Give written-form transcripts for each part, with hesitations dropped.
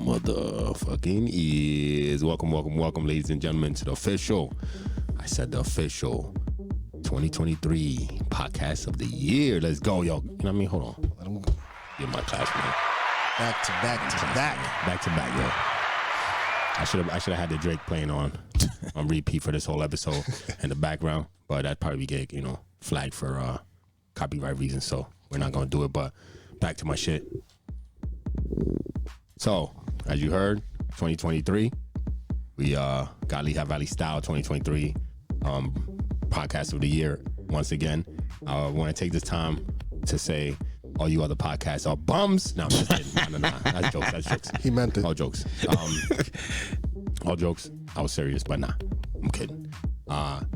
motherfucking ears. Welcome, ladies and gentlemen, to the official, I said the official 2023 podcast of the year. Let's go, yo. You know what I mean? Hold on. Let him get my class, man. Back to back, yo. I should have had the Drake playing on repeat for this whole episode in the background, but that'd probably get, flagged for copyright reasons, so we're not gonna do it. But back to my shit. So, as you heard, 2023, we got Lehigh Valley Style 2023 podcast of the year once again. I want to take this time to say all you other podcasts are bums. No, I'm just kidding. No. That's jokes. He meant it. All jokes. All jokes. I was serious, but nah, I'm kidding.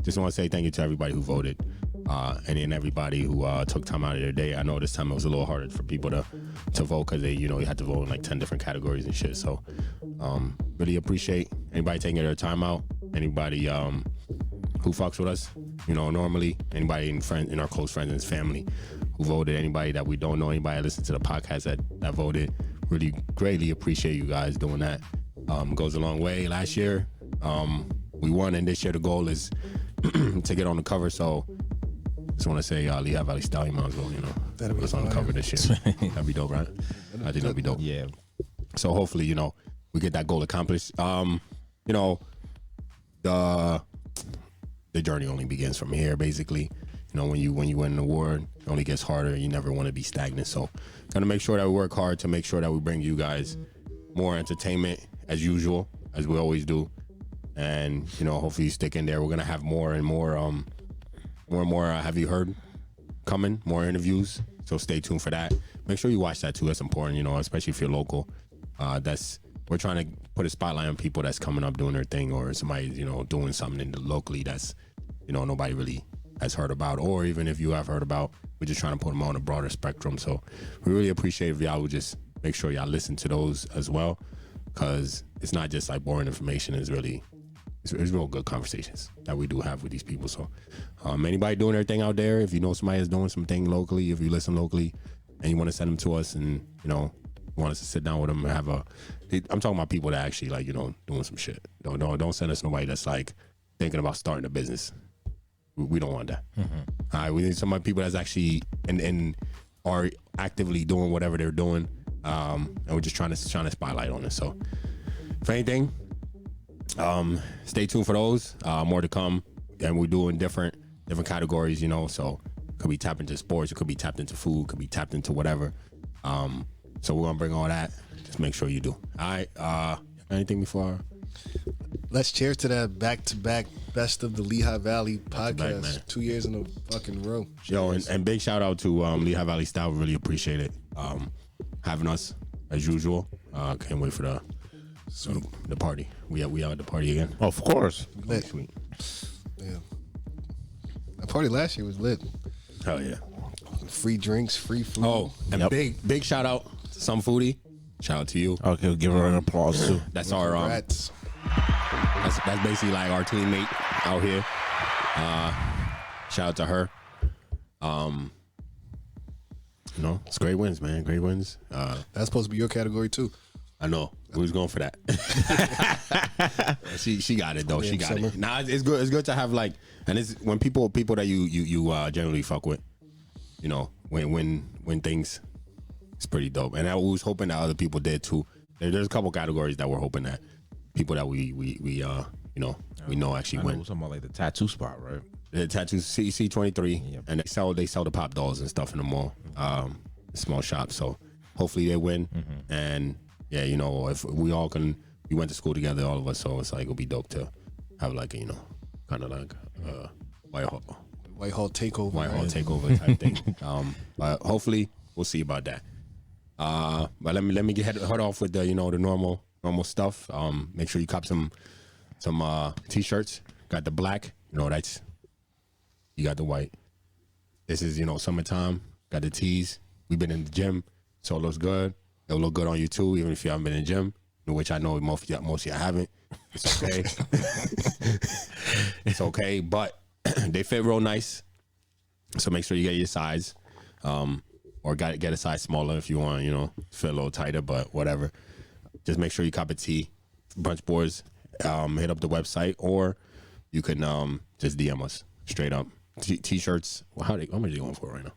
Just want to say thank you to everybody who voted. And then everybody who took time out of their day. I know this time it was a little harder for people to vote because they, you had to vote in like 10 different categories and shit. So really appreciate anybody taking their time out. Anybody who fucks with us, normally. Anybody in our close friends and family who voted. Anybody that we don't know. Anybody that listens to the podcast that voted. Really greatly appreciate you guys doing that. Goes a long way. Last year we won, and this year the goal is to get on the cover. So just want to say, Lehigh Valley Style, you might as well, put us on the cover this year. That'd be dope, right? I think that'd be dope. Yeah. So hopefully, we get that goal accomplished. The journey only begins from here, basically. When you win an award, it only gets harder. You never want to be stagnant. So gotta make sure that we work hard to make sure that we bring you guys more entertainment as usual, as we always do. And, hopefully you stick in there. We're gonna have more and more have you heard coming, more interviews, so stay tuned for that. Make sure you watch that too. That's important, especially if you're local. We're trying to put a spotlight on people that's coming up doing their thing, or somebody doing something locally that's nobody really has heard about, or even if you have heard about, we're just trying to put them on a broader spectrum. So we really appreciate if y'all would just make sure y'all listen to those as well, because it's not just like boring information. It's real good conversations that we do have with these people. So anybody doing their thing out there, if you know somebody is doing something locally, if you listen locally and you want to send them to us and, want us to sit down with them and have I'm talking about people that actually like, doing some shit. Don't send us nobody that's like thinking about starting a business. We don't want that. Mm-hmm. All right, we need some people that's actually and are actively doing whatever they're doing. And we're just trying to spotlight on it. So if anything, stay tuned for those. More to come, and we're doing different categories. So could be tapped into sports, it could be tapped into food, could be tapped into whatever. So we're gonna bring all that. Just make sure you do. All right. Anything before? Let's cheers to that back-to-back best of the Lehigh Valley podcast. Back, 2 years in a fucking row. Yo, and big shout out to Lehigh Valley Style. Really appreciate it. Having us as usual. Can't wait for the party. We out at the party again. Of course. Lit. Sweet. Yeah. The party last year was lit. Hell yeah. Free drinks, free food. Oh, and big shout out to Some Foodie. Shout out to you. Okay, we'll give her an applause too. That's our that's basically like our teammate out here. Shout out to her. It's great wins, man. Great wins. That's supposed to be your category too. I know. We was going for that. She got it though. She got it. Nah, it's good. It's good to have like, and it's when people that you generally fuck with, when things, it's pretty dope. And I was hoping that other people did too. There's a couple categories that we're hoping that people that we know actually win. It was talking about like the tattoo spot, right? The tattoo C23, yep. And they sell the pop dolls and stuff in the mall, small shop. So hopefully they win. Mm-hmm. And yeah, if we went to school together, all of us. So it's like it'll be dope to have like kind of like Whitehall takeover type thing. But hopefully we'll see about that. But let me head off with the the normal stuff. Make sure you cop some t-shirts. Got the black, that's, you got the white. This is summertime. Got the tees. We've been in the gym, so it looks good. It'll look good on you too, even if you haven't been in the gym, which I know most of you haven't. It's okay. It's okay, but they fit real nice. So make sure you get your size, or get a size smaller if you want, fit a little tighter, but whatever. just make sure you cop a tea, Brunch Boys. Hit up the website, or you can just DM us straight up. T-shirts. Well, how much are you going for right now?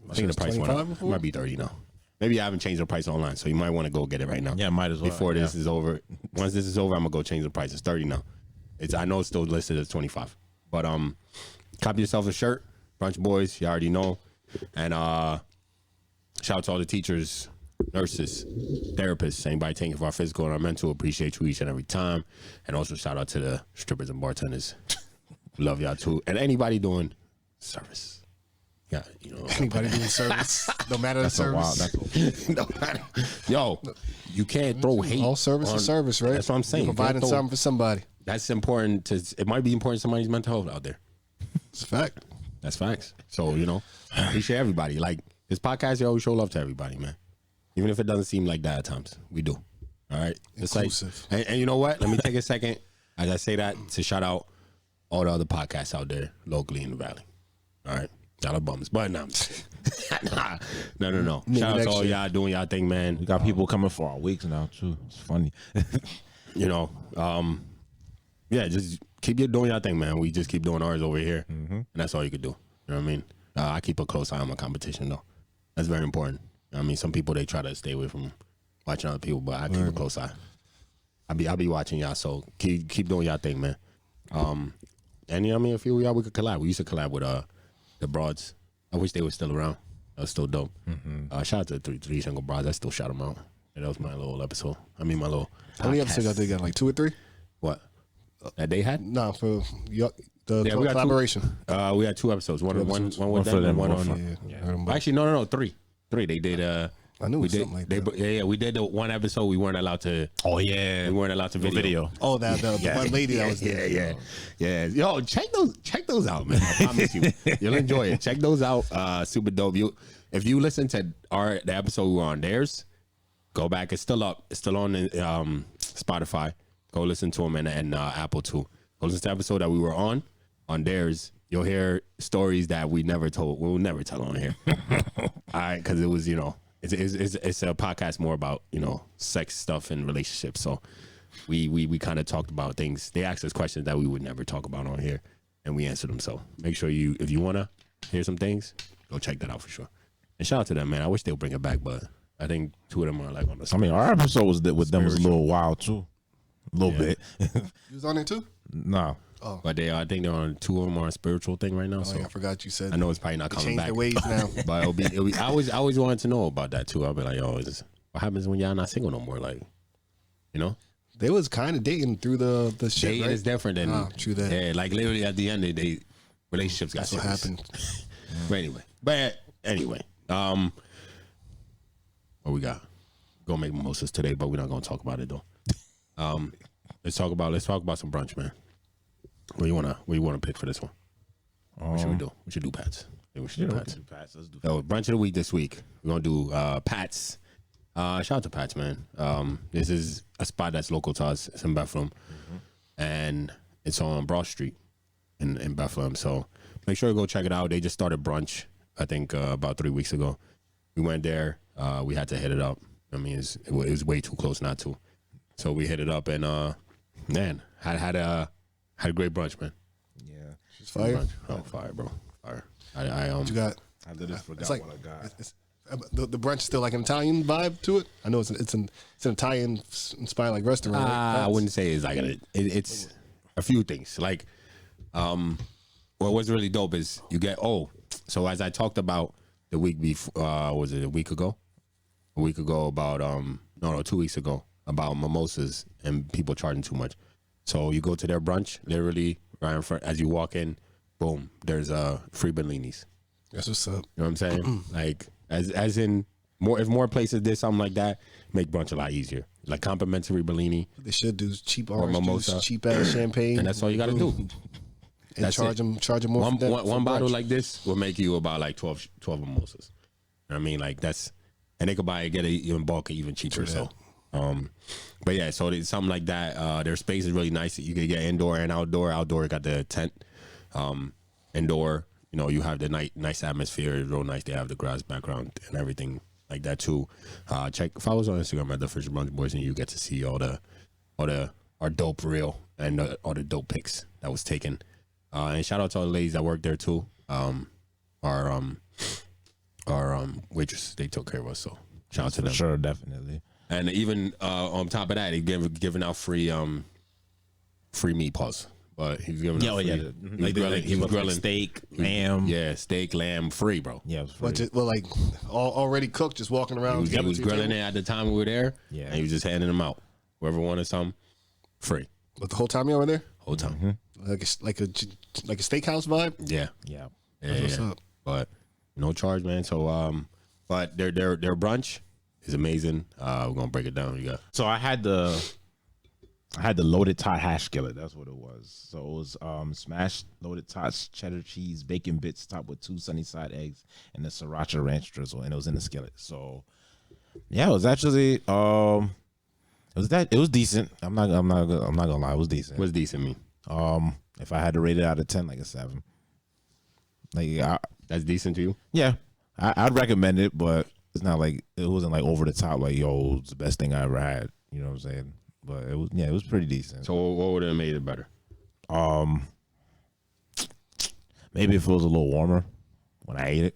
I think the price went up. It might be 30 now. Maybe I haven't changed the price online, so you might want to go get it right now. Yeah, might as well. Before this is over. Once this is over, I'm gonna go change the price. It's 30 now. I know it's still listed as 25. But copy yourself a shirt, Brunch Boys, you already know. And shout out to all the teachers, nurses, therapists, anybody taking for our physical and our mental. Appreciate you each and every time. And also shout out to the strippers and bartenders. Love y'all too. And anybody doing service. Yeah, Anybody doing service, no matter the service. No matter. Yo, you can't throw hate. All service is service, right? That's what I'm saying. You're providing something for somebody. That's important. It might be important to somebody's mental health out there. It's a fact. That's facts. So, appreciate everybody. Like, this podcast, we show love to everybody, man. Even if it doesn't seem like that at times. We do. All right? It's inclusive. Like, and you know what? Let me take a second, as I say that, to shout out all the other podcasts out there locally in the Valley. All right? Y'all are bums. But no. No. Shout out to all y'all doing y'all thing, man. We got people coming for our weeks now, too. It's funny. Just keep doing your thing, man. We just keep doing ours over here, and that's all you could do. You know what I mean? I keep a close eye on my competition, though. That's very important. I mean, some people, they try to stay away from watching other people, but I keep a close eye. I'll be watching y'all, so keep doing y'all thing, man. And a few of y'all we could collab. We used to collab with the Broads. I wish they were still around. That was still dope. Shout out to the three single broads. I still shout them out. And that was my little episode. I mean, my little. How many episodes y'all did? Got like 2 or 3? What? That they had? No, for the collaboration. We had 2 episodes. One with them and one on. Actually, no, 3. They did. I knew it was something like that. Yeah, we did the one episode. We weren't allowed to. Oh yeah, we weren't allowed to video. Oh, the one lady that was there. Yeah. Yo, check those out, man. I promise you, you'll enjoy it. Check those out. Super dope. If you listen to the episode we were on theirs, go back. It's still up. It's still on Spotify. Go listen to them and Apple too. Go listen to the episode that we were on theirs. You'll hear stories that we never told. We'll never tell on here. All right, because it was It's a podcast more about, sex stuff and relationships. So we kind of talked about things. They asked us questions that we would never talk about on here, and we answered them. So make sure if you want to hear some things, go check that out for sure. And shout out to them, man. I wish they would bring it back, but I think 2 of them are like on the. I mean, our episode with them was a little wild too, a little bit. You was on it too? No. Oh. But I think they're on 2 of them on a spiritual thing right now. Oh, so yeah, I forgot you said. I know it's probably not coming back. Their ways now. But it'll be. I always wanted to know about that too. I'll be like, yo, what happens when y'all not single no more? Like, They was kind of dating through the shit. Dating right? is different than true that. Yeah, like literally at the end they relationships got That's what serious. happened. But anyway, what we got? Gonna make mimosas today, but we're not gonna talk about it though. Let's talk about some brunch, man. What do you wanna pick for this one? What should we do? We should do Pats. Yeah, we should do Pats. Let's do. Brunch of the week this week. We're gonna do Pats. Shout out to Pats, man. This is a spot that's local to us. It's in Bethlehem, and it's on Broad Street in Bethlehem. So make sure to go check it out. They just started brunch, I think, about 3 weeks ago. We went there. We had to hit it up. I mean, it was way too close not to. So we hit it up, and man, had a great brunch, man. Yeah, It's fire. Brunch. Oh, fire, bro, fire. What you got? I literally forgot It's like what I got. the brunch is still like an Italian vibe to it. I know it's an Italian inspired like restaurant. Right? I wouldn't say it's like it's a few things. Like, what's really dope is you get so as I talked about the week before, was it a week ago? A week ago about 2 weeks ago about mimosas and people charging too much. So you go to their brunch, literally right in front as you walk in, boom, there's free bellinis. That's what's up. You know what I'm saying? Like as in if more places did something like that, make brunch a lot easier. Like complimentary Bellini. What they should do is cheap Or orange mimosa. juice, cheap ass champagne, And that's all you got to do. and that's charge them more. One for bottle brunch. like this will make you about like 12 mimosas. You know what I mean? Like and they could get it in bulk even cheaper. So, but yeah, so it's something like that. Their space is really nice. You can get indoor and outdoor. Outdoor got the tent. Indoor, you have the nice atmosphere. It's real nice. They have the grass background and everything like that too. Follow us on Instagram at the Official Brunch Boys, and you get to see all the our dope reel and all the dope pics that was taken. And shout out to all the ladies that work there too. Our waitress, they took care of us, so shout out to them. Sure, definitely. And even on top of that, he giving out free meatballs. But he's giving out free. He was grilling steak, lamb. Yeah, steak, lamb, free, bro. Yeah, it was free. But like already cooked, just walking around. He was grilling it at the time we were there. Yeah. And he was just handing them out. Whoever wanted some, free. But the whole time you were there, Whole time. Mm-hmm. like a steakhouse vibe. Yeah. Yeah. Yeah, What's yeah. up? But no charge, man. So but their brunch is amazing. We're gonna break it down. You got So I had the loaded tot hash skillet. That's what it was. So it was smashed loaded tots, cheddar cheese, bacon bits topped with 2 sunny side eggs, and the sriracha ranch drizzle, and it was in the skillet. So yeah, it was actually it was decent. I'm not gonna lie, it was decent. what's decent mean? If I had to rate it out of 10, like a 7. Like That's decent to you? yeah, I'd recommend it, but it's not like it wasn't like over the top. Like yo, it's the best thing I ever had. You know what I'm saying? But it was pretty decent. So what would have made it better? Maybe if it was a little warmer when I ate it.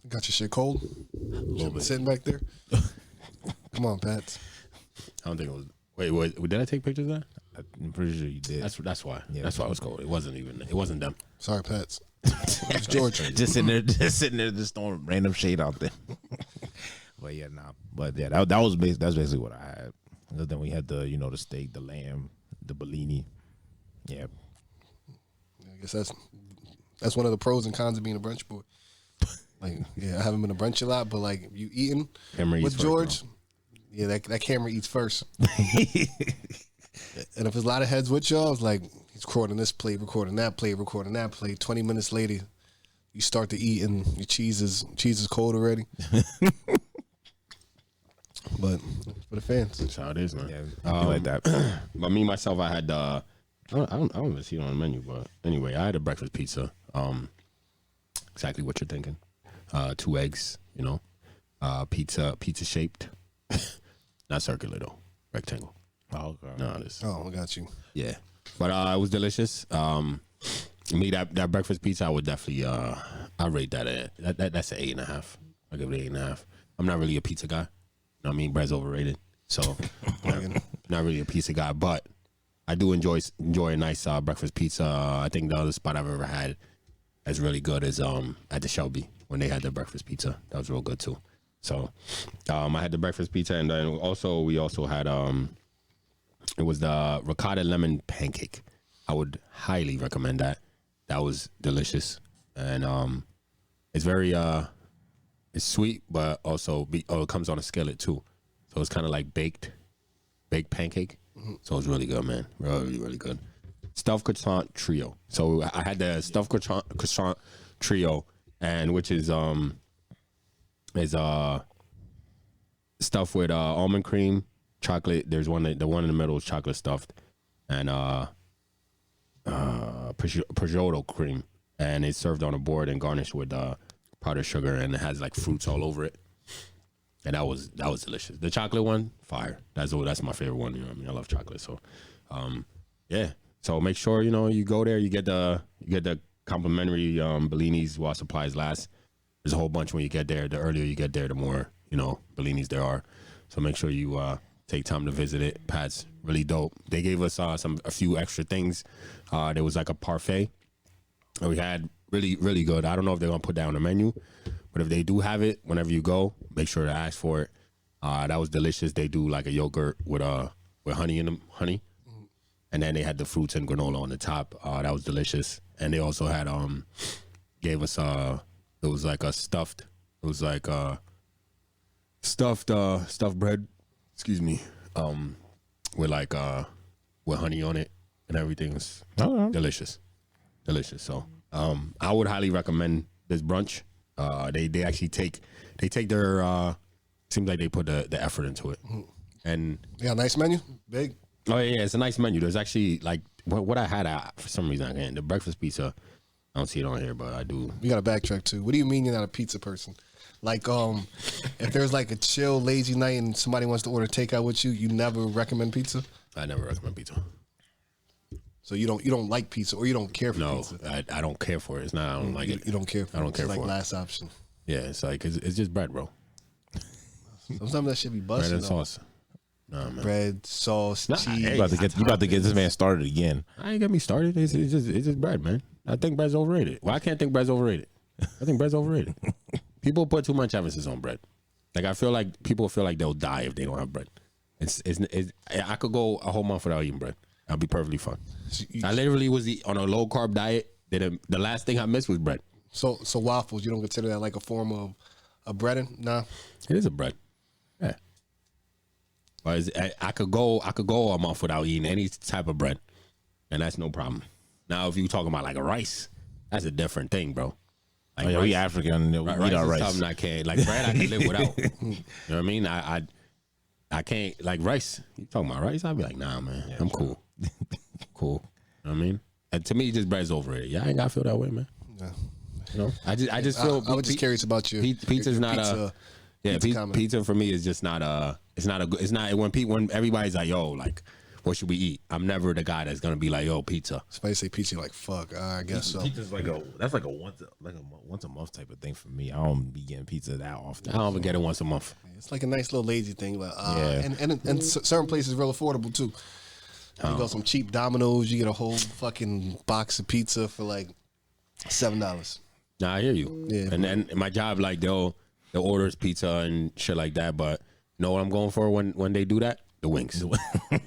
Got your shit cold? A little bit. Sitting back there. Come on, Pat. I don't think it was. Wait, did I take pictures of that? I'm pretty sure you did. That's why. Yeah, That's why it was cold. It wasn't them. Sorry, Pats. It's George. just sitting there, just throwing random shade out there. But yeah, nah. But yeah, that's basically what I had. And then we had the the steak, the lamb, the Bellini. Yeah. I guess that's one of the pros and cons of being a brunch boy. Like, yeah, I haven't been a brunch a lot, but like you eating Camera eats with first, George, yeah, that camera eats first. And if there's a lot of heads with y'all, it's like he's recording this plate, recording that plate, recording that plate. 20 minutes later, you start to eat and your cheese is cold already. But for the fans, That's how it is, man. Yeah, like that. But me myself, I had I don't even see it on the menu, but anyway, I had a breakfast pizza. Exactly what you're thinking. 2 eggs, pizza shaped, not circular though, rectangle. Oh, okay. No, this. oh, I got you. Yeah, but it was delicious. Me that breakfast pizza, I would definitely I rate that that's an 8.5. I give it an 8.5. I'm not really a pizza guy. You know what I mean? Bread's overrated, so not really a pizza guy. But I do enjoy a nice breakfast pizza. I think the other spot I've ever had that's really good is at the Shelby when they had their breakfast pizza. That was real good too. So I had the breakfast pizza, and then we also had it was the ricotta lemon pancake. I would highly recommend that. That was delicious, and it's very it's sweet, but also it comes on a skillet too, so it's kind of like baked pancake. So it's really good, man. Really, really good. Stuffed croissant trio. So I had the stuffed croissant trio, and which is stuffed with almond cream, chocolate. There's the one in the middle is chocolate stuffed, and prosciutto cream, and it's served on a board and garnished with powdered sugar, and it has like fruits all over it. And that was delicious. The chocolate one, fire. That's my favorite one. You know what I mean? I love chocolate. So, yeah. So make sure you go there. You get the complimentary Bellinis while supplies last. There's a whole bunch when you get there. The earlier you get there, the more Bellinis there are. So make sure you take time to visit it. Pat's really dope. They gave us a few extra things. There was like a parfait that we had. Really, really good. I don't know if they're gonna put that on the menu, but if they do have it, whenever you go, make sure to ask for it. That was delicious. They do like a yogurt with honey in them, and then they had the fruits and granola on the top. That was delicious. And they also had gave us it was like a stuffed bread. Excuse me. With like with honey on it and everything. Was delicious. So I would highly recommend this brunch. They actually take their seems like they put the effort into it. And Yeah, nice menu, big. oh yeah, it's a nice menu. There's actually like what I had for some reason again, the breakfast pizza I don't see it on here, but I do. You got to backtrack too. What do you mean you're not a pizza person? Like, if there's like a chill, lazy night and somebody wants to order takeout with you, you never recommend pizza? I never recommend pizza. So you don't like pizza or you don't care for pizza? No, I don't care for it. It's not. I don't like it. You don't care for it. I don't care it's for like it. last option. Yeah, it's like it's just bread, bro. Sometimes that should be busted. Bread and sauce. Nah, man. Bread, sauce, cheese. You about to get this man started again. I ain't get me started. It's just bread, man. I think bread's overrated. Well, I can't think bread's overrated. I think bread's overrated. People put too much emphasis on bread. Like I feel like people feel like they'll die if they don't have bread. I could go a whole month without eating bread. I'll be perfectly fine. I literally was on a low carb diet. The last thing I missed was bread. So waffles, you don't consider that like a form of a breading? Nah. It is a bread. Yeah. But I could go a month without eating any type of bread, and that's no problem. Now, if you talking about like a rice, that's a different thing, bro. Like we African, we eat our is rice. Something I can't like bread. I can live without. You know what I mean? I can't like rice. You talking about rice? I'd be like, nah, man, I'm cool. Cool. You know what I mean? And to me, just bread's overrated. Yeah, I ain't gotta feel that way, man. Yeah. You know, I just feel. I was just curious about you. Pizza's not pizza, pizza for me is just not it's not when everybody's like, yo, like, what should we eat? I'm never the guy that's gonna be like, yo, pizza. Somebody say pizza, you're like, fuck, I guess so. Pizza's like a once a month type of thing for me. I don't be getting pizza that often. I don't even get it once a month. It's like a nice little lazy thing, but and certain places real affordable too. You go some cheap Domino's, you get a whole fucking box of pizza for like $7. Nah, I hear you. Yeah, and then my job, like they'll order pizza and shit like that, but you know what I'm going for when they do that? The wings.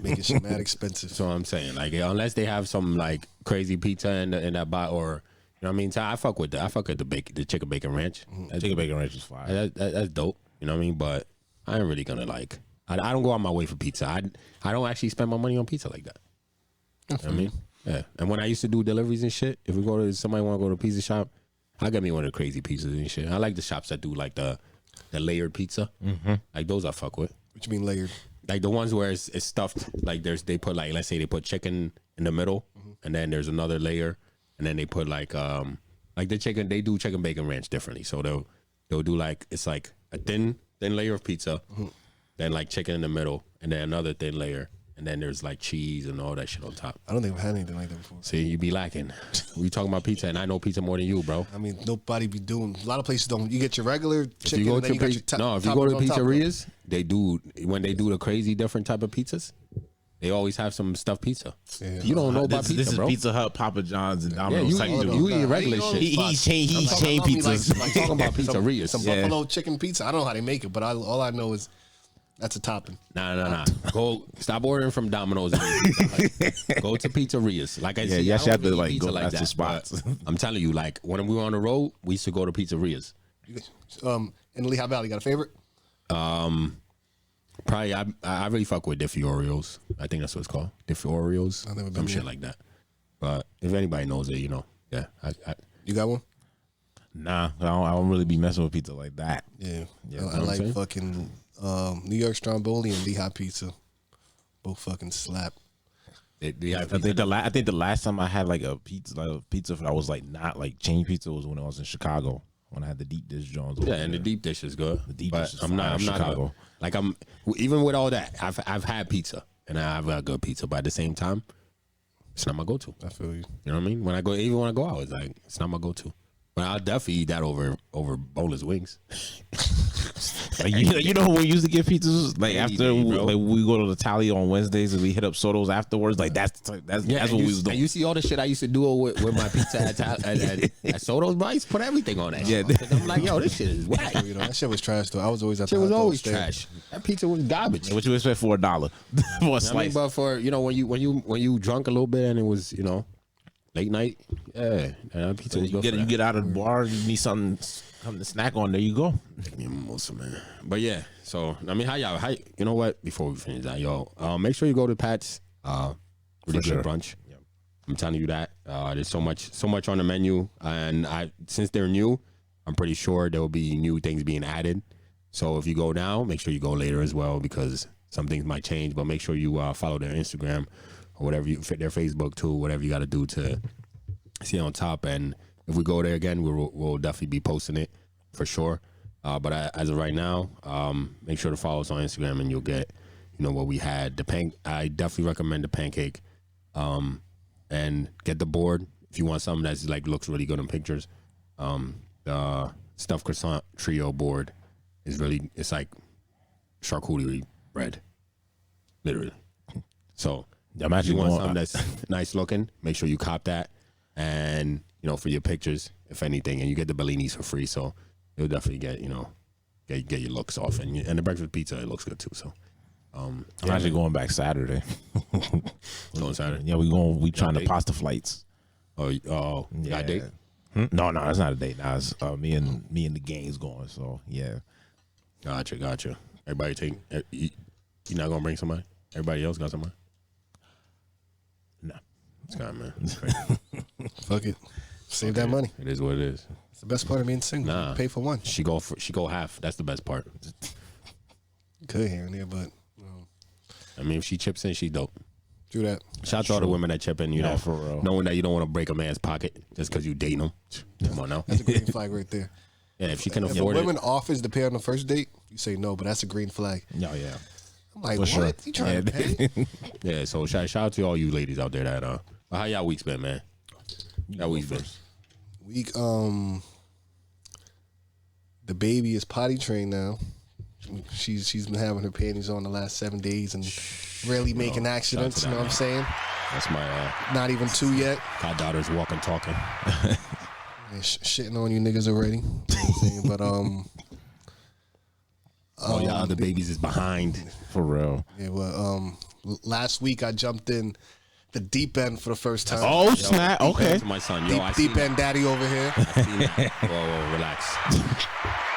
Making shit mad expensive. So I'm saying, like, unless they have some like crazy pizza in that box, or you know what I mean. So I fuck with the chicken bacon ranch. Chicken bacon ranch is fire. That's dope. You know what I mean? But I ain't really gonna like. I don't go out my way for pizza. I don't actually spend my money on pizza like that. You know what I mean? Yeah. And when I used to do deliveries and shit, if somebody want to go to a pizza shop, I got me one of the crazy pizzas and shit. I like the shops that do like the layered pizza. Mm-hmm. Like those I fuck with. What you mean layered? Like the ones where it's stuffed. Like they put like, let's say they put chicken in the middle, and then there's another layer, and then they put like the chicken. They do chicken bacon ranch differently. So they'll do like, it's like a thin layer of pizza, then like chicken in the middle, and then another thin layer, and then there's like cheese and all that shit on top. I don't think I've had anything like that before. See, you be lacking. We talking about pizza, and I know pizza more than you, bro. I mean, nobody be doing. A lot of places don't. You get your regular chicken. If you go and then to you got your if you go to toppings on top of it. pizzerias, they do when they do the crazy different type of pizzas. They always have some stuffed pizza. Yeah. You don't know about pizza, This is bro. Pizza Hut, Papa John's, and Yeah, Domino's. you eat regular shit. He's chain pizzas. I'm talking about pizzerias. Some Yeah. buffalo chicken pizza. I don't know how they make it, but all I know is that's a topping. Nah. Go stop ordering from Domino's. Go to pizzerias. Like I said, you I actually don't have to really like eat go pizza like to that, spots. but I'm telling you, like when we were on the road, we used to go to pizzerias. In the Lehigh Valley, got a favorite? Probably, I really fuck with Diffie Oreos. I think that's what it's called, Diffie Oreos. I've never been some there. shit like that. But if anybody knows it, you know, yeah. You got one? Nah, I don't really be messing with pizza like that. Yeah. Yeah, I know what I'm like saying? fucking New York Stromboli and Lehigh Pizza. Both fucking slap. I I think the last time I had like a pizza that was like not like chain pizza was when I was in Chicago when I had the deep dish Jones. Yeah, and the deep dish is good. The deep but dish is I'm not fire in Chicago. like I'm even with all that. I've had pizza and I've got good pizza, but at the same time, it's not my go-to. I feel you. You know what I mean? When I go out, it's like it's not my go-to. But I'll definitely eat that over boneless wings. Like, you know when we used to get pizzas like after Baby, bro. we go to the tally on Wednesdays and we hit up Soto's afterwards. Like that's what we was doing. And you see all the shit I used to do with my pizza at Soto's, bro. I used to put everything on that. Yeah. shit. I'm like, yo, this shit is whack. You know, that shit was trash though. I was always at Shit the was hot dog always stand. trash. That pizza was garbage. What you expect for $1 for a I mean, slice? but for when you drunk a little bit and it was late night, yeah, that pizza was you good. get out of the bar, you need something to snack on. There you go. Give me a mimosa, man. But yeah, so I mean, how you know what? Before we finish that, make sure you go to Pat's. Really good sure. brunch. Yep. I'm telling you that. There's so much on the menu, and since they're new, I'm pretty sure there will be new things being added. So if you go now, make sure you go later as well because some things might change. But make sure you follow their Instagram or whatever their Facebook too, whatever you got to do to see on top. And if we go there again, we'll definitely be posting it for sure. But as of right now, make sure to follow us on Instagram, and you'll get, what we had. I definitely recommend the pancake, and get the board if you want something that's like looks really good in pictures. The stuffed croissant trio board is it's like charcuterie bread, literally. So if you want something that's nice looking, make sure you cop that, and for your pictures, if anything, and you get the bellinis for free. So you'll definitely get get your looks off, and the breakfast pizza, it looks good too. So I'm actually going back Saturday. Going Saturday? Yeah, we trying to pasta flights. Oh, you got a date? No, that's not a date. Nah, it's me and the gang's going. So yeah. Gotcha. Everybody you not gonna bring somebody? Everybody else got somebody? No. It's kind man. Fuck it. Save that money. It is what it is. It's the best part of being single. Nah. You pay for one. She go half. That's the best part. Good here and there, but I mean, if she chips in, she dope. do that. Shout out to all the women that chip in, for real. knowing that you don't want to break a man's pocket just because you dating him. Come on now. That's a green flag right there. Yeah, if she can If a afford woman it. offers to pay on the first date, you say no, but that's a green flag. Yeah. I'm like, For what? sure. You trying to pay? Yeah, so shout out to all you ladies out there that how y'all weeks been, man? Y'all weeks been. Week, the baby is potty trained now. She's been having her panties on the last 7 days and rarely making accidents. You know what I'm saying? That's my Not even 2 yet. goddaughter's walking, talking. Yeah, shitting on you niggas already. You know what I'm saying? But All y'all other babies is behind. For real. yeah, well, last week I jumped in the deep end for the first time. Oh snap! Okay. To my son, yo, I deep seen end daddy over here. that. Whoa, relax.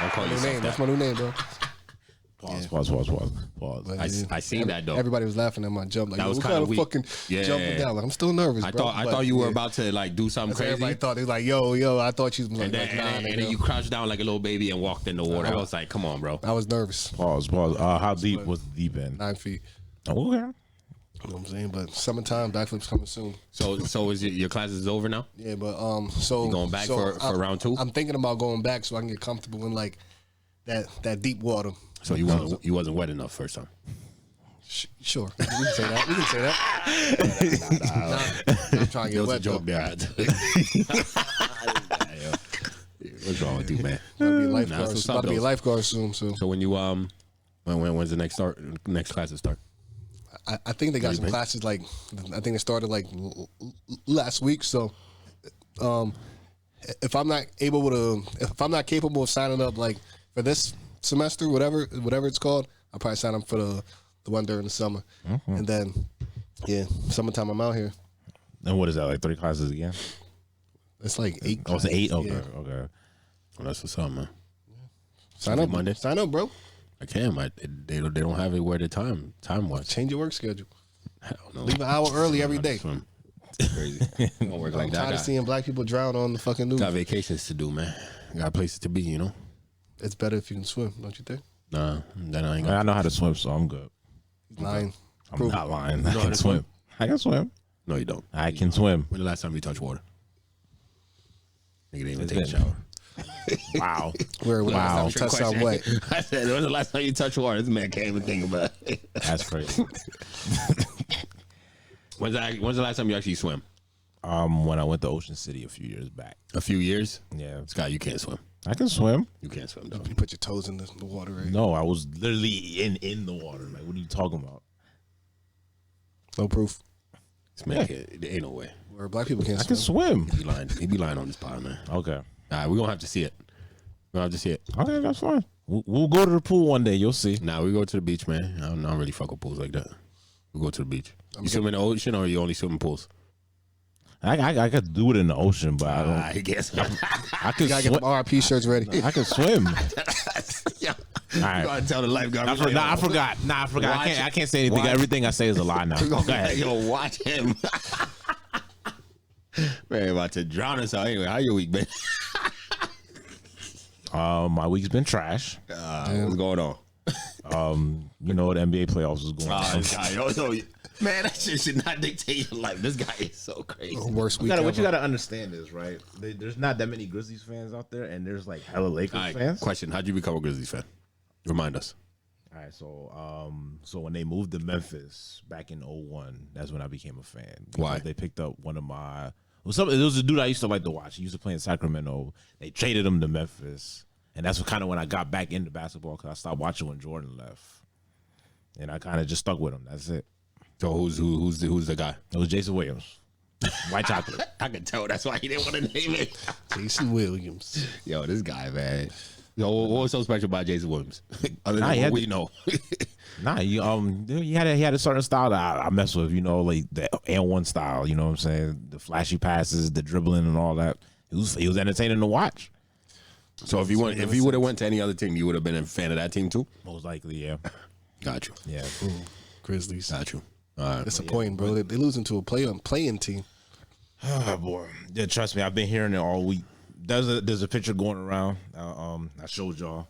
Don't call New yourself name. That's that. my new name, bro. Pause. But, I seen that though. Everybody was laughing at my jump. Like, That was what kinda kind of weak. fucking Yeah. jumping down? Like, I'm still nervous, I bro. thought you were about to like do something That's what crazy. everybody thought. They was like, yo. I thought you was like, And then, nah, and nigga. then you crouched down like a little baby and walked in the water. I was like, come on, bro. I was nervous. Pause. How deep was the deep end? 9 feet. Oh, okay. You know what I'm saying? But summertime, backflips coming soon. So is your classes over now? Yeah, but so You going back for round 2? I'm thinking about going back so I can get comfortable in like that deep water. So you wasn't wet enough first time. Sure, we can say that. Nah, I'm trying to get wet. joke though. there. What's wrong with you, man? About to be a lifeguard. Nah, that's About to be a what's up, lifeguard soon. So So when you when's the next classes start? I think they got some been? classes like I think it started like last week. So if I'm not capable of signing up like for this semester, whatever it's called, I'll probably sign up for the one during the summer, and then summertime I'm out here. And what is that? Like 3 classes again? It's like 8. Oh, it's 8. Okay. Yeah. Okay. Well, that's what's up, man. Sign up Monday? Sign up, bro. I can. They don't have it where the time was. Change your work schedule. Hell no. Leave an hour early every day. Swim. Crazy. Don't work I'm like tired that. of seeing black people drown on the fucking news. Got vacations to do, man. Got places to be, you know. It's better if you can swim, don't you think? Nah, then I ain't I gonna. know how to swim, so I'm good. Lying. I'm Prove not lying. know I how can to swim. swim? I can swim. No, you don't. I can swim. When the last time you touched water? Nigga didn't even It's take a been- shower. Wow. Where Wow. touch sound wet. I said, when was the last time you touched water? This man can't even think about it. That's crazy. When's the last time you actually swim? When I went to Ocean City a few years back. A few years? Yeah. Scott, you can't swim. I can swim. You can't swim, though. You put your toes in the water, right? No, I was literally in the water. Like, what are you talking about? No proof. This man can't. There ain't no way. Where black people can't I can swim. swim. He lying. He be lying on this pod, man. Okay. All right, we're going to have to see it. We're going to have to see it. Okay, that's fine. We'll go to the pool one day. You'll see. Now we go to the beach, man. I don't really fuck with pools like that. We go to the beach. You swim in the ocean or you only swim in pools? I could do it in the ocean, but I don't. I guess. I could You gotta get swim. them RIP shirts ready. I can swim. Yeah. All right. You gotta tell the lifeguard. I forgot. I forgot. Watch I can't say anything. watch- Everything I say is a lie now. Go ahead. Yo, watch him. Man, about to drown us out. Anyway, how your week been? My week's been trash. What's going on? You know what NBA playoffs is going on. This guy, yo, Man, that shit should not dictate your life. This guy is so crazy. Worst week What you ever. gotta understand is, right? There's not that many Grizzlies fans out there, and there's like hella Lakers All right, fans. question: how'd you become a Grizzlies fan? Remind us. All right, so when they moved to Memphis back in 01, that's when I became a fan. Why? They picked up one of my. It was a dude I used to like to watch. He used to play in Sacramento. They traded him to Memphis, and that's kind of when I got back into basketball because I stopped watching when Jordan left, and I kind of just stuck with him. That's it. So who's the guy? It was Jason Williams, White Chocolate. I could tell. That's why he didn't want to name it. Jason Williams. Yo, this guy, man. Yo, what was so special about Jason Williams? Other Nah, than he what had we the- know. Nah, he had a certain style that I mess with, like the N1 style, you know what I'm saying? The flashy passes, the dribbling and all that. He was entertaining to watch. So if you would have went to any other team, you would have been a fan of that team too? Most likely, yeah. Got you. Yeah. Grizzlies. Got you. All right. Disappointing, bro. They losing to a playing team. Oh boy. Yeah, trust me, I've been hearing it all week. There's a picture going around. I showed y'all.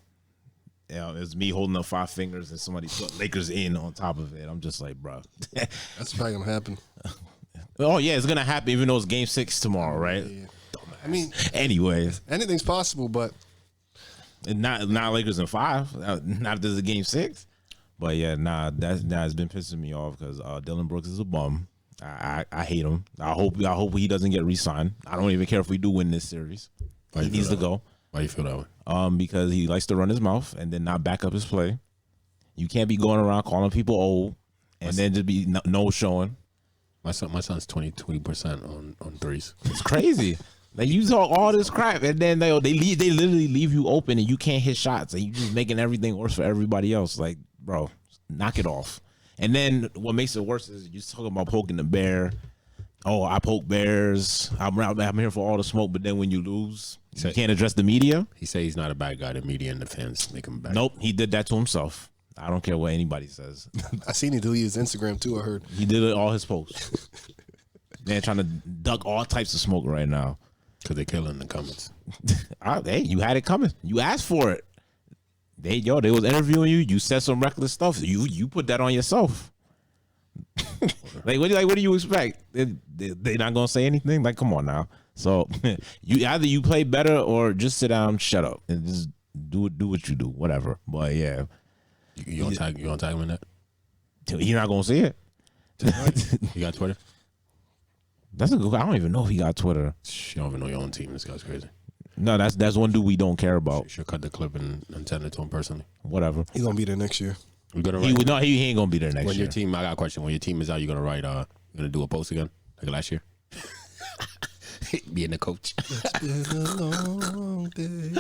Yeah, it's me holding up 5 fingers and somebody put Lakers in on top of it. I'm just like, bro. That's probably gonna happen. Oh yeah, it's gonna happen even though it's game 6 tomorrow, right? Yeah. I mean, Anyways, anything's possible, but not Lakers in 5. Not if there's a game 6. But yeah, that's been pissing me off because Dylan Brooks is a bum. I hate him. I hope he doesn't get re-signed. I don't even care if we do win this series. Why He you feel needs to that way? go. Why do you feel that way? Because he likes to run his mouth and then not back up his play. You can't be going around calling people old and then just be no showing. My son's 20% on threes. It's crazy. Like you talk all this crap and then they literally leave you open and you can't hit shots and you just making everything worse for everybody else. Like, bro, knock it off. And then what makes it worse is you talking about poking the bear. Oh, I poke bears. I'm here for all the smoke, but then when you lose, you can't address the media. He say he's not a bad guy. The media and the fans make him bad. Nope, he did that to himself. I don't care what anybody says. I seen he delete his Instagram too. I heard. He did it all his posts. Man, trying to duck all types of smoke right now. Because they kill in the comments. Hey, you had it coming. You asked for it. They was interviewing you. You said some reckless stuff. You put that on yourself. What do you expect? They not gonna say anything? Like, come on now. So you either you play better or just sit down, shut up, and just do what you do, whatever. But yeah, You don't tag him in that? he's not gonna see it. You got Twitter? That's a good. I don't even know if he got Twitter. You don't even know your own team. This guy's crazy. No, that's one dude we don't care about. You should cut the clip and send it to him personally. Whatever. He's gonna be there next year. We're gonna He write, ain't gonna be there next when year. your team. I got a question. When your team is out, you're gonna write. You're gonna do a post again like last year. Being the coach. It's been a long day.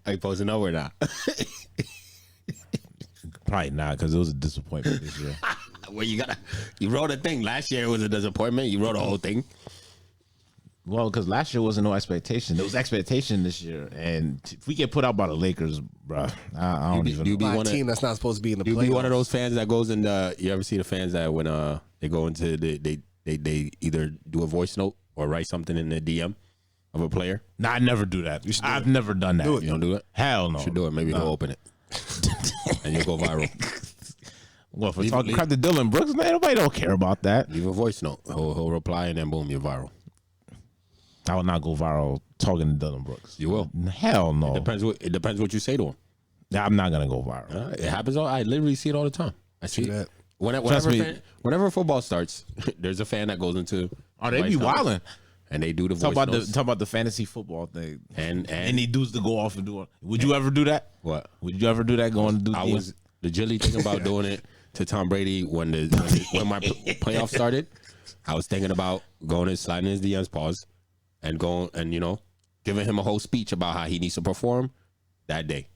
Are you posting nowhere now? Probably not, because it was a disappointment this year. Well, you wrote a thing. Last year it was a disappointment. You wrote a whole thing. Well, because last year wasn't no expectation. There was expectation this year, and if we get put out by the Lakers, bro, I don't even. You be By a one of team that's not supposed to be in the you playoffs. be one of those fans that goes in the. You ever see the fans that when they go into they either do a voice note or write something in the DM of a player? Nah, I never do that. should do I've it. never done that. Do it. You don't do it? Hell no. You should do it. Maybe he'll open it. And you'll go viral. Well, for Leave- talking leave- crap to Dylan Brooks, man, nobody don't care about that. Leave a voice note. He'll reply and then boom, you're viral. I will not go viral talking to Dylan Brooks. You will. Hell no. It depends what you say to him. I'm not gonna go viral. It happens. I literally see it all the time. I see that. it. Whenever, Trust me. whenever football starts, there's a fan that goes into. Oh, they be somebody's comments, wilding. and they do the Talk voice about notes. talk about the fantasy football thing. and Any dudes to go off and do it. Would you ever do that? what Would you ever do that? Going to do? I was legitimately thinking about doing it to Tom Brady when my playoff started. I was thinking about going and sliding his DMs, pause, and going and giving him a whole speech about how he needs to perform that day.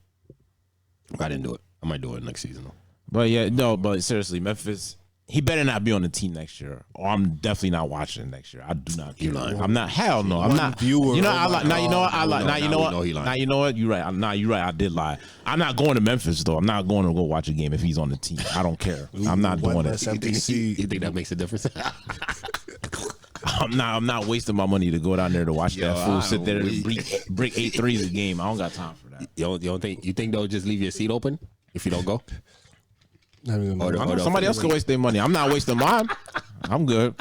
I didn't do it. I might do it next season though. But yeah, no. But seriously, Memphis. He better not be on the team next year, or I'm definitely not watching next year. I do not care. lying. I'm not. Hell no. I'm One not. viewer, You know, oh I my like. Now you know what God. I like. Now you know what. Now we know he lying. Now you know what. You're right. Now you're right. I did lie. I'm not going to Memphis though. I'm not going to go watch a game if he's on the team. I don't care. I'm not One doing less it. empty seat. You think that makes a difference? I'm not wasting my money to go down there to watch that fool sit there and we- break 8 threes a game. I don't got time for that. You don't think they'll just leave your seat open if you don't go? Not even Or the- I or know the- somebody else can waste their money. I'm not wasting mine. I'm good.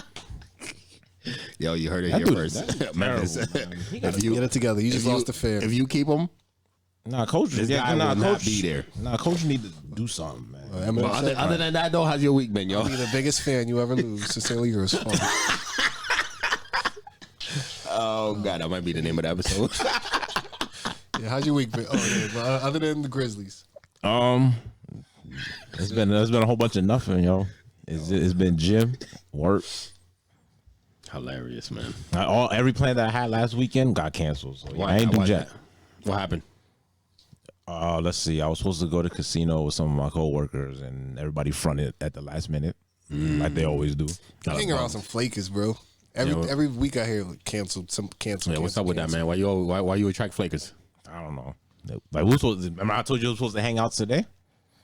Yo, you heard it That here dude- first. that's Memphis. terrible, man. He If you Get it together. You just lost the fan. If you keep them, Nah, coach. this guy will not coach, be there. Nah, coach need to do something, man. Eminem Well, said, other than that, though, how's your week been, yo? be the biggest fan you ever lose. Sincerely yours. Oh God, that might be the name of the episode. Yeah, how's your week been? Oh, yeah, but other than the Grizzlies. It's been a whole bunch of nothing, yo. It's been gym, work. Hilarious, man. Every plan that I had last weekend got canceled. So I ain't do Why jack. that? What happened? Let's see. I was supposed to go to casino with some of my coworkers, and everybody fronted at the last minute, like they always do. Hang around some flakers, bro. Every week I hear like, canceled. Yeah, what's up with that, man? Why you attract flakers? I don't know. Like we were supposed to, remember I told you we were supposed to hang out today?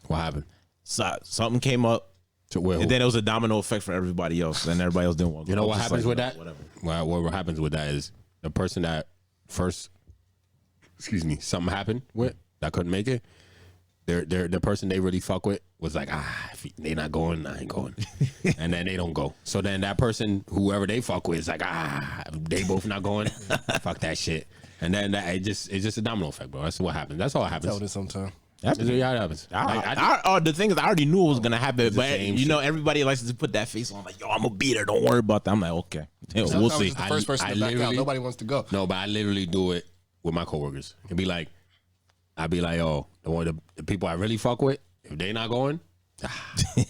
What happened? So, something came up, To where? and then it was a domino effect for everybody else, and everybody else didn't want to You go. know what Just happens like, with that? Whatever. What happens with that is the person that first, something happened with that couldn't make it. The person they really fuck with was like, if they not going, I ain't going, and then they don't go. So then that person, whoever they fuck with, is like, they both not going, fuck that shit, and then it's just a domino effect, bro. That's what happens. That's all that happens. Tell this sometime. That's what happens. The thing is, I already knew it was gonna happen, but same you know, shit. everybody likes to put that face on, like, "Yo, I'm gonna beat her. Don't worry about that." I'm like, okay, we'll Sometimes see. it's the first person I to back out. literally- Nobody wants to go. No, but I literally do it with my coworkers. It'd be like, I'd be like, oh, the people I really fuck with, if they not going, you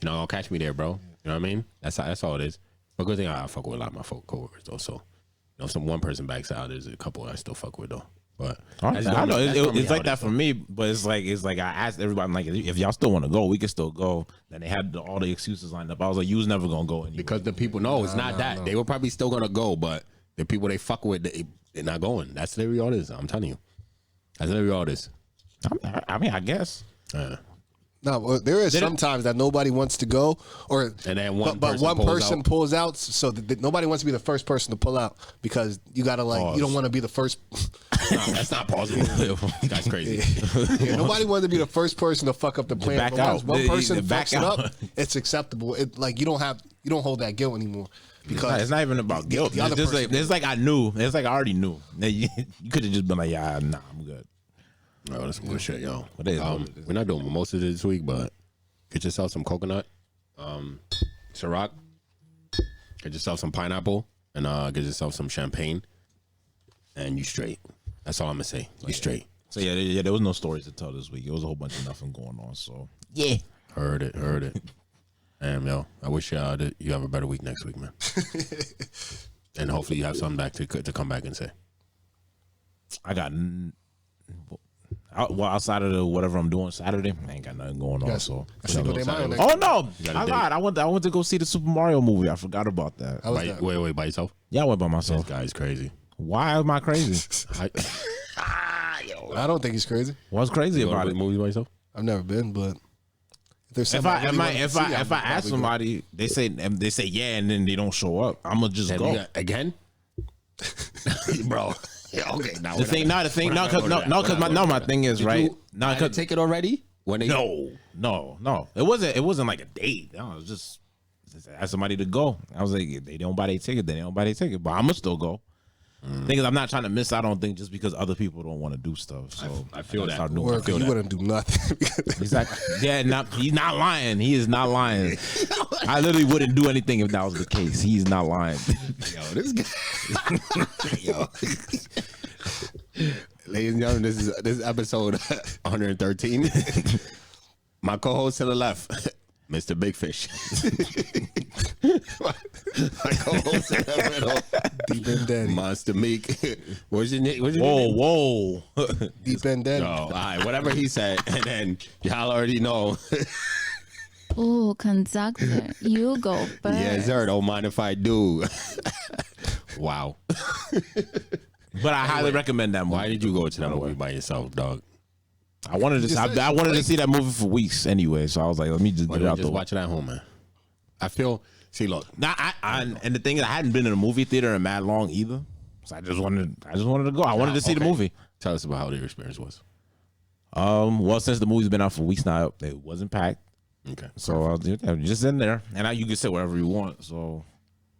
know, don't catch me there, bro. You know what I mean? That's all it is. But good thing I fuck with a lot of my coworkers though. So, you know, if some one person backs out, there's a couple I still fuck with though. But I that's know normally- that's normally it's how like it that is, for though. me, but it's like I asked everybody, I'm like, if y'all still want to go, we can still go. Then they had all the excuses lined up. I was like, you was never gonna go anyway. Because the people know it's not that. They were probably still gonna go, but the people they fuck with, they're not going. That's literally all it is. I'm telling you. That's literally all it is. I mean, I guess. No, well, there is sometimes that nobody wants to go, or And then one but person one pulls person out. pulls out, so that nobody wants to be the first person to pull out because you gotta you don't want to be the first. No, that's not possible. That's crazy. Yeah, nobody wants to be the first person to fuck up the plan. back But once out. one They- person they back fucks it out. up, it's acceptable. It like you don't hold that guilt anymore because It's not even about guilt. the other It's just person- like, it's like I knew. It's like I already knew. You could have just been like, yeah, nah, I'm good. Oh, that's some good shit, yo. What is it? We're not doing mimosas this week, but get yourself some coconut, Ciroc, get yourself some pineapple, and get yourself some champagne, and you straight. That's all I'm gonna say. You straight. So yeah, there was no stories to tell this week. It was a whole bunch of nothing going on. So yeah, Heard it. Damn, yo. I wish that you have a better week next week, man. And hopefully you have something back to come back and say. I got outside of whatever I'm doing Saturday, I ain't got nothing going on. Yes. So Cinco de Mayo next oh no, got a I date? lied. I went to go see the Super Mario movie. I forgot about that. How was that? Wait, by yourself? Yeah, I went by This myself. guy's crazy. Why am I crazy? I don't think he's crazy. What's crazy You go about to it? the movies by yourself? I've never been, but if there's If somebody I really wanted to see, if I would ask probably go. somebody, they say yeah, and then they don't show up, I'm gonna just Have go. you got- again? Bro. Yeah, okay. Now The thing, no, because my thing is right. No, I because take it already? When they no. It wasn't like a date. No, it was just ask somebody to go. I was like, if they don't buy their ticket, then they don't buy their ticket. But I'm gonna still go. Thing is, I'm not trying to miss out on things just because other people don't want to do stuff. So I feel gotta that. start doing Or it. 'cause you wouldn't do nothing. Exactly. Yeah, he's not lying. He is not lying. I literally wouldn't do anything if that was the case. He's not lying. Yo, this guy. Yo. Ladies and gentlemen, this is episode 113. My co-host to the left, Mr. Big Fish. My co-host to the middle, Deep End Daddy. Monster Meek. What's your name? Whoa. Deep End Daddy. Oh, all right, whatever he said, and then y'all already know. Oh, conductor, you go first. Yes, sir. Don't mind if I do. Wow. But I highly recommend that movie. Why did you go to that movie by yourself, dog? I wanted to see that movie for weeks anyway, so I was like, let me just Why get it don't out you the just way. watch it at home, man? I feel. See, look. Nah, and the thing is, I hadn't been in a movie theater in mad long either, so I just wanted to go. I wanted to see the Okay. movie. Tell us about how your experience was. Well, since the movie's been out for weeks now, it wasn't packed. Okay. So yeah, just in there, and now you can sit wherever you want. So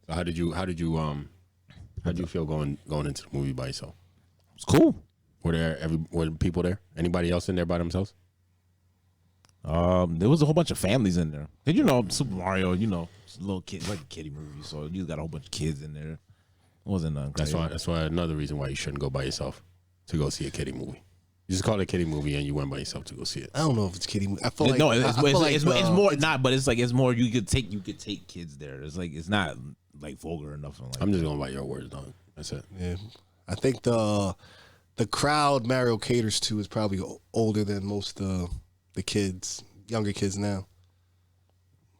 How did you feel going into the movie by yourself? it's cool. Were people there? Anybody else in there by themselves? There was a whole bunch of families in there. And Super Mario, it's a little kid, like a kiddie movie. So you got a whole bunch of kids in there. It wasn't nothing crazy. That's why another reason why you shouldn't go by yourself to go see a kiddie movie. You just call it a kiddie movie and you went by yourself to go see it. I don't know if it's kiddie movie. I feel like No, I it's feel like, more not, but it's more you could take kids there. It's like it's not like vulgar or nothing. Like I'm just going by your words, dog. That's it. Yeah, I think the crowd Mario caters to is probably older than most of the kids, younger kids now.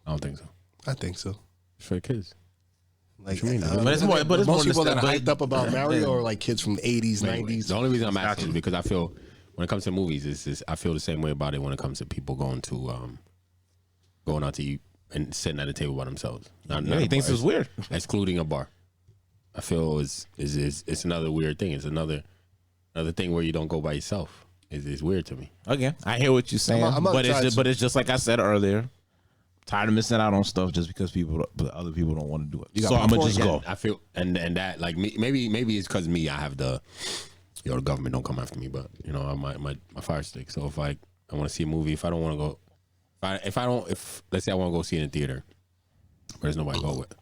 I don't think so. I think so. It's for the kids. Like, What you mean? But it's more. But it's most more people that are nostalgia- hyped up about Mario are like kids from the 80s, Anyway, 90s. the only reason I'm asking is because I feel when it comes to movies, is I feel the same way about it when it comes to people going out to eat and sitting at a table by themselves. Not Yeah, he a thinks bar, it's weird. excluding a bar. I feel it's another weird thing. It's another thing where you don't go by yourself. It's weird to me. Okay, I hear what you're saying, I'm gonna try but it's just like I said earlier. Tired of missing out on stuff just because other people don't want to do it. So I'm gonna just go. I feel and that like me, maybe it's because me. I have the government don't come after me, but my fire stick. So if I want to see a movie, if I don't want to go, if let's say I want to go see it in theater, where there's nobody to go with,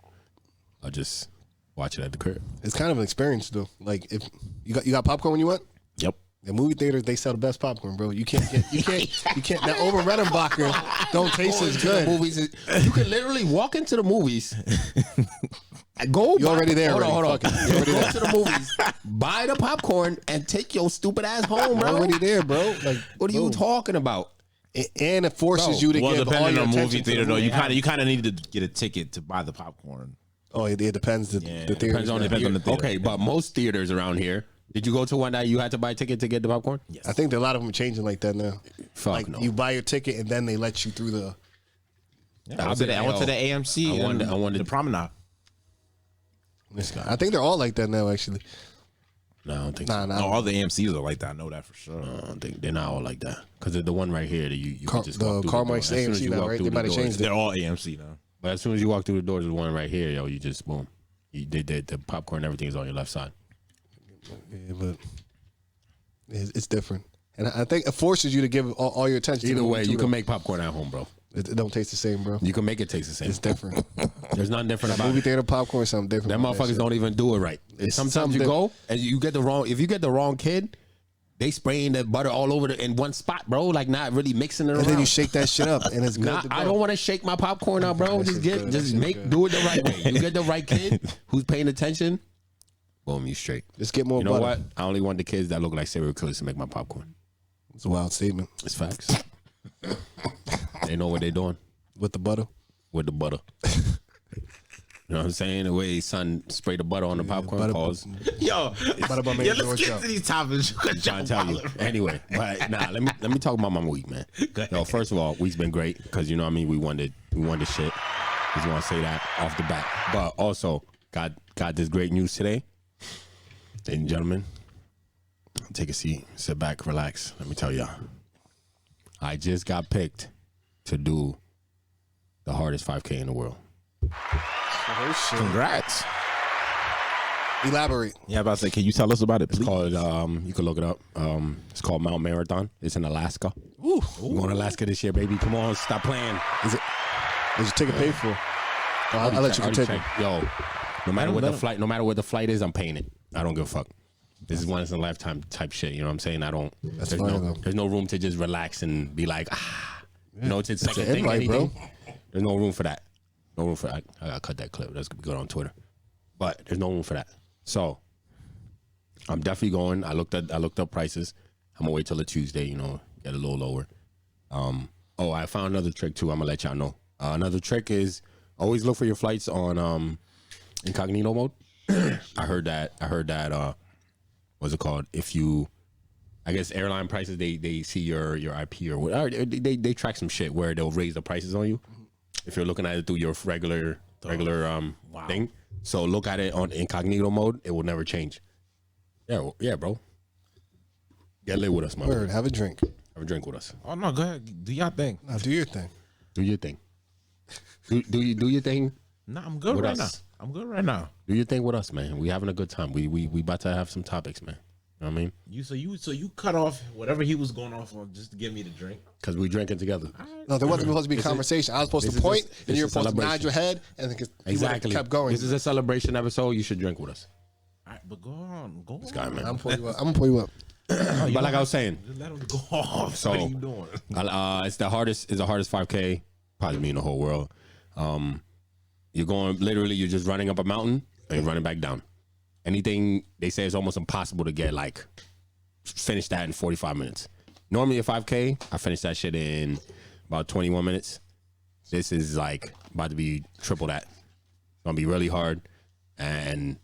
I'll just watch it at the crib. It's kind of an experience though. Like if you got popcorn when you went. Yep. The movie theaters, they sell the best popcorn, bro. You can't. That over Redenbacher don't taste as good. Movies, you can literally walk into the movies. Go. You're already there. Hold on. Fuck it. You're already Go there. to the movies, buy the popcorn, and take your stupid ass home, You're bro. already there, bro. Like, What are you boom. talking about? And it forces you to Well, give all depending your on attention movie to theater the though, movie. you kind of need to get a ticket to buy the popcorn. Oh, it depends. The theater. Depends on the theater. Okay, but most theaters around here. Did you go to one that you had to buy a ticket to get the popcorn? Yes. I think that a lot of them are changing like that now. Fuck Like no. you buy your ticket and then they let you through the. I went to the AMC. I wanted the Promenade. I think they're all like that now. Actually, No, I don't think nah. No, all the AMCs are like that. I know that for sure. so. I don't think they're not all like that. Because the one right here that you can just walk through Carmike's the door. As soon as AMC you now, walk right? through They the might have doors- changed it. They're all AMC now. But as soon as you walk through the doors, there's one right here, yo. You just boom. You did the popcorn. Everything is on your left side. Yeah, but it's different, and I think it forces you to give all your attention. to Either the movie way, too, you can though. make popcorn at home, bro. It don't taste the same, bro. You can make it taste the same. It's different. There's nothing different about Movie it. theater popcorn is something different. Them about that motherfuckers shit. don't even do it right. It's Sometimes something you go and you get the wrong. If you get the wrong kid, they spraying the butter all over in one spot, bro. Like not really mixing it around. And then you shake that shit up, and it's good. Nah, to go. I don't want to shake my popcorn out, bro. That Just shit's good. That shit's good. do it the right way. You get the right kid who's paying attention. Boom, you straight. Just get more You know butter. what? I only want the kids that look like serial killers to make my popcorn. It's a wild statement. It's facts. They know what they're doing With the butter. with the butter. You know what I'm saying? The way son spray the butter on the popcorn butter- pause. Yo, Butter by yeah, Mayor let's George get Chuck. to these topics. Trying to tell you. Anyway, but nah, let me talk about my week, man. Yo, first of all, week's been great because you know what I mean. We won the shit. Just want to say that off the bat. But also got this great news today, ladies and gentlemen. Take a seat, sit back, relax. Let me tell y'all, I just got picked to do the hardest 5K in the world. Congrats. Elaborate. Yeah, I was about to say, can you tell us about it, It's please? called you can look it up. It's called Mount Marathon. It's in Alaska. Ooh. We're going to Alaska this year, baby. Come on, stop playing. Is your ticket paid for? I'll let you Already continue. checked. Yo, no matter what the flight is, I'm paying it. I don't give a fuck. This is once in a lifetime type shit. You know what I'm saying? That's There's fine, though. there's no room to just relax and be like, you know, it's its second an thing. invite, Anything. bro. There's no room for that. No room for that. I gotta cut that clip. That's gonna be good on Twitter. But there's no room for that. So I'm definitely going. I looked up prices. I'm gonna wait till a Tuesday. You know, get a little lower. Oh, I found another trick too. I'm gonna let y'all know. Another trick is always look for your flights on incognito mode. I heard that. What's it called? If you, I guess airline prices, they see your IP or whatever. They track some shit where they'll raise the prices on you if you're looking at it through your regular thing. So look at it on incognito mode. It will never change. Yeah, bro. Get lit with us, man. Word, have a drink. Have a drink with us. Oh, no, go ahead. Do y'all thing. Now do your thing. Do your thing. Do your thing. Nah, I'm good With right us. now. I'm good right now. Do your thing with us, man. We having a good time. We about to have some topics, man. You know what I mean? You cut off whatever he was going off on just to give me the drink. Because we drinking together. No, there wasn't supposed to be a conversation. I was supposed to point, and you were supposed to nod your head, and then Exactly. kept going. This is a celebration episode. You should drink with us. All right, but go on. This guy, man. I'm gonna pull you up. But like I was saying, Just let him go off. So- what are you doing? it's the hardest 5K probably me in the whole world. You're going literally. You're just running up a mountain and you're running back down. Anything they say is almost impossible to get. Like finish that in 45 minutes. Normally a 5K, I finish that shit in about 21 minutes. This is like about to be triple that. It's gonna be really hard, and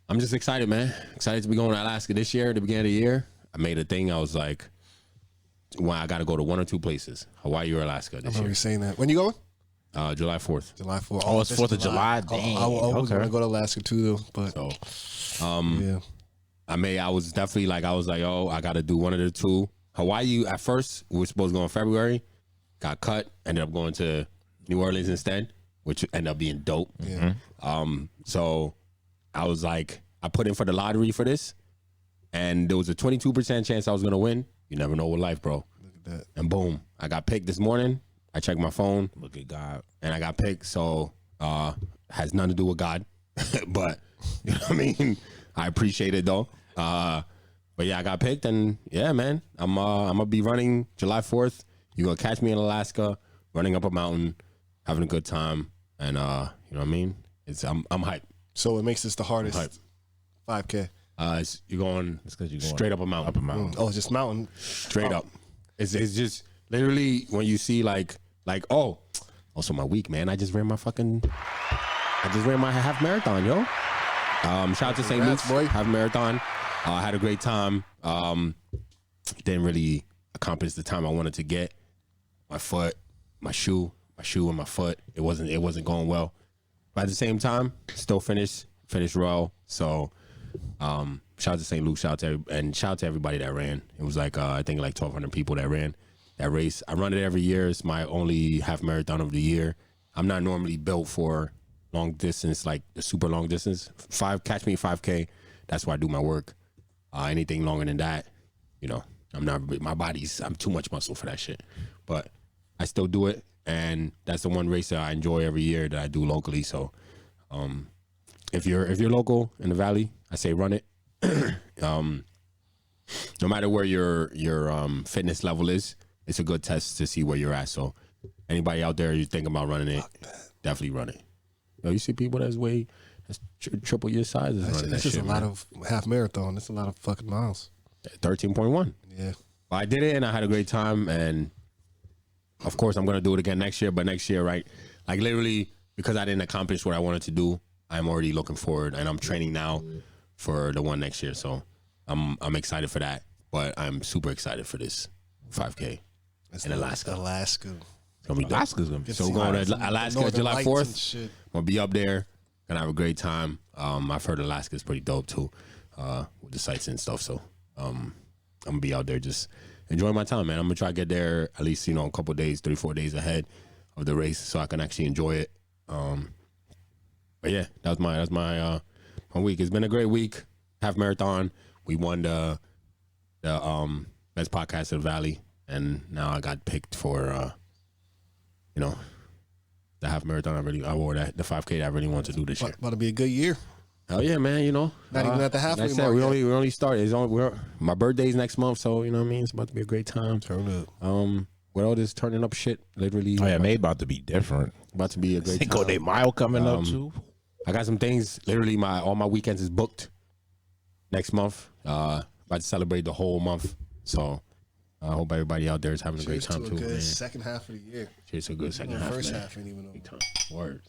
I'm just excited, man. Excited to be going to Alaska this year. At the beginning of the year, I made a thing. I was like, well, I got to go to one or two places, Hawaii or Alaska I this remember year. you saying that. When you going? July 4th. July 4th. Oh, it's this 4th of July. I Dang. was Okay. gonna go to Alaska too, though. But So yeah, I was definitely like, oh, I got to do one of the two. Hawaii at first, we were supposed to go in February, got cut, ended up going to New Orleans instead, which ended up being dope. yeah. So I was like, I put in for the lottery for this, and there was a 22% chance I was gonna win. You never know with life, bro. Look at that. And boom, I got picked this morning. I checked my phone, Look at God. and I got picked. So has nothing to do with God, but you know what I mean. I appreciate it though. But yeah, I got picked, and yeah, man, I'm gonna be running July 4th. You're gonna catch me in Alaska, running up a mountain, having a good time, and you know what I mean. I'm hyped. So it makes this the hardest Hype. 5K. You're going It's because you're going straight up a mountain. Up a mountain. Oh, it's just mountain. Straight up. It's just literally when you see like also my week, man. I just ran my half marathon, yo. Shout out to St. Congrats, Luke's boy. half marathon. I had a great time. Didn't really accomplish the time I wanted to get. My shoe and my foot. It wasn't going well. But at the same time, still finished well. So shout out to St. Luke, shout out to everybody that ran. It was like I think like 1,200 people that ran that race. I run it every year. It's my only half marathon of the year. I'm not normally built for long distance, like the super long distance. Catch me 5K. That's where I do my work. Anything longer than that, you know, I'm too much muscle for that shit. But I still do it, and that's the one race that I enjoy every year that I do locally. So if you're local in the Valley, I say run it. No matter where your fitness level is, it's a good test to see where you're at. So anybody out there you think about running it, definitely run it. Yo, you see people that's triple your size is running that That's just shit, a lot man. of half marathon. That's a lot of fucking miles. 13.1. Yeah. But I did it and I had a great time, and of course I'm gonna do it again next year. But next year, right, like literally because I didn't accomplish what I wanted to do, I'm already looking forward, and I'm training now for the one next year. So I'm excited for that. But I'm super excited for this 5K in Alaska. Alaska. It's gonna be dope. Alaska's gonna be So we're going to Alaska Northern July Lights and 4th. shit. Gonna be up there. Gonna have a great time. I've heard Alaska's pretty dope too, with the sights and stuff. So I'm gonna be out there just enjoying my time, man. I'm gonna try to get there at least, a couple of days, 3-4 days ahead of the race, so I can actually enjoy it. But yeah, that was my week. It's been a great week. Half marathon. We won the best podcast of the Valley, and now I got picked for the half marathon. I wore that, the 5K that I really wanted to do this year. About to be a good year. Hell yeah, man! Not even at the halfway like I said, mark we yet. only started. My birthday's next month, so you know what I mean. It's about to be a great time. Turn up. With all this turning up shit, literally, Oh yeah, May about to be different. about to be a great Cinco de time. Mayo coming up too. I got some things. Literally, all my weekends is booked next month. About to celebrate the whole month, so I hope everybody out there is having a great Cheers time to a too, good man. second half of the year. Cheers to a good second The half. first man. half ain't even over. Word.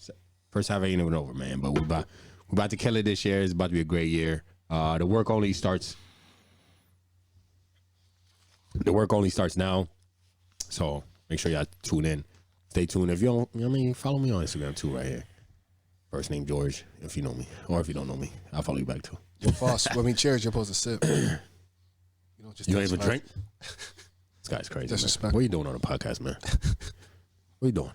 First half ain't even over, man. But we're about to kill it this year. It's about to be a great year. The work only starts now. So make sure y'all tune in. Stay tuned. If you don't, follow me on Instagram too, right here. First name George, if you know me. Or if you don't know me, I'll follow you back too. Yo, Foss, cheers, you're supposed to sip. You don't just You don't taste even like- drink? This guy's crazy. Man. Disrespect. What are you doing on a podcast, man? What you doing?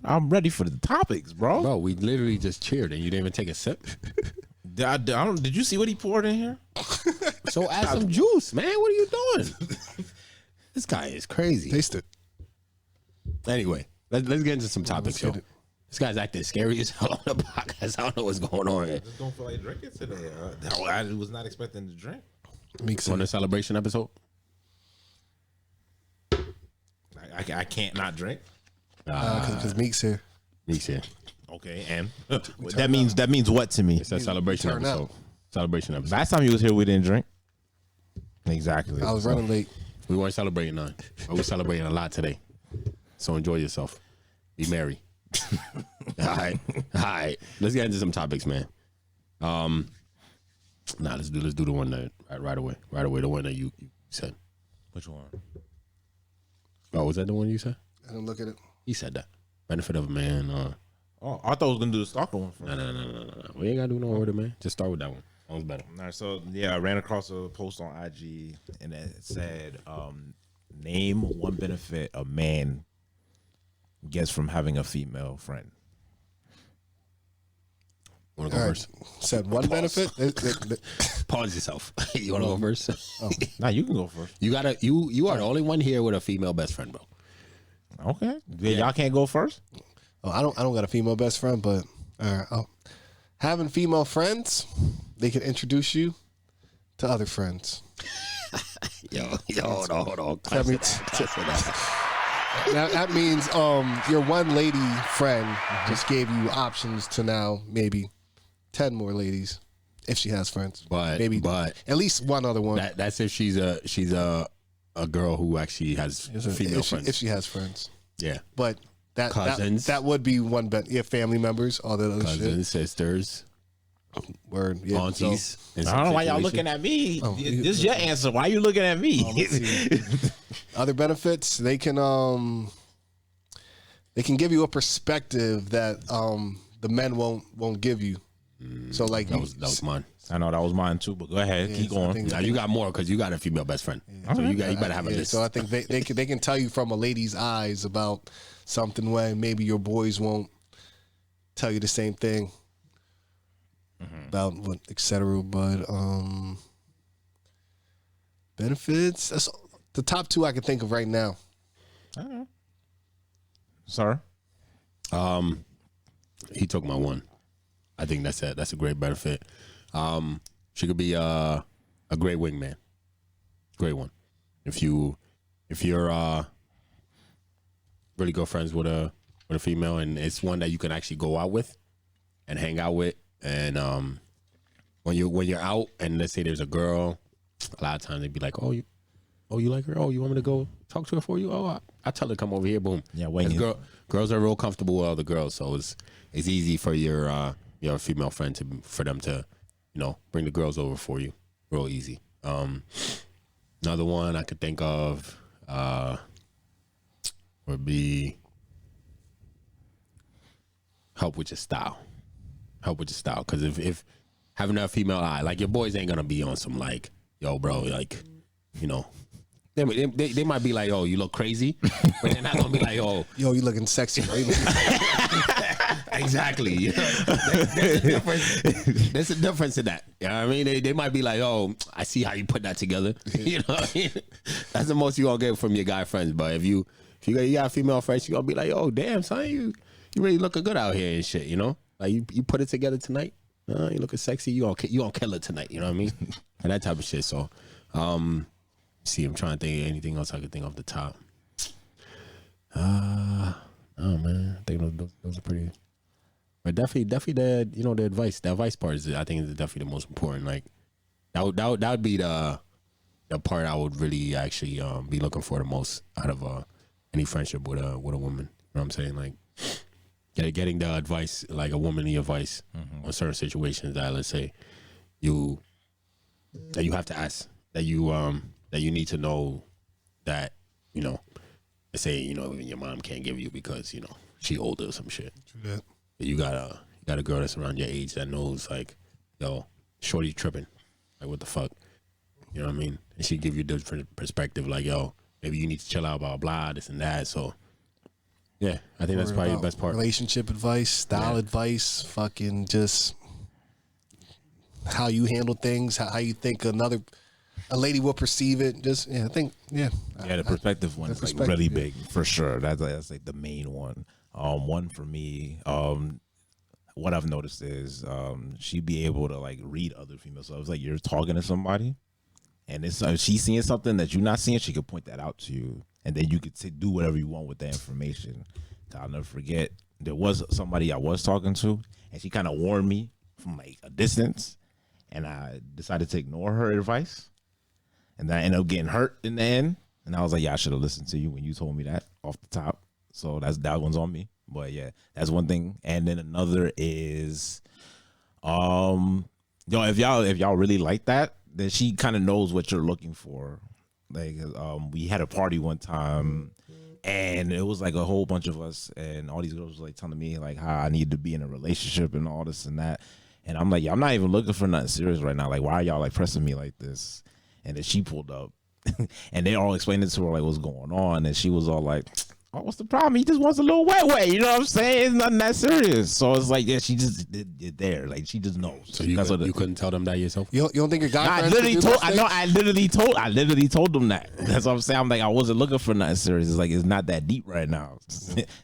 I'm ready for the topics, bro. Bro, we literally just cheered and you didn't even take a sip. Did you see what he poured in here? So add some juice, man. What are you doing? This guy is crazy. Taste it. Anyway, let's get into some topics, yo. This guy's acting scary as hell on the podcast. I don't know what's going on here. I just don't feel like drinking today. I was not expecting to drink. On the celebration episode? I can't not drink. Because Meek's here. Meek's here. Okay, and that means what to me? It's a celebration turn episode. up. Celebration episode. Last time you was here, we didn't drink. Exactly. I was running late. We weren't celebrating none. But we're celebrating a lot today. So enjoy yourself. Be merry. All right. Let's get into some topics, man. Let's do the one that right away. The one that you said. Which one? Oh, was that the one you said? I didn't look at it. He said that. Benefit of a man. Oh, I thought I was gonna do the stalker one first. No. We ain't gotta do no order, man. Just start with that one. That one's better. All right, so yeah, I ran across a post on IG and it said, name one benefit a man gets from having a female friend. Want to go All right. first? Said one benefit. Pause yourself. You want to go first? Nah, you can go first. You are the only one here with a female best friend, bro. Okay. Y'all can't go first? Oh, I don't got a female best friend, but having female friends, they can introduce you to other friends. Yo, hold on. That means, that means your one lady friend just gave you options to now maybe 10 more ladies if she has friends. But at least one other one. That's if she's a girl who actually has female friends. If she has friends. Yeah. But Cousins. that would be one family members, all that other Cousins, shit. sisters, Word. Yeah. aunties. I don't know why y'all looking at me. Oh, This is your answer. Why you looking at me? Other benefits, they can give you a perspective that the men won't give you. So like That was mine. I know that was mine too, but go ahead, keep so I going. think- Now you got more because you got a female best friend. So you better have a list. So I think they can tell you from a lady's eyes about something when maybe your boys won't tell you the same thing about what etc. But benefits, that's the top two I can think of right now. Sir? He took my one. I think that's a great benefit. She could be a great wingman. Great one. If you're really good friends with a female and it's one that you can actually go out with and hang out with, and when you're out and let's say there's a girl, a lot of times they'd be like, oh you like her? Oh, you want me to go talk to her for you? Oh, I tell her to come over here. Boom. Yeah, girls are real comfortable with other girls, so it's easy for your female friend for them to, bring the girls over for you, real easy. Another one I could think of would be help with your style. Because if having a female eye, like your boys ain't gonna be on some like, yo, bro, like, They might be like, oh, you look crazy, but they're not gonna be like, oh, Yo, you looking sexy. exactly. There's a difference in that. You know what I mean? They might be like, oh, I see how you put that together. You know what I mean? That's the most you gonna get from your guy friends. But if you got female friends, you gonna be like, oh, damn, son, you really looking good out here and shit. Like you put it together tonight. You looking sexy. You gonna kill it tonight. You know what I mean? And that type of shit. So, see, I'm trying to think of anything else I could think off the top. Oh man, I think those are pretty. But definitely the advice part is, I think, is definitely the most important. Like that would be the part I would really actually be looking for the most out of any friendship with a woman. You know what I'm saying? Like getting the advice, like a womanly advice on certain situations that, let's say, that you have to ask, that you need to know that, let's say, even your mom can't give you because, she older or some shit. Yeah. You got a girl that's around your age that knows, like, yo, shorty tripping. Like, what the fuck? You know what I mean? And she give you a different perspective, like, yo, maybe you need to chill out, blah, blah, this and that. So Yeah, I think that's Worry probably the about best part. Relationship advice, style advice, fucking just how you handle things, how you think a lady will perceive it. Just I think Yeah, the perspective one is like perspective, really yeah. big for sure. That's like the main one. One for me. What I've noticed is she'd be able to like read other females. So it's like you're talking to somebody, and it's if she's seeing something that you're not seeing, she could point that out to you, and then you could do whatever you want with that information. I'll never forget. There was somebody I was talking to, and she kind of warned me from like a distance, and I decided to ignore her advice. And then I ended up getting hurt in the end. And I was like, yeah, I should have listened to you when you told me that off the top. So that one's on me. But yeah, that's one thing. And then another is, if y'all really like that, then she kind of knows what you're looking for. Like, we had a party one time, and it was like a whole bunch of us, and all these girls were like telling me like how I need to be in a relationship and all this and that. And I'm like, yeah, I'm not even looking for nothing serious right now. Like, why are y'all like pressing me like this? And then she pulled up, and they all explained it to her like what's going on, and she was all like, "Oh, what's the problem? He just wants a little wet. You know what I'm saying? It's nothing that serious." So it's like, yeah, she just did there, like she just knows. So you couldn't tell them that yourself? you don't think your guy I friends literally could do told. those I literally told them that. That's what I'm saying. I'm like, I wasn't looking for nothing serious. It's like it's not that deep right now.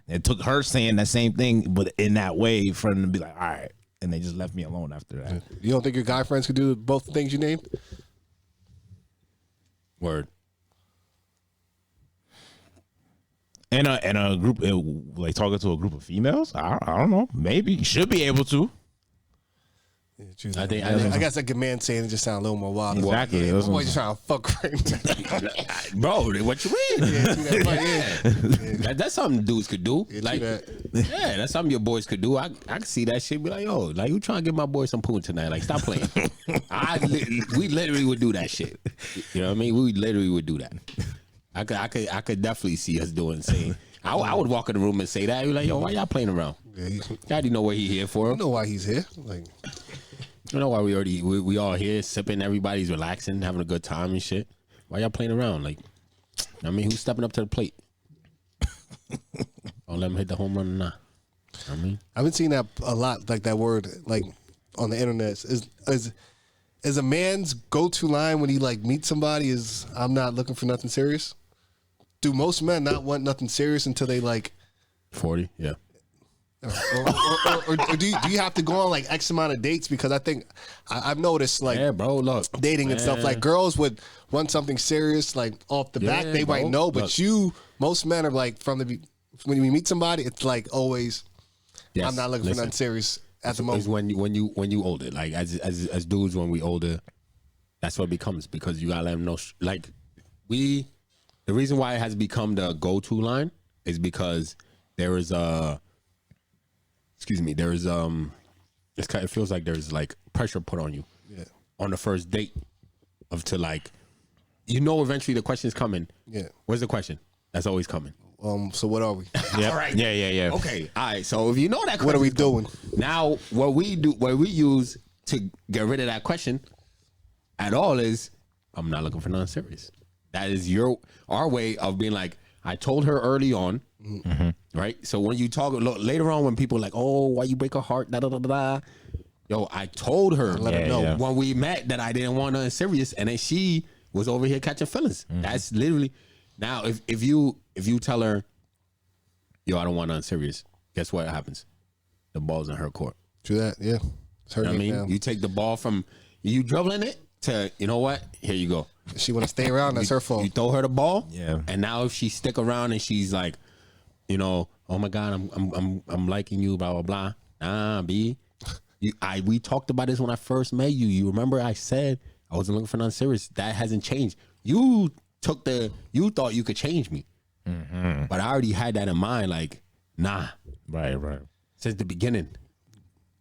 It took her saying that same thing, but in that way, for them to be like, all right, and they just left me alone after that. things? You don't think your guy friends could do both the things you named? Word. And a group, like talking to a group of females. I don't know. Maybe you should be able to. Yeah, true. I think- I guess like a man saying it just sound a little more wild. Exactly. Yeah, That's boy what- just trying to fuck right. Bro, what you mean? Yeah, true that, but yeah. That's something dudes could do. Yeah, Like, true yeah, that's something your boys could do. I can see that shit. Be like, yo, like you trying to give my boy some poon tonight? Like, stop playing. We literally would do that shit. You know what I mean? We literally would do that. I could definitely see us saying. I would walk in the room and say that. You're like, yo, why y'all playing around? Yeah, You already know what he here for. I know why he's here. Like, You know why we all here sipping, everybody's relaxing, having a good time and shit. Why y'all playing around? Like, I mean, who's stepping up to the plate? Don't let him hit the home run or not. I mean, I've been seeing that a lot, like that word, like on the internet. Is a man's go-to line when he like meets somebody is "I'm not looking for nothing serious." Do most men not want nothing serious until they like, 40, yeah. or do you have to go on like X amount of dates? Because I think I've noticed like Yeah, bro, look. dating and stuff, man. like girls would want something serious like off the back. Yeah, They might bro. know, but Look. most men are like when you meet somebody, it's like always. Yes, I'm not looking for listen. nothing serious at the Is moment. when you older, like as dudes, when we older, that's what it becomes, because you gotta let them know. Like the reason why it has become the go-to line is because there is it feels like there's like pressure put on you Yeah. on the first date to like, eventually the question's coming. Yeah. Where's the question? That's always coming. So what are we? Yep. All right. Yeah. Okay. All right. So if you know that, What are we question's doing? coming, now what we use to get rid of that question at all is, I'm not looking for nothing serious. That is our way of being like, I told her early on, right? So when you talk later on, when people are like, oh, why you break her heart? Da da da da. Yo, I told her Let her know. when we met that I didn't want nothing serious, and then she was over here catching feelings. That's literally. Now, if you tell her, yo, I don't want nothing serious, guess what happens? The ball's in her court. True that. Yeah. It's You know hurting what I mean? now. You take the ball from you dribbling it to, you know what? Here you go. She want to stay around. That's her fault. You throw her the ball, Yeah. and now if she stick around and she's like, oh my God, I'm liking you, blah blah blah. Nah, B. We talked about this when I first met you. You remember I said I wasn't looking for nothing serious. That hasn't changed. You thought you could change me, but I already had that in mind. Like, nah, Right. since the beginning.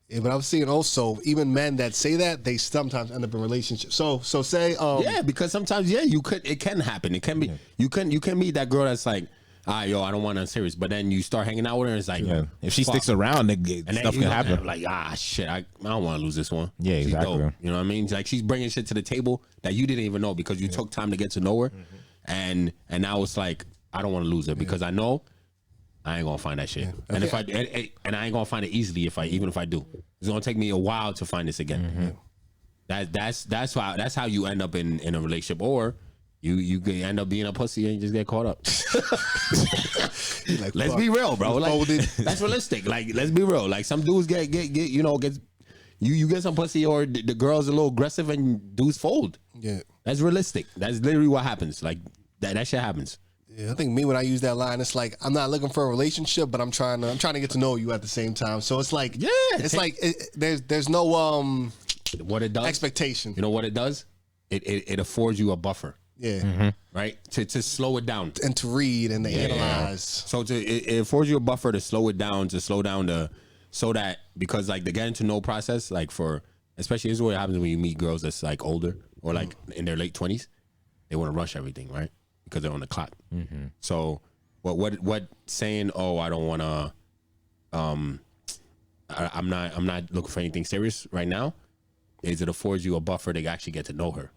Yeah, but I'm seeing also even men that say that they sometimes end up in relationships. So say Yeah, because sometimes it can happen. It can be you can meet that girl that's like, I don't want nothing serious, but then you start hanging out with her and it's like, Yeah. If she fuck. sticks around, And then stuff you can know, happen. like, shit, I don't want to lose this one. Yeah, She's exactly. dope. You know what I mean? Like, she's bringing shit to the table that you didn't even know because you took time to get to know her, and now it's like, I don't want to lose her because I know I ain't gonna find that shit. And if I ain't gonna find it easily even if I do. It's gonna take me a while to find this again. That's how you end up in a relationship, or you can end up being a pussy and you just get caught up. Like, Let's be real, bro. Like, folded. that's realistic. Like, let's be real. Like, some dudes get you get some pussy, or the girl's a little aggressive and dudes fold. Yeah. That's realistic. That's literally what happens. Like that shit happens. Yeah, I think me when I use that line, it's like I'm not looking for a relationship, but I'm trying to get to know you at the same time. So it's like there's no what it does expectation. You know what it does? It affords you a buffer. Yeah. Right? To slow it down. And to read and to analyze. So it affords you a buffer to slow it down, so that, because like the getting to know process, like especially this is what happens when you meet girls that's like older or like in their late 20s, they want to rush everything, right? Because they're on the clock. So what saying, oh, I don't want to, I'm not looking for anything serious right now, is it affords you a buffer to actually get to know her.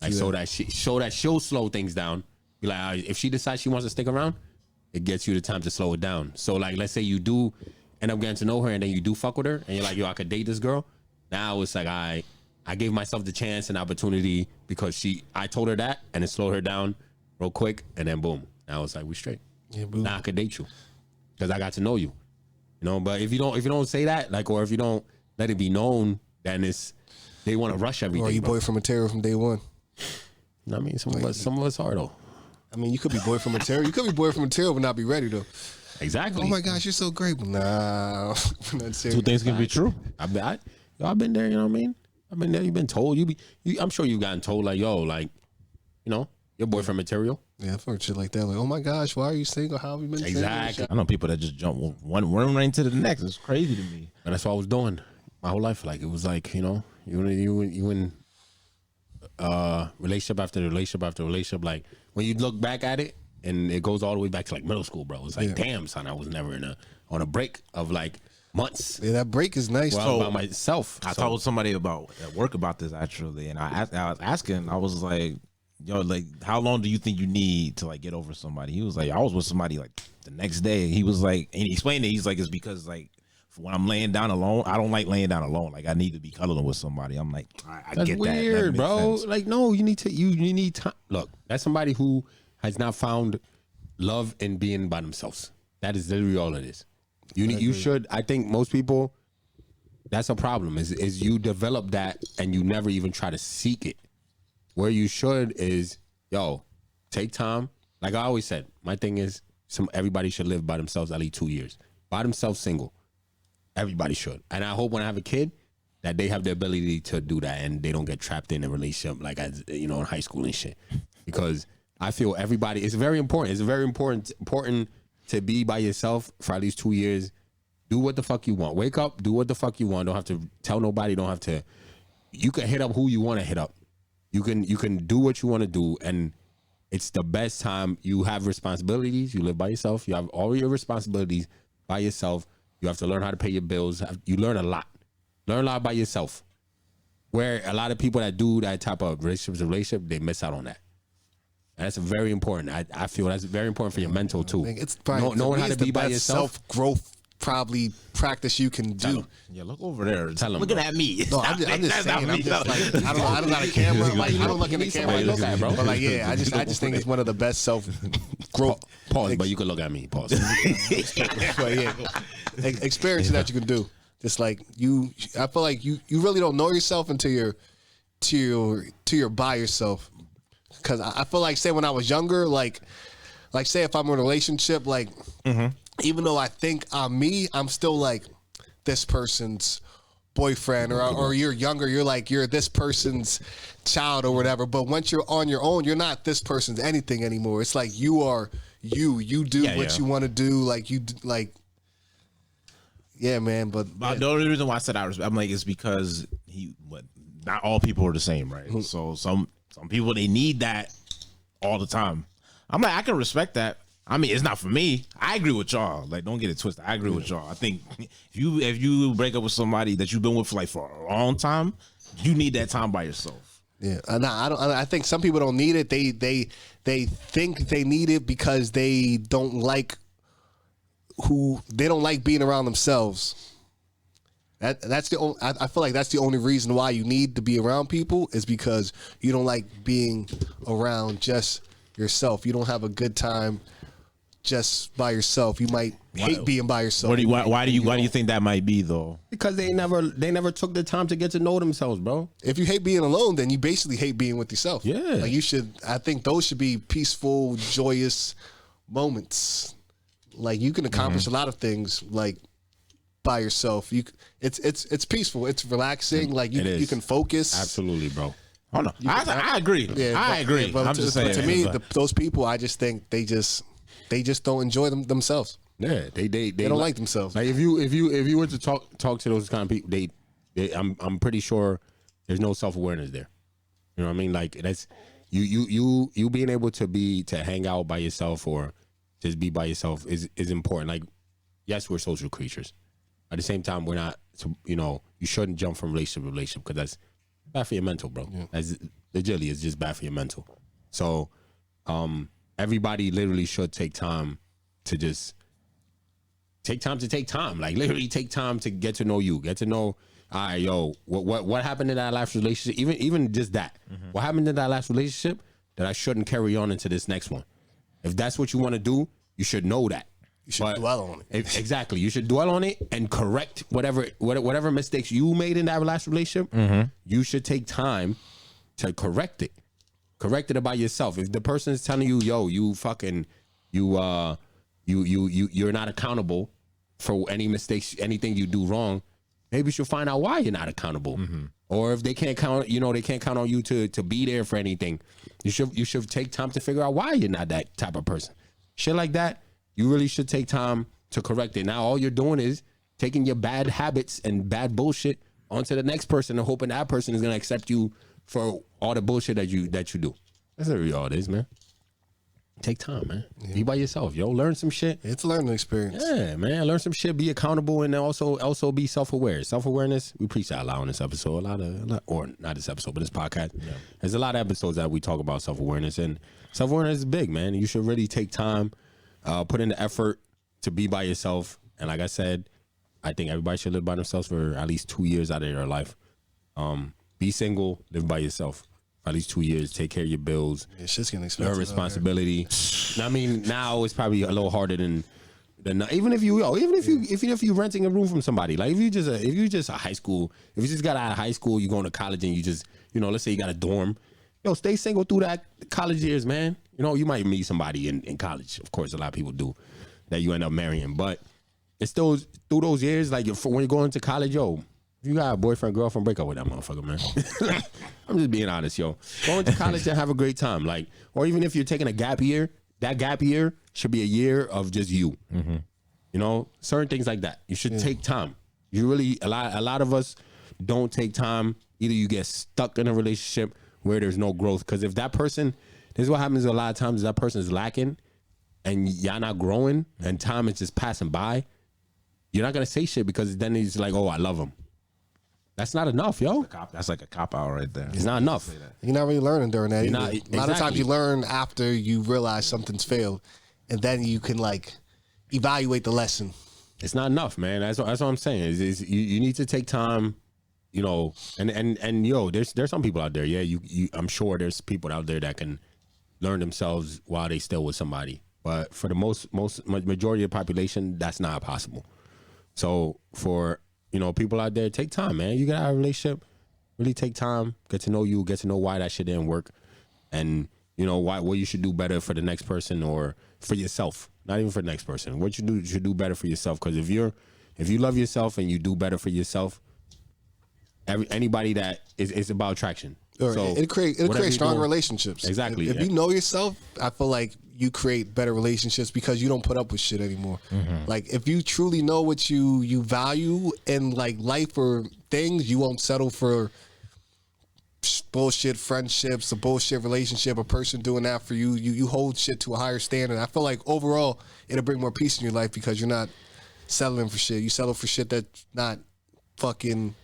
Like, so that she'll slow things down. Be like, if she decides she wants to stick around, it gets you the time to slow it down. So like, let's say you do end up getting to know her and then you do fuck with her and you're like, yo, I could date this girl. Now it's like, I gave myself the chance and opportunity because I told her that, and it slowed her down real quick, and then boom. Now it's like, we straight. Yeah, boom. Now I could date you because I got to know you. You know, but if you don't say that, like, or if you don't let it be known, then they want to rush everything. Or you boyfriend material from day one. You know what I mean? Some of us are though. I mean, you could be boyfriend material. You could be boyfriend material, but not be ready though. Exactly. Oh my gosh, you're so great. But nah, not serious. Two things can be true. I've been there. You know what I mean? I've been there. You've been told. I'm sure you've gotten told like, yo, like, you know, your boyfriend material. Yeah, I've heard shit like that. Like, oh my gosh, why are you single? How have you been single? Exactly. I know people that just jump one right into the next. It's crazy to me. And that's what I was doing my whole life. Like, it was like, you know, you in relationship after relationship after relationship. Like, when you look back at it, and it goes all the way back to like middle school, bro. It's like, damn, son, I was never on a break of like months. Yeah, that break is nice. Well, by myself. I told somebody at work about this actually, and I was asking, I was like, yo, like, how long do you think you need to like get over somebody? He was like, I was with somebody like the next day. He was like, and he explained it. He's like, it's because like when I'm laying down alone, I don't like laying down alone. Like, I need to be cuddling with somebody. I'm like, I That's get weird, that bro. sense. Like, no, you need time. Look, that's somebody who has not found love in being by themselves. That is literally all it is. You should. I think most people, that's a problem. Is you develop that and you never even try to seek it. Where you should is, yo, take time. Like I always said, my thing is, everybody should live by themselves at least 2 years. By themselves, single. Everybody should. And I hope when I have a kid that they have the ability to do that and they don't get trapped in a relationship like, as you know, in high school and shit. Because I feel it's very important. It's very important to be by yourself for at least 2 years. Do what the fuck you want. Wake up, do what the fuck you want. Don't have to tell nobody. Don't have to. You can hit up who you want to hit up. You can do what you want to do, and it's the best time. You have responsibilities. You live by yourself. You have all your responsibilities by yourself. You have to learn how to pay your bills. You learn a lot. Learn a lot by yourself. Where a lot of people that do that type of relationship, they miss out on that. And that's very important. I feel that's very important for your mental too. It's probably knowing how to be by yourself. Self-growth probably practice you can do. Yeah, look over there. Tell him, looking bro. at me. No, I'm just saying. I'm just like, I don't got a camera. Like, I don't look in the camera. Somebody look at, bro. But like, yeah, I just think it's one of the best self-growth. Pause, but you can look at me. Pause. But yeah, experience that you can do. Just like I feel like you really don't know yourself until you're by yourself. Because I feel like, say when I was younger, like say if I'm in a relationship, like even though I think I'm me, I'm still like this person's boyfriend, or you're younger, you're this person's child or whatever. But once you're on your own, you're not this person's anything anymore. It's like you are you. You do what you want to do. Like yeah, man. But the only reason why I said I'm like, it's because not all people are the same, right? So some people, they need that all the time. I'm like, I can respect that. I mean, it's not for me. I agree with y'all. Like, don't get it twisted. I agree with y'all. I think if you break up with somebody that you've been with for a long time, you need that time by yourself. Yeah, I think some people don't need it. They think they need it because they don't like who they don't like being around themselves. That's the only, I feel like that's the only reason why you need to be around people is because you don't like being around just yourself. You don't have a good time just by yourself. You might hate being by yourself. Why do you think that might be though? Because they never took the time to get to know themselves, bro. If you hate being alone, then you basically hate being with yourself. Yeah. Like you should. I think those should be peaceful, joyous moments. Like you can accomplish a lot of things like by yourself. It's peaceful. It's relaxing. Like you can focus. Absolutely, bro. Oh no, I agree. Yeah, I agree. But I'm just saying. To me, those people, I just think they just don't enjoy themselves. Yeah, they don't like themselves. Like if you were to talk to those kind of people, I'm pretty sure there's no self-awareness there. You know what I mean? Like that's you being able to hang out by yourself or just be by yourself is important. Like yes, we're social creatures. At the same time, we're not. You shouldn't jump from relationship to relationship because that's bad for your mental, bro. Yeah. That's legitimately, it's just bad for your mental. So, everybody literally should take time to just take time. Like literally take time to get to know you, get to know. All right, yo, what happened in that last relationship? Even just that. Mm-hmm. What happened in that last relationship that I shouldn't carry on into this next one? If that's what you want to do, you should know that. You should dwell on it. Exactly. You should dwell on it and correct whatever mistakes you made in that last relationship. Mm-hmm. You should take time to correct it. Correct it about yourself. If the person is telling you, yo, you're not accountable for any mistakes, anything you do wrong, maybe you should find out why you're not accountable. Mm-hmm. Or if they can't count on you to be there for anything, you should take time to figure out why you're not that type of person. Shit like that. You really should take time to correct it. Now, all you're doing is taking your bad habits and bad bullshit onto the next person and hoping that person is going to accept you for all the bullshit that you do. That's really all it is, man. Take time, man. Yeah. Be by yourself, yo. Learn some shit. It's a learning experience. Yeah, man. Learn some shit. Be accountable and also be self-aware. Self-awareness, we preach that a lot on this episode. Or not this episode, but this podcast. Yeah. There's a lot of episodes that we talk about self-awareness. And self-awareness is big, man. You should really take time. Put in the effort to be by yourself. And like I said, I think everybody should live by themselves for at least 2 years out of their life. Be single, live by yourself for at least 2 years. Take care of your bills. Yeah, shit's getting expensive. Your responsibility. I mean, now it's probably a little harder than even if you're renting a room from somebody. Like if you just a high school, if you just got out of high school, you going to college and you just, let's say you got a dorm. Yo, stay single through that college years, man. You might meet somebody in college. Of course, a lot of people do that you end up marrying. But it's still through those years, like when you're going to college, yo, if you got a boyfriend, girlfriend, break up with that motherfucker, man. I'm just being honest, yo. Going to college and have a great time. Like, or even if you're taking a gap year, that gap year should be a year of just you. Mm-hmm. Certain things like that. You should take time. You really, a lot of us don't take time. Either you get stuck in a relationship where there's no growth. Because if that person, this is what happens a lot of times, is that person is lacking and y'all not growing and time is just passing by, you're not going to say shit because then he's like, oh, I love him. That's not enough, yo. That's like a cop-out right there. It's not enough. You're not really learning during that. A lot of times you learn after you realize something's failed, and then you can evaluate the lesson. It's not enough, man. That's what I'm saying. Is you need to take time, and yo, there's some people out there. Yeah, I'm sure there's people out there that can learn themselves while they still with somebody. But for the majority of the population, that's not possible. So for people out there, take time, man. You got a relationship, really take time, get to know you, get to know why that shit didn't work, and what you should do better for the next person or for yourself. Not even for the next person. What you should do better for yourself. Because if you love yourself and you do better for yourself, anybody that is about attraction. So it create stronger relationships. Exactly. If you know yourself, I feel like you create better relationships because you don't put up with shit anymore. Mm-hmm. Like if you truly know what you value in life or things, you won't settle for bullshit friendships, a bullshit relationship, a person doing that for you. You hold shit to a higher standard. I feel like overall it'll bring more peace in your life because you're not settling for shit. You settle for shit that's not fucking,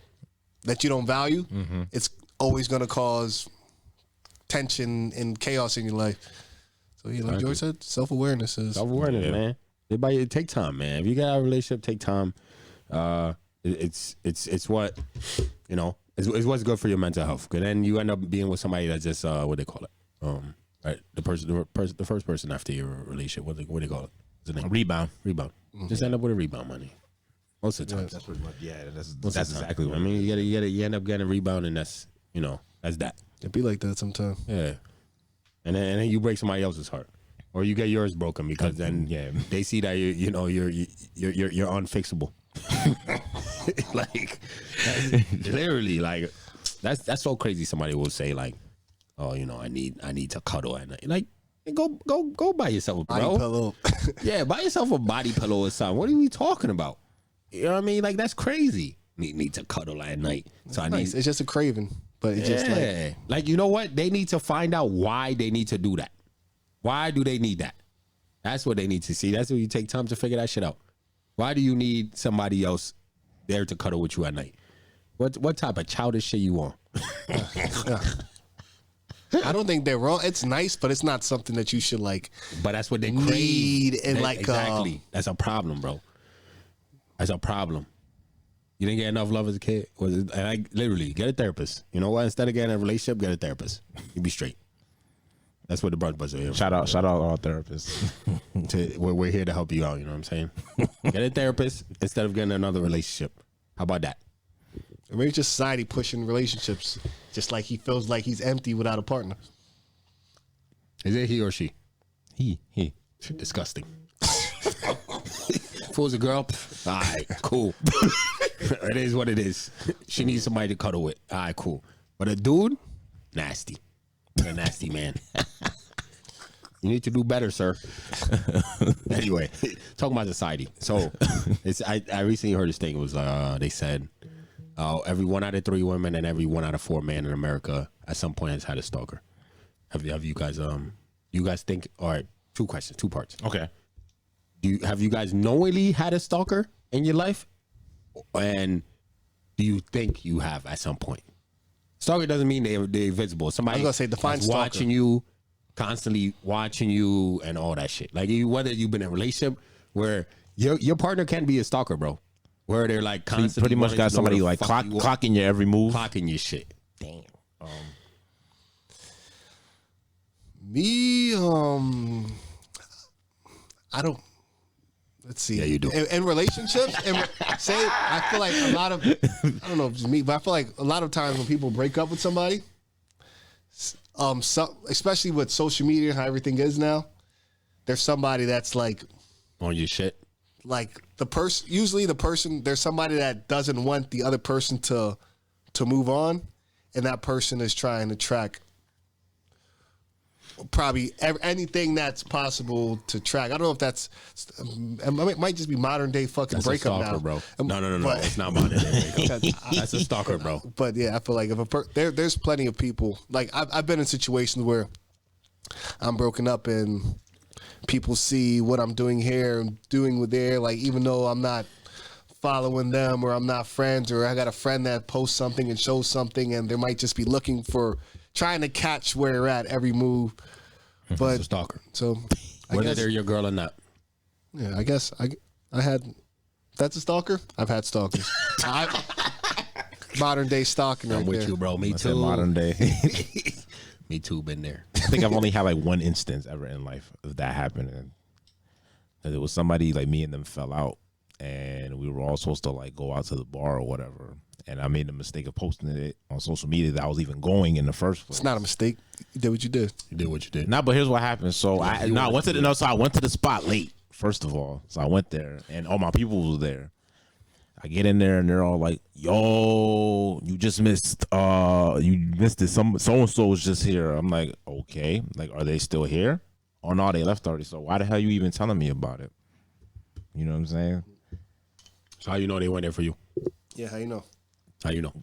that you don't value. Mm-hmm. It's always going to cause tension and chaos in your life. So like George said, self-awareness, man. Everybody, take time, man. If you got a relationship, take time. It's what, you know, it's what's good for your mental health. Cause then you end up being with somebody that's just what they call it, right? The first person after your relationship. What they call it? What's the name? Rebound. Mm-hmm. Just end up with a rebound money. Most of the time. That's pretty much. Yeah, that's exactly what I mean. You end up getting a rebound, and that's that. It be like that sometimes. Yeah, and then you break somebody else's heart, or you get yours broken because then they see that you're unfixable. Like literally, like that's so crazy. Somebody will say like, oh, you know, I need to cuddle at night. Like, go buy yourself a Body pillow. Yeah, buy yourself a body pillow or something. What are we talking about? You know what I mean? Like, that's crazy. Need to cuddle at night. So Nice. It's just a craving, but it's just like you know what? They need to find out why they need to do that. Why do they need that? That's what they need to see. That's what you take time to figure that shit out. Why do you need somebody else there to cuddle with you at night? What type of childish shit you want? I don't think they're wrong. It's nice, but it's not something that you should like. But that's what they need crave. and like exactly. That's a problem, bro. That's a problem. You didn't get enough love as a kid. Literally get a therapist. You know what? Instead of getting a relationship, get a therapist. You be straight. That's what the Brunch Buzz are here. Shout out all therapists. We're here to help you out. You know what I'm saying? Get a therapist instead of getting another relationship. How about that? Or maybe just society pushing relationships, just like he feels like he's empty without a partner. Is it he or she? He. Disgusting. If it was a girl, all right, cool. It is what it is. She needs somebody to cuddle with. All right, cool. But a dude, nasty. You're a nasty man. You need to do better, sir. Anyway, talking about society. So, I recently heard this thing. It was they said every 1 out of 3 women and every 1 out of 4 men in America at some point has had a stalker. Have you guys you guys think? All right, 2 questions, 2 parts. Okay. Have you guys knowingly had a stalker in your life, and do you think you have at some point? Stalker doesn't mean they're invisible. Somebody I'm gonna say define that's stalker. watching you, constantly watching you, and all that shit. Like whether you've been in a relationship where your partner can be a stalker, bro. Where they're like So you constantly pretty much wanting got to know somebody where the like fuck you are, clocking your every move. clocking your shit. Damn. Me, I don't. Let's see. Yeah, you do. In relationships, I feel like a lot of, I don't know if it's me, but I feel like a lot of times when people break up with somebody, especially with social media, how everything is now, there's somebody that's like On your shit. Like usually the person, there's somebody that doesn't want the other person to move on, and that person is trying to track probably anything that's possible to track. I don't know if it might just be modern day fucking That's breakup a stalker, now, bro. No, but- it's not modern day breakup. That's a stalker, bro. But yeah, I feel like if there's plenty of people. Like I've been in situations where I'm broken up and people see what I'm doing here and doing with there. Like even though I'm not following them or I'm not friends, or I got a friend that posts something and shows something, and they might just be looking for trying to catch where you're at every move. But It's a stalker. so I Whether guess, they're your girl or not. yeah, I guess I had. That's a stalker. I've had stalkers. Modern day stalking. I'm right with there. you, bro. Me I said too. modern day. Me too. Been there. I think I've only had like one instance ever in life of that happening. And it was somebody like me and them fell out, and we were all supposed to like go out to the bar or whatever. And I made the mistake of posting it on social media that I was even going in the first place. It's not a mistake. You did what you did. You did what you did. Nah, but here's what happened. So I went to the spot late, first of all. So I went there and all my people was there. I get in there and they're all like, yo, you just missed it. So and so was just here. I'm like, okay. Like, are they still here? Oh no, they left already. So why the hell you even telling me about it? You know what I'm saying? So how you know they went there for you? Yeah, how you know? How you know?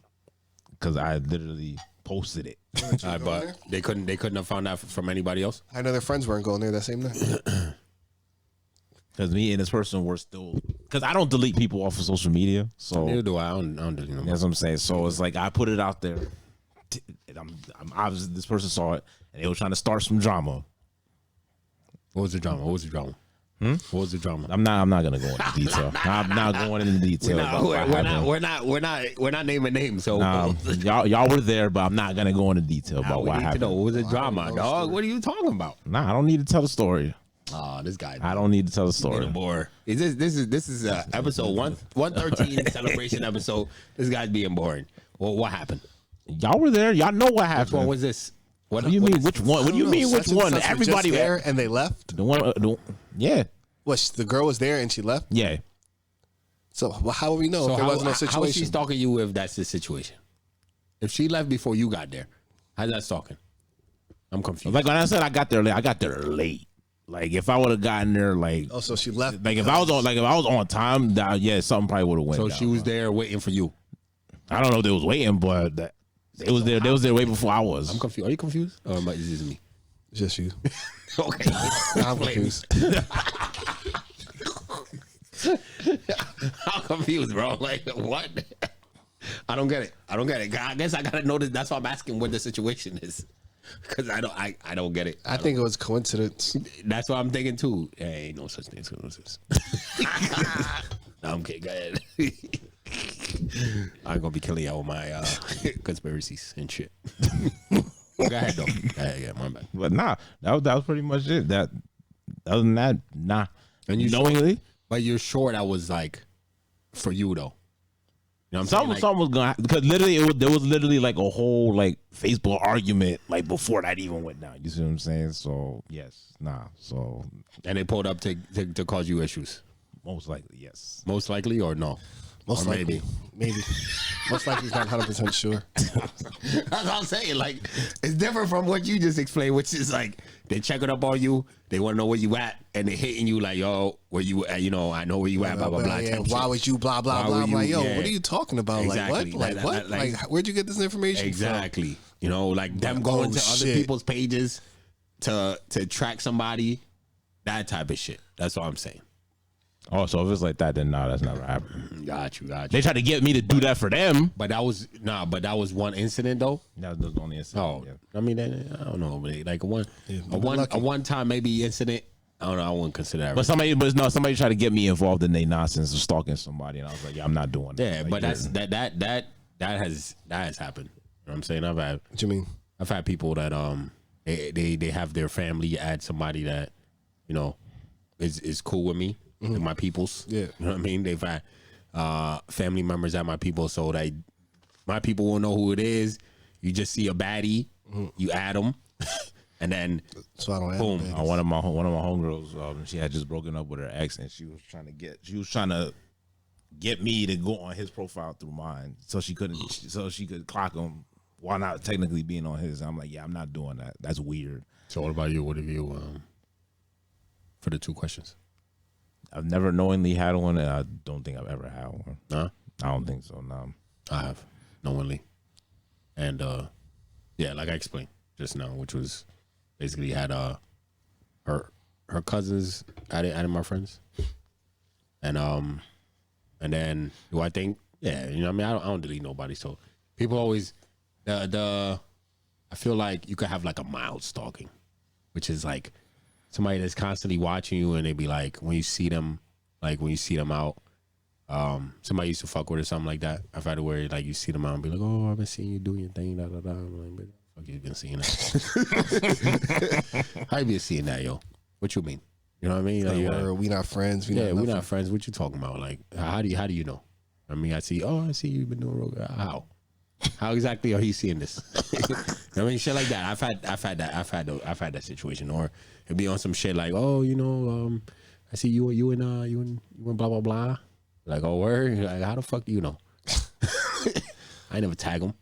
Because I literally posted it. All right, but they couldn't have found that from anybody else. I know their friends weren't going there that same night. Because me and this person were still, because I don't delete people off of social media. So Neither do I. I don't do them. that's what I'm saying. So it's like I put it out there. I'm obviously this person saw it and they were trying to start some drama. What was the drama? What was the drama? I'm not gonna go into detail. I'm not going into detail. We're not naming names. So y'all were there, but I'm not gonna go into detail about what happened. What was the drama, dog? What are you talking about? Nah, I don't need to tell the story. Oh, this guy. I don't need to tell the story. Bored. This is episode 113 celebration episode. This guy's being boring. Well, what happened? Y'all were there. Y'all know what happened. Which one was this? What do you mean? Which one? What do you mean? Which one? Everybody there and they left. The one. Yeah. What? The girl was there and she left. Yeah. So how would we know if there wasn't no situation? How is she stalking you if that's the situation? If she left before you got there, how's that stalking? I'm confused. Like when I said I got there late. Like if I would have gotten there like, oh, so she left. Like if I was on time, yeah, something probably would have went. So down, she was there waiting for you. I don't know if they was waiting, but they was there. They was there way before I was. I'm confused. Are you confused? Or is this me? It's just you. Okay. I'm confused. I'm confused, bro. Like what? I don't get it. I guess I gotta know that. That's why I'm asking what the situation is. Because I don't get it. I think it was coincidence. That's what I'm thinking too. Hey, ain't no such thing as coincidence. No, I'm kidding. Go ahead. I'm gonna be killing y'all with my conspiracies and shit. Go ahead though. Yeah, my bad. But nah, that was pretty much it. That other than that, nah. And you knowingly, sure, but you're sure that was like for you though. You know what I'm saying? Something was gonna happen because literally there was literally like a whole like Facebook argument like before that even went down. You see what I'm saying? So yes, nah. So and they pulled up to cause you issues. Most likely, yes. Most likely or no? Most or likely, maybe. Most likely, he's not 100% sure. That's what I'm saying. Like it's different from what you just explained, which is like they checking up on you. They want to know where you at, and they hitting you like, "Yo, where you at? You know, I know where you at." Blah blah blah. Yeah, why would you? Blah blah blah. I'm like, yo, what are you talking about? Exactly. Like what? Like where'd you get this information exactly. from? You know, like them going to other people's pages to track somebody, that type of shit. That's what I'm saying. Oh, so if it's like that, then nah, that's never happened. Got you. They tried to get me to do that for them, but that was one incident though. That was the only incident. Oh, yeah. I mean, I don't know, but like a one time maybe incident. I don't know. I wouldn't consider that. But somebody tried to get me involved in their nonsense of stalking somebody, and I was like, yeah, I'm not doing that. Yeah, like, but that has happened. You know what I'm saying? What you mean? I've had people that they have their family add somebody that you know is cool with me. Mm-hmm. My peoples, yeah, you know what I mean. They've had family members at my people, so that my people will know who it is. You just see a baddie, you add them, and then so I don't boom. One of my homegirls, she had just broken up with her ex, and she was trying to get me to go on his profile through mine, so she could clock him while not technically being on his. I'm like, yeah, I'm not doing that. That's weird. So what about you? What have you for the two questions? I've never knowingly had one, and I don't think I've ever had one. Huh? I don't think so. No, I have knowingly, and yeah, like I explained just now, which was basically had her cousins added my friends, and then do I think you know what I mean I don't delete nobody, so people always I feel like you could have like a mild stalking, which is like somebody that's constantly watching you, and they be like, when you see them out, somebody used to fuck with or something like that. I've had to where like you see them out and be like, oh, I've been seeing you doing your thing, da da da. I'm like, but fuck, you been seeing that? How you been seeing that, yo? What you mean? You know what I mean? Like, we not friends. We're not friends. What you talking about? Like, how do you know? I mean, I see you've been doing real good. How exactly are you seeing this? I mean, shit like that. I've had that situation, or it'd be on some shit like, oh, you know, I see you and blah blah blah. Like, oh, word. Like, how the fuck do you know? I never tag them.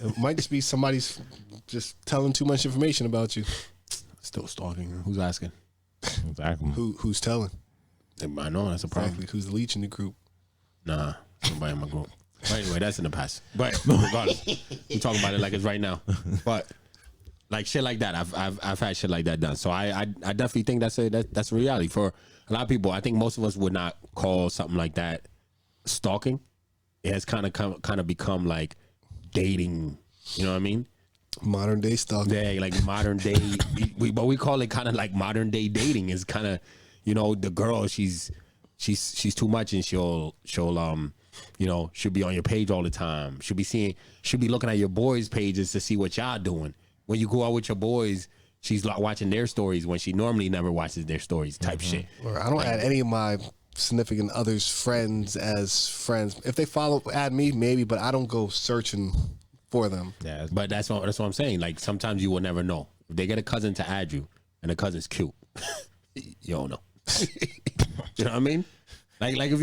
It might just be somebody's just telling too much information about you. Still stalking. Who's asking? Exactly. Who's telling? I know that's a problem. Exactly. Who's the leech in the group? Nah, somebody in my group. But anyway, that's in the past. But regardless, we talking about it like it's right now. But like shit like that, I've had shit like that done. So I definitely think that's a reality for a lot of people. I think most of us would not call something like that stalking. It has kind of become like dating. You know what I mean? Modern day stalking. Yeah, like modern day. We call it kind of like modern day dating. Is kind of, you know, the girl, she's too much, and she'll you know, she'll be on your page all the time. She'll be looking at your boys' pages to see what y'all doing. When you go out with your boys, she's like watching their stories when she normally never watches their stories type shit. Or I don't add any of my significant others' friends as friends. If they add me, maybe, but I don't go searching for them. Yeah, But that's what I'm saying. Like, sometimes you will never know. If they get a cousin to add you and the cousin's cute, you don't know. You know what I mean? Like if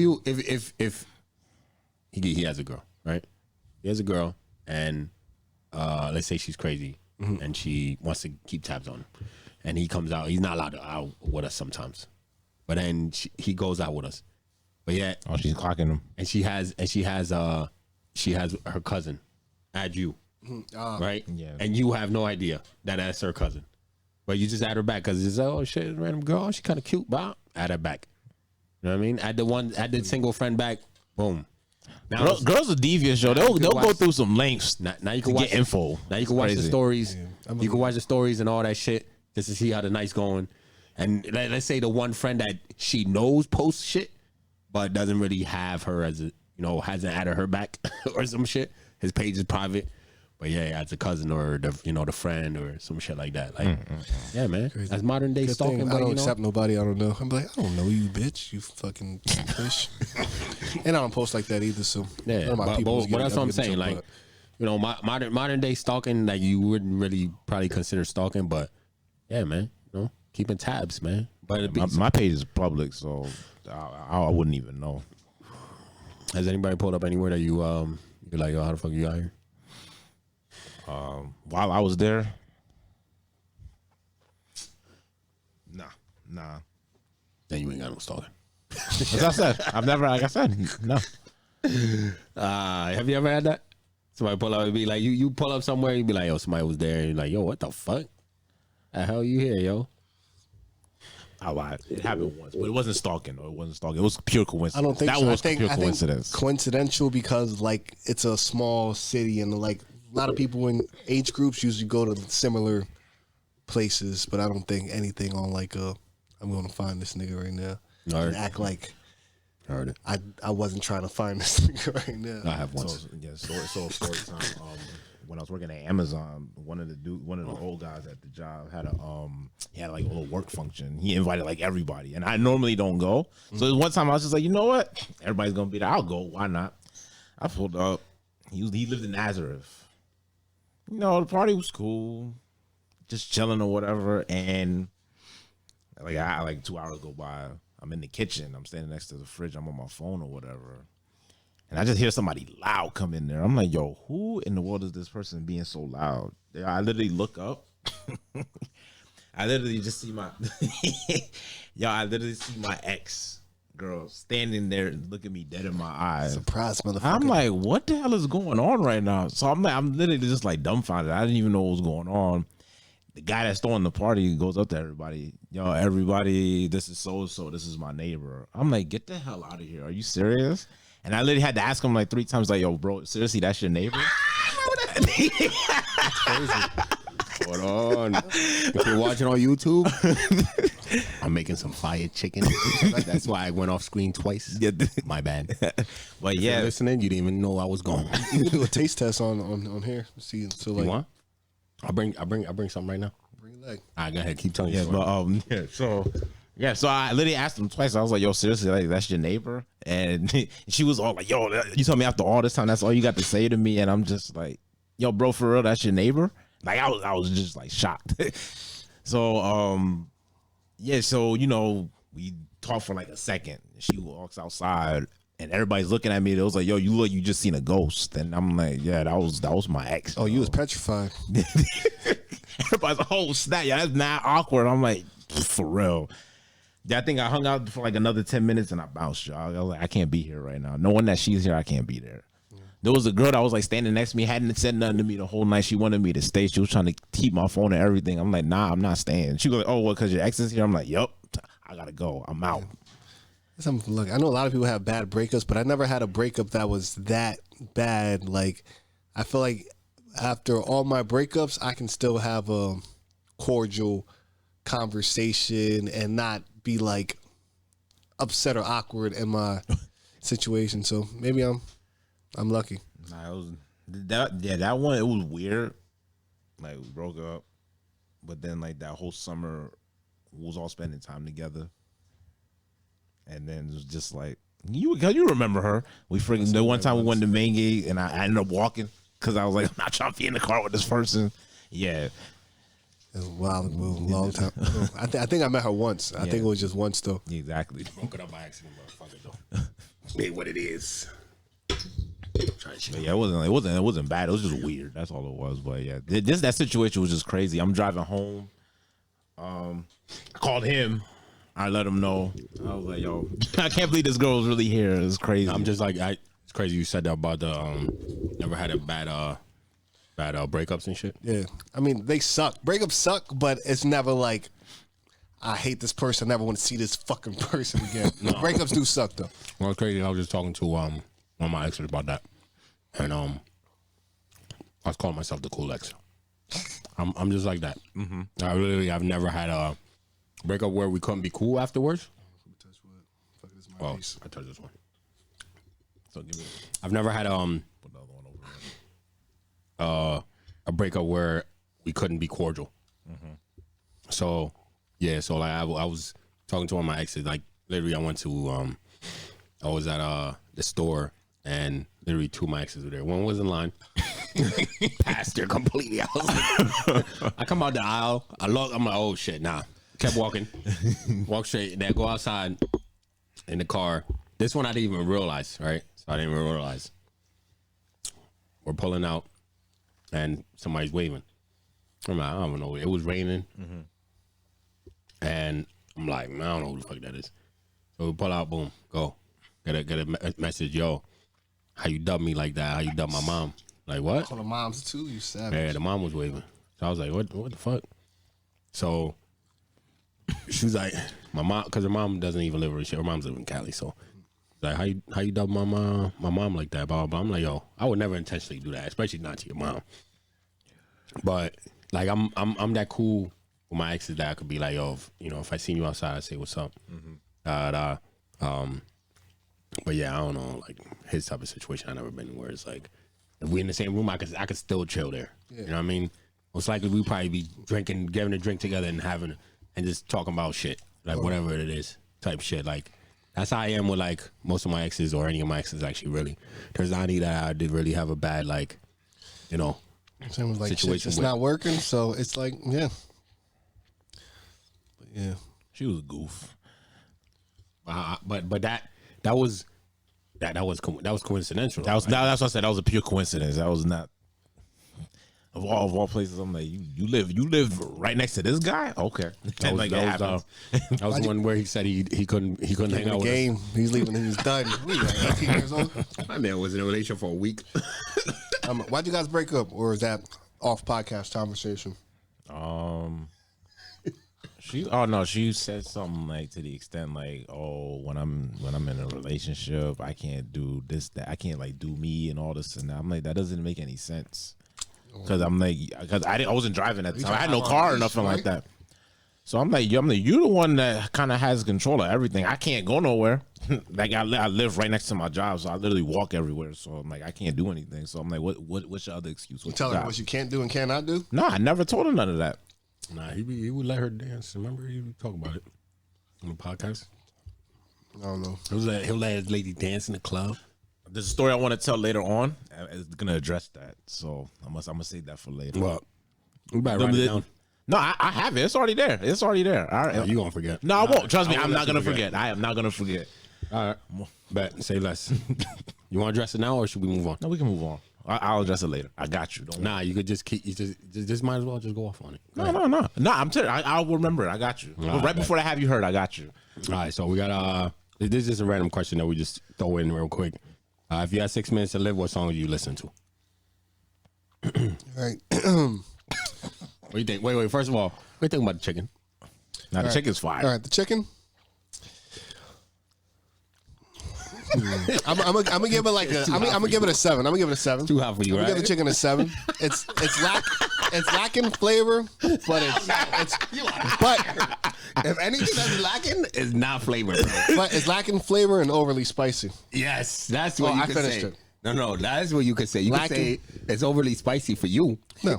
he has a girl, right? He has a girl, and let's say she's crazy, and she wants to keep tabs on him, and he comes out. He's not allowed to out with us sometimes, but then he goes out with us. But yeah, she's clocking him, and she has her cousin add you, right? Yeah. And you have no idea that that's her cousin, but you just add her back because it's oh shit, random girl, she kind of cute, but add her back. You know what I mean? Add the single friend back. Boom. Now girls are devious, yo. They'll go watch, through some lengths now you can to watch get info. Now you can watch the stories. Yeah. You can watch the stories and all that shit just to see how the night's going. And let's say the one friend that she knows posts shit, but doesn't really have her as a, you know, hasn't added her back or some shit. His page is private, but yeah, as a cousin or the, you know, the friend or some shit like that. Like, yeah, man, that's modern day Good stalking. thing But, I don't you know, accept nobody I don't know. I'm like, I don't know you, bitch. You fucking fish. And I don't post like that either. So yeah, none of my but peoples get that's it. what I'm I'll give a saying. joke, Like, but you know, modern day stalking, like you wouldn't really probably consider stalking, but yeah, man, you know, keeping tabs, man. But My page is public, so I wouldn't even know. has anybody pulled up anywhere that you're like, yo, how the fuck you out here? While I was there, nah. Then you ain't got no stalking. As I said, I've never, like I said, no. Have you ever had that? Somebody pull up and be like, you pull up somewhere, you be like, yo, somebody was there, and you're like, yo, what the fuck? The hell you here, yo? I lied. It happened once, but it wasn't stalking. Or it wasn't stalking. It was pure coincidence. I don't think that so. was I think pure coincidence. Coincidental because like it's a small city and like a lot of people in age groups usually go to similar places, but I don't think anything on like I'm gonna find this nigga right now and act like Heard it. I wasn't trying to find this nigga right now. I have once. Story time. When I was working at Amazon, one of the old guys at the job had like a little work function. He invited like everybody, and I normally don't go. So one time I was just like, you know what? Everybody's gonna be there. I'll go. Why not? I pulled up. He lived in Nazareth. You know, the party was cool, just chilling or whatever. And like 2 hours go by. I'm in the kitchen. I'm standing next to the fridge. I'm on my phone or whatever. And I just hear somebody loud come in there. I'm like, yo, who in the world is this person being so loud? I literally look up. I literally just see my ex girl standing there and looking me dead in my eyes. Surprise, motherfucker. I'm like, what the hell is going on right now? So I'm literally just like dumbfounded. I didn't even know what was going on. The guy that's throwing the party goes up to everybody. Yo, everybody, this is so-and-so. This is my neighbor. I'm like, get the hell out of here. Are you serious? And I literally had to ask him like 3 times, like, yo, bro, seriously, that's your neighbor? Hold on. If you're watching on YouTube, I'm making some fire chicken. That's why I went off screen twice. My bad. But If yeah, you're listening, you didn't even know I was gone. You can do a taste test on here. See, so like, You want? I'll bring something right now. bring your leg. All right, go ahead. Keep telling yeah, you. but so I literally asked him twice. I was like, yo, seriously, like that's your neighbor? And she was all like, yo, you told me after all this time, that's all you got to say to me? And I'm just like, yo, bro, for real, that's your neighbor? Like I was just like shocked. So so you know, we talked for like a second. She walks outside and everybody's looking at me. It was like, yo, you look, you just seen a ghost. And I'm like, yeah, that was my ex. Oh, you was petrified. Everybody's like, oh snap, yeah, that's not awkward. I'm like, for real. Yeah, I think I hung out for like another 10 minutes and I bounced, y'all. I was like, I can't be here right now. Knowing that she's here, I can't be there. There was a girl that was like standing next to me, hadn't said nothing to me the whole night. She wanted me to stay. She was trying to keep my phone and everything. I'm like, nah, I'm not staying. She was like, oh, what, because your ex is here? I'm like, yup, I gotta go. I'm out. Look, I know a lot of people have bad breakups, but I never had a breakup that was that bad. Like, I feel like after all my breakups, I can still have a cordial conversation and not be like upset or awkward in my situation. So maybe I'm lucky. Nah, it was that one. It was weird. Like we broke up, but then like that whole summer, we was all spending time together, and then it was just like you remember her. We freaking the one time we went to main gate, and I ended up walking because I was like, I'm not trying to be in the car with this person. Yeah. It was a wild move, long time. I think I met her once. I think it was just once though. Exactly. Broke it up by accident, motherfucker. Though. Made what it is. Yeah, it wasn't bad. It was just weird. That's all it was. But yeah, that situation was just crazy. I'm driving home. I called him. I let him know. I was like, yo, I can't believe this girl was really here. It's crazy. I'm just like, it's crazy you said that about the never had a bad breakups and shit. Yeah, I mean they suck. Breakups suck, but it's never like I hate this person. I never want to see this fucking person again. No. Breakups do suck though. Well, it's crazy. I was just talking to one of my exes about that, and I was calling myself the cool ex. I'm just like that. Mm-hmm. I've never had a breakup where we couldn't be cool afterwards. Touch what? Fuck, this is my Well, piece. I touched this one. So give me I've never had put another one over here. a breakup where we couldn't be cordial. Mm-hmm. So yeah, so like I was talking to one of my exes. Like literally, I went to I was at the store and literally two of my exes were there. One was in line, passed her completely. I was like, I come out the aisle. I'm like, oh shit, nah. Kept walking, walk straight. Then go outside in the car. This one I didn't even realize, right? So I didn't even realize. We're pulling out, and somebody's waving. I'm like, I don't know. It was raining, and I'm like, man, I don't know who the fuck that is. So we pull out, boom, go. Get a message, yo. How you dub me like that? How you dub my mom? Like what? Call the moms too. You savage. Yeah, the mom was waving. So I was like, what the fuck? So she was like, my mom, because her mom doesn't even live in shit. Her mom's live in Cali, so like, how you dub my mom like that? Blah, blah, blah. I'm like, yo, I would never intentionally do that, especially not to your mom. But like, I'm that cool with my exes that I could be like, yo, if I seen you outside, I say what's up. But yeah, I don't know, like his type of situation I never been in where it's like, if we in the same room, I could still chill there. Yeah. You know what I mean? Most likely we probably be drinking, getting a drink together and just talking about shit, like whatever it is, type shit. Like that's how I am with like most of my exes or any of my exes actually. Really, there's not any that I did really have a bad like, Same with like situation. It's not working, so it's like yeah. But yeah, she was a goof. But that was coincidental. That's what I said. That was a pure coincidence. That was not of all places. I'm like, you live right next to this guy. Okay, that was the one where he said he couldn't hang out with game. us. He's leaving. He was done. He was like 18 years old. My man was in a relationship for a week. Why'd you guys break up, or is that off podcast conversation? She said something like to the extent like, oh, when I'm in a relationship, I can't do this, that, I can't like do me and all this and that. I'm like, that doesn't make any sense. Because I wasn't driving at the time. I had no car or nothing like that. So I'm like, you're the one that kind of has control of everything. I can't go nowhere. Like I live right next to my job, so I literally walk everywhere. So I'm like, I can't do anything. So I'm like, what's your other excuse? You tell her what you can't do and cannot do? No, I never told her none of that. Nah, he would let her dance. Remember, he would talk about it on the podcast. I don't know. He'll let his lady dance in the club. There's a story I want to tell later on. It's gonna address that, so I'm gonna save that for later. Well, you better write it down. No, I have it. It's already there. All right, you gonna forget? No, I won't. Trust me, I'm not gonna forget. I am not gonna forget. All right, bet. Say less. You want to address it now, or should we move on? No, we can move on. I'll address it later. I got you. Don't you could just keep. You just might as well just go off on it. No. I'm telling you, I'll remember it. I got you. Right before I have you heard, I got you. All right, so we got this is just a random question that we just throw in real quick. If you had 6 minutes to live, what song would you listen to? All right. What do you think? Wait. First of all, what do you think about the chicken? Now, the chicken's fire. All right, the chicken. I'm gonna give it like I'm gonna give it a 7. I'm gonna give it a 7. Too hot for you, I'm right? gonna give the chicken a 7. It's lacking flavor, but If anything that's lacking, it's not flavor, bro. But it's lacking flavor and overly spicy. Yes, that's what you I could finished say. it. No, that's what you could say. You could say Lacking. it's overly spicy for you. No,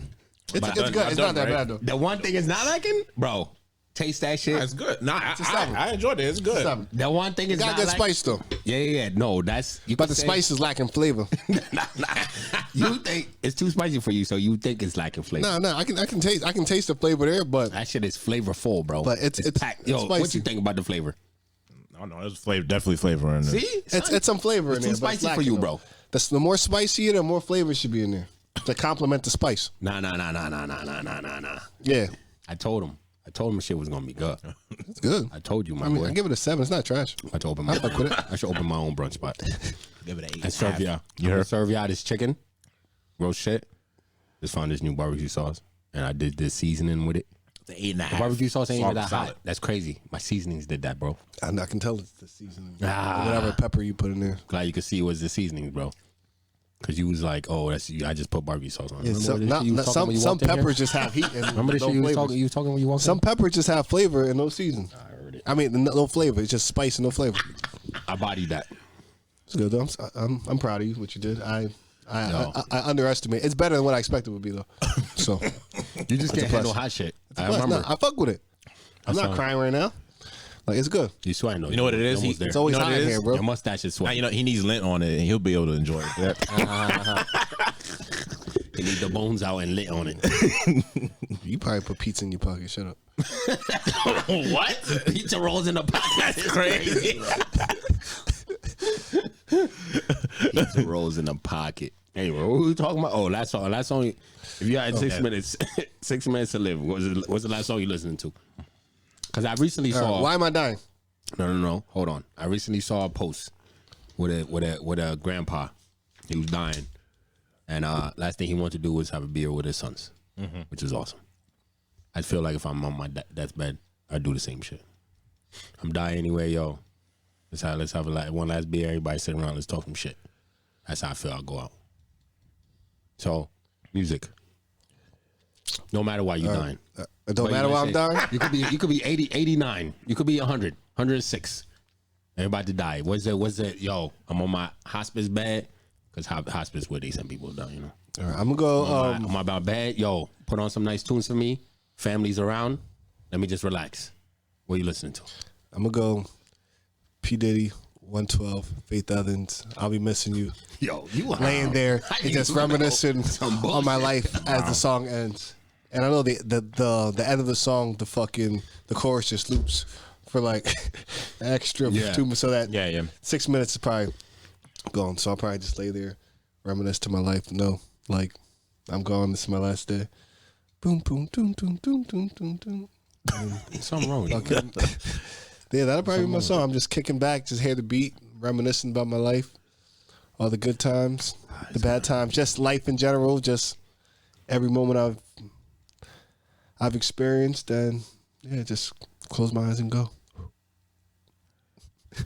it's But good. It's not that bad though. The one thing it's not lacking, bro. Taste that shit. That's good. Nah, seven. I enjoyed it. It's good. Seven. The one thing is Got not good like, spice though, Yeah. No, that's you. but could the say- spice is lacking flavor. nah. You think it's too spicy for you, so you think it's lacking flavor. No, I can taste the flavor there, but That shit is flavorful, bro. But it's packed. Yo, it's what spicy. you think about the flavor? No, there's flavor, definitely flavor in there. See, it's some flavor in It's there. too but spicy for lacking, you, though. bro. The more spicy, the more flavor should be in there to complement the spice. Nah. Yeah, I told him shit was gonna be good. it's good. I told you, my I mean, boy. I give it a 7. It's not trash. I should open my. I should open my own brunch spot. Give it an 8. And serve y'all. You heard? Serve y'all this chicken, real shit. Just found this new barbecue sauce, and I did this seasoning with it. The 8.5. The barbecue sauce ain't even that Solid. hot. That's crazy. My seasonings did that, bro. I can tell it's the seasoning. Ah. Whatever pepper you put in there. Glad you could see it was the seasonings, bro. Cause you was like, oh, that's you. I just put barbecue sauce on. Yeah, Remember some this shit you was talking when you some walked in here? peppers just have heat. And Remember this no shit you was flavors. talking? You was talking when you walked Some in? peppers just have flavor and no season. I heard it. I mean, no flavor. It's just spice and no flavor. I bodied that. It's good though. I'm proud of you. What you did. No. I underestimate. It's better than what I expected it would be though. So You just can't plus. handle hot shit. I Plus, remember. no, I fuck with it. I'm not fine. crying right now. Like it's good. You swear I know. You know what it is? Almost there. It's always You know hot what it in is? here, bro. Your mustache is Now, sweating. he needs lint on it, and he'll be able to enjoy it. You need the bones out and lit on it. You probably put pizza in your pocket. Shut up. What? Pizza rolls in the pocket. That's crazy. Pizza rolls in the pocket. Anyway, what were we talking about? Oh, last song. Last song. If you had 6 minutes, 6 minutes to live, what's the last song you listened to? Because I recently saw. Why am I dying? No. Hold on. I recently saw a post with a grandpa. He was dying, and last thing he wanted to do was have a beer with his sons, which is awesome. I feel like if I'm on my deathbed, bed, I'd do the same shit. I'm dying anyway, yo. Let's have one last beer. Everybody sit around. Let's talk some shit. That's how I feel. I'll go out. So, music. No matter why you're dying. It don't What matter you why gonna I'm say? dying. You could be 80, 89. You could be 100, 106. Everybody to die. What's it? Yo, I'm on my hospice bed because hospice where they send people down. You know. All right, I'm gonna go. I'm on my bed. Yo, put on some nice tunes for me. Family's around. Let me just relax. What are you listening to? I'm gonna go. P Diddy, 112, Faith Evans. I'll be missing you. Yo, you Laying there and just reminiscing on my life as the song ends. And I know the end of the song, the chorus just loops for like extra 2 minutes. So that Yeah. 6 minutes is probably gone. So I'll probably just lay there, reminisce to my life. No, like I'm gone. This is my last day. Boom, boom, doom, doom, doom, doom, doom, doom. Something wrong with you. Fucking, yeah, that'll probably be my song. I'm just kicking back, just hear the beat, reminiscing about my life, all the good times, the bad times, just life in general, just every moment I've experienced, and yeah, just close my eyes and go.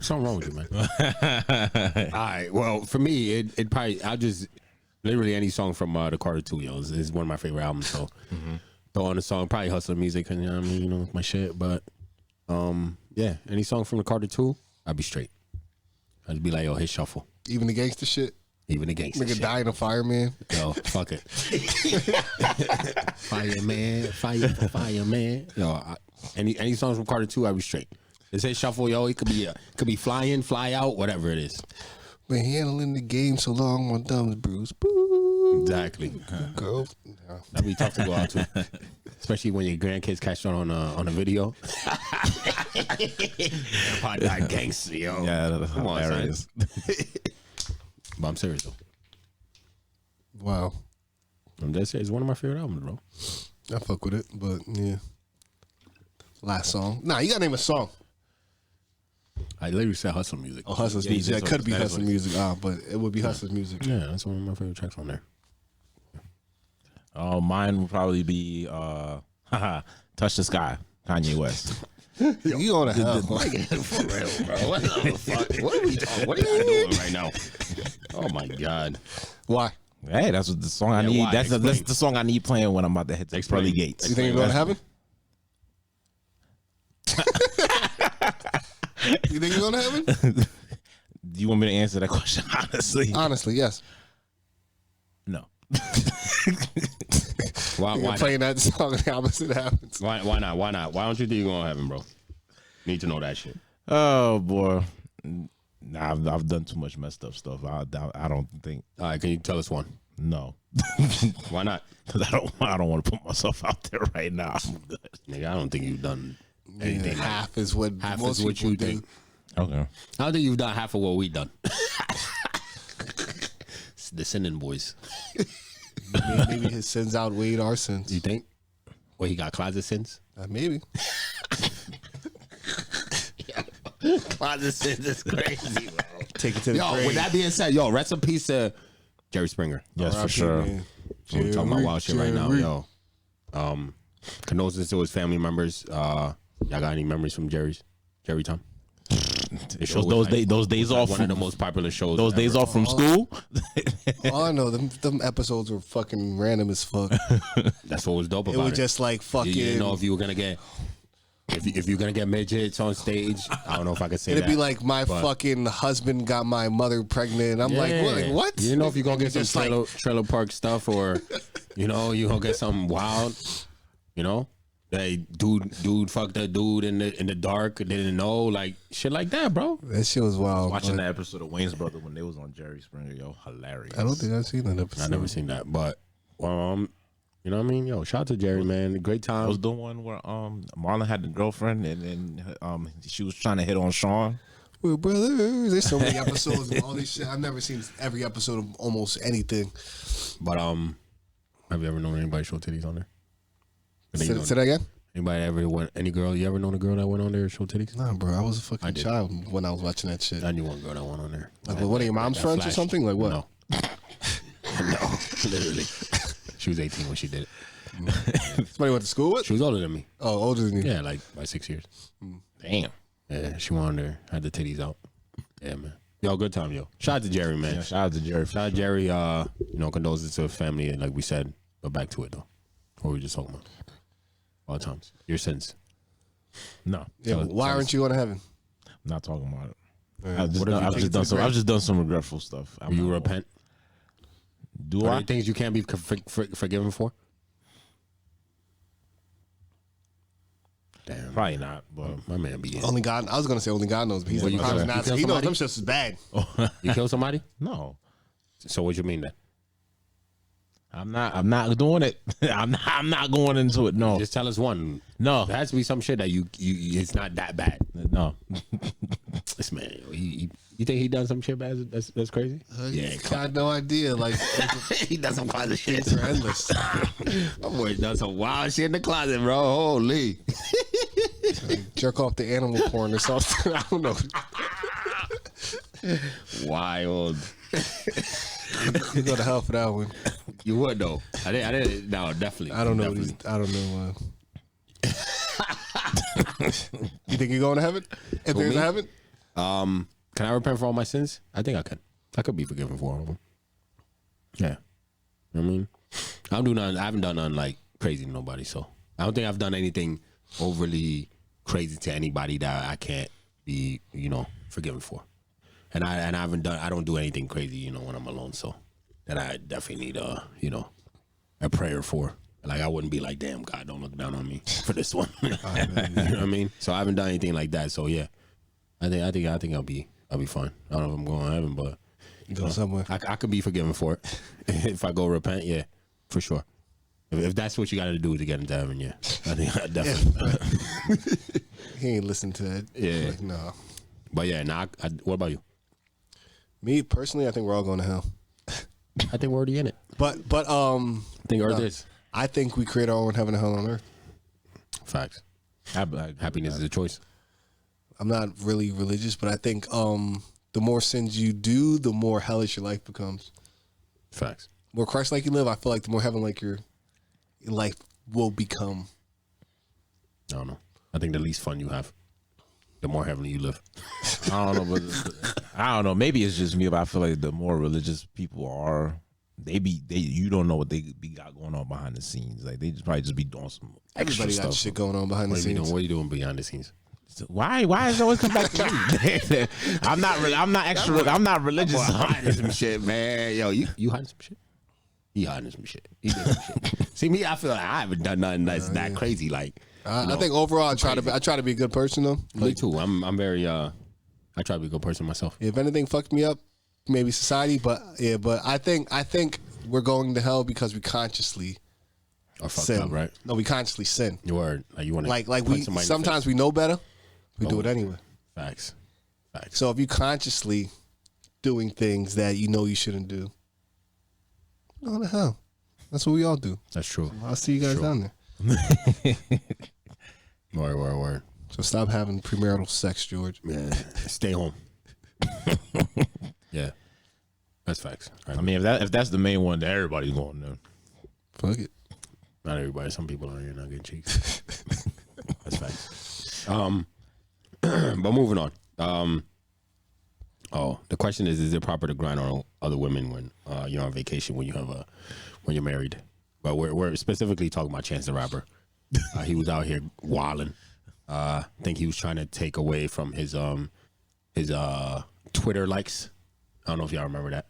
Something wrong with you, man. All right. Well, for me, it probably I'll just literally any song from the Carter 2, yo, is one of my favorite albums. So throw on the song, probably Hustler Music, and you know what I mean, it's my shit. But yeah, any song from the Carter 2, I'd be straight. I'd be like, yo, hit shuffle. Even the gangster shit, Even the gangster nigga shit. dying a fireman. Yo, fuck it. Fireman. Yo, any songs from Carter 2, I'd be straight. They say shuffle, yo. It could be fly in, fly out, whatever it is. Been handling the game so long, my thumbs bruised. Boo. Exactly. Girl. That'd be tough to go out to, especially when your grandkids catch on a video. Grandpa died gangster, yo. Yeah, that's Come on, son. hilarious. But I'm serious though. Wow. I'm dead serious. It's one of my favorite albums, bro. I fuck with it, but yeah. Last song. Nah, you gotta name a song. I literally said hustle music. Oh, Hustler's Yeah, you music. said It could be that is Hustler what it music, but it would be Hustler's music. Yeah, that's one of my favorite tracks on there. Mine would probably be Touch the Sky, Kanye West. You on a hell. For real, bro. What the fuck? What are we talking? What are you doing right now? Oh my god. Why? Hey, that's what the song I Yeah, need. why? That's Explain. the song I need playing when I'm about to hit the Explain. pearly gates. You think you're going to heaven? You think you're going to heaven? Do you want me to answer that question honestly? Honestly, yes. No. Why You're not? playing that song and the opposite happens. Why not? Why not? Why don't you think you're going to heaven, bro? Need to know that shit. Oh boy. Nah, I've done too much messed up stuff. I don't think. All right, can you tell us one? No. Why not? Because I don't want to put myself out there right now. I'm good. Nigga, I don't think you've done anything. Half is what Half most is what people you do. think. Okay. I don't think you've done half of what we done. It's the sinning boys. Maybe his sins outweighed our sins. You think? Well, he got closet sins. Maybe. Closet sins is crazy, bro. Take it to the Yo, grave. with that being said, yo, rest in peace to Jerry Springer. Yes, for R.I.P., sure. man. We're talking about wild shit right now, Jerry. yo. Condolences to his family members. Y'all got any memories from Jerry time? Those days off One of the from most popular shows. those days ever. off from school. All I know, them episodes were fucking random as fuck. That's what was dope It about was it. just like fucking. You didn't know if you were gonna get if you're gonna get midgets on stage. I don't know if I could say It'd that. be like my but- fucking husband got my mother pregnant. I'm like, what? Yeah. What? You didn't know if you're gonna get some Just like- trailer park stuff or you gonna get something wild. You know, they dude fucked that dude in the dark. Didn't know, like shit like that, bro. That shit was wild. Watching but that episode of Wayne's Brother when they was on Jerry Springer, yo, hilarious. I don't think I've seen that episode. I never seen that, but you know what I mean? Yo, shout out to Jerry, man. Great That time. was the one where Marlon had the girlfriend and she was trying to hit on Sean. We're brothers. There's so many episodes of all this shit. I've never seen every episode of almost anything. But have you ever known anybody show titties on there? Say that again? Anybody ever went? Any girl? You ever known a girl that went on there and show titties? Nah, bro. I was a fucking did. child when I was watching that shit. I knew one girl that went on there. Like, one of your mom's That friends or flashed. something? Like what? No. No, literally. She was 18 when she did it. Somebody went to school with? She was older than me. Oh, older than you. Yeah, like by 6 years. Damn. Yeah, she went on there, had the titties out. Yeah, man. Yo, good time, yo. Shout out to Jerry, man. Yeah, shout out to Jerry. Shout out to Jerry. Condolences to his family, like we said. But back to it though. What were we just talking about? All times. Your sins. No, Yeah, Tell but why us. aren't you going to heaven? I'm not talking about it. What if you I've take it to just the grave? done some regretful stuff. Will you repent? Do Are I? there things you can't be forgiven for? Damn. Probably not. But My man be in. Only God. I was gonna say only God knows, but he's Well, like, you probably kill- not. you kill He knows somebody? them shits is bad. You kill somebody? no, So what you mean then? I'm not doing it. I'm not going into it. No, Just tell us one. no, There has to be some shit that you it's not that bad. no. This man, you think he done some shit bad? That's crazy. Yeah, Got no idea. Like he done some closet shit. they're endless. My boy done some wild shit in the closet, bro. Holy. Jerk off the animal porn or something. I don't know. Wild. You go to hell for that one. You would though. I didn't. No, definitely. I don't know. Definitely. I don't know. You think you're going to heaven? If there's me? a heaven? Can I repent for all my sins? I think I can. I could be forgiven for all of them. Yeah. You know what I mean? I haven't done nothing like crazy to nobody, so I don't think I've done anything overly crazy to anybody that I can't be, forgiven for. And I don't do anything crazy, when I'm alone, so that I definitely need a prayer for. Like I wouldn't be like, damn God, don't look down on me for this one. You know what I mean? So I haven't done anything like that. So yeah. I think I'll be fine. I don't know if I'm going to heaven, but Go somewhere. I could be forgiven for it if I go repent. Yeah, for sure. If that's what you got to do to get into heaven, yeah, I think I definitely. He ain't listen to that. Yeah. Like, no. But yeah, what about you? Me personally, I think we're all going to hell. I think we're already in it. But I think Earth is. I think we create our own heaven and hell on earth. Facts. Happiness is a choice. I'm not really religious, but I think the more sins you do, the more hellish your life becomes. Facts. The more Christ-like you live, I feel like the more heaven-like your life will become. I don't know. I think the least fun you have, the more heavenly you live. I don't know, but I don't know. Maybe it's just me, but I feel like the more religious people are, you don't know what they got going on behind the scenes. Like they probably just be doing some extra Everybody got stuff. shit going on behind the What are you scenes. doing? What are you doing behind the scenes? Why does it always come back to me? I'm not religious. I'm hiding some shit, man. Yo, you hiding some shit? He hiding some shit. He did some shit. See me, I feel like I haven't done nothing that's that crazy. Like, I think overall, I try to be a good person though. Me too. I'm very. I try to be a good person myself. If anything fucked me up, maybe society, but I think we're going to hell because we consciously Or fucked sin. up, right? No, we consciously sin. You word. Like you want to Like we sometimes we know better, we do it anyway. Facts. So if you consciously doing things that you know you shouldn't do, go to hell. That's what we all do. That's true. I'll see you guys down there. Word. So stop having premarital sex, George. Yeah. Stay home. Yeah. That's facts. Right. I mean, if that's the main one that everybody's going to. Fuck it. Not everybody. Some people are here not getting cheeks. That's facts. But moving on. The question is it proper to grind on other women when you're on vacation, when you're married? But we're specifically talking about Chance the Rapper. He was out here wilding. I think he was trying to take away from his Twitter likes. I don't know if y'all remember that.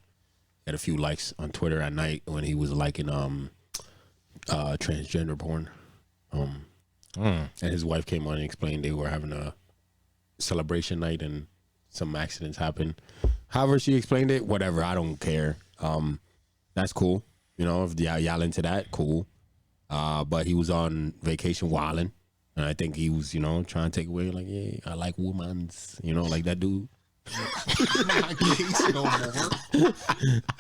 He had a few likes on Twitter at night when he was liking transgender porn. And his wife came on and explained they were having a celebration night and some accidents happened. However she explained it, whatever, I don't care. That's cool. You know, if y'all into that, cool. But he was on vacation wilding, and I think he was, trying to take away, like, yeah, I like women's, like that dude.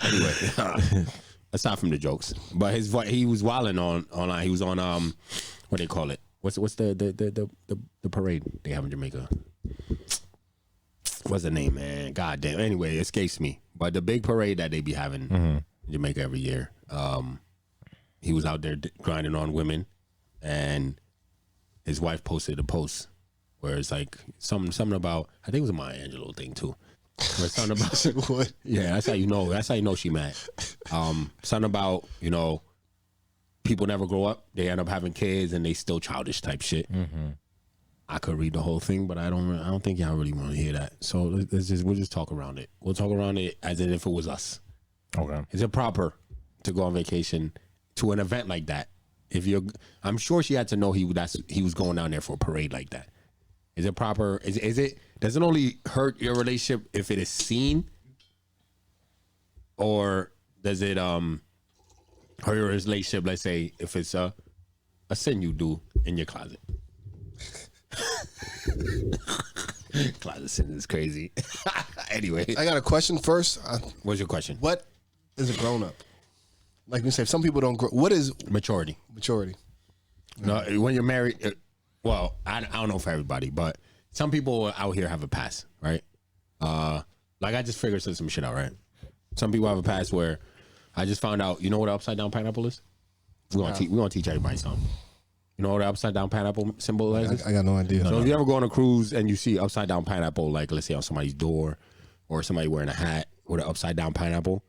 Anyway, aside from the jokes, but he was wilding online. He was on what they call it? What's the parade they have in Jamaica? What's the name, man? God damn. Anyway, it escapes me. But the big parade that they be having in Jamaica every year. He was out there grinding on women, and his wife posted a post where it's like something about, I think it was a Maya Angelou thing too. Where something about What? Yeah, that's how you know. That's how you know she mad. Something about, people never grow up. They end up having kids and they still childish type shit. I could read the whole thing, but I don't think y'all really want to hear that. So we'll just talk around it. We'll talk around it as if it was us. Okay. Is it proper to go on vacation to an event like that? I'm sure she had to know he was going down there for a parade like that. Is it proper? Does it only hurt your relationship if it is seen, or does it hurt your relationship? Let's say if it's a sin you do in your closet. Closet sin is crazy. Anyway, I got a question first. what's your question? What is a grown up? Like you say, some people don't grow. What is Maturity. maturity? No, when you're married, well, I don't know for everybody, but some people out here have a past, right? Like I just figured some shit out, right? Some people have a past where I just found out. You know what an upside down pineapple is? We want to teach everybody something. You know what an upside down pineapple symbol is? I got no idea. So if you ever go on a cruise and you see upside down pineapple, like let's say on somebody's door, or somebody wearing a hat with an upside down pineapple,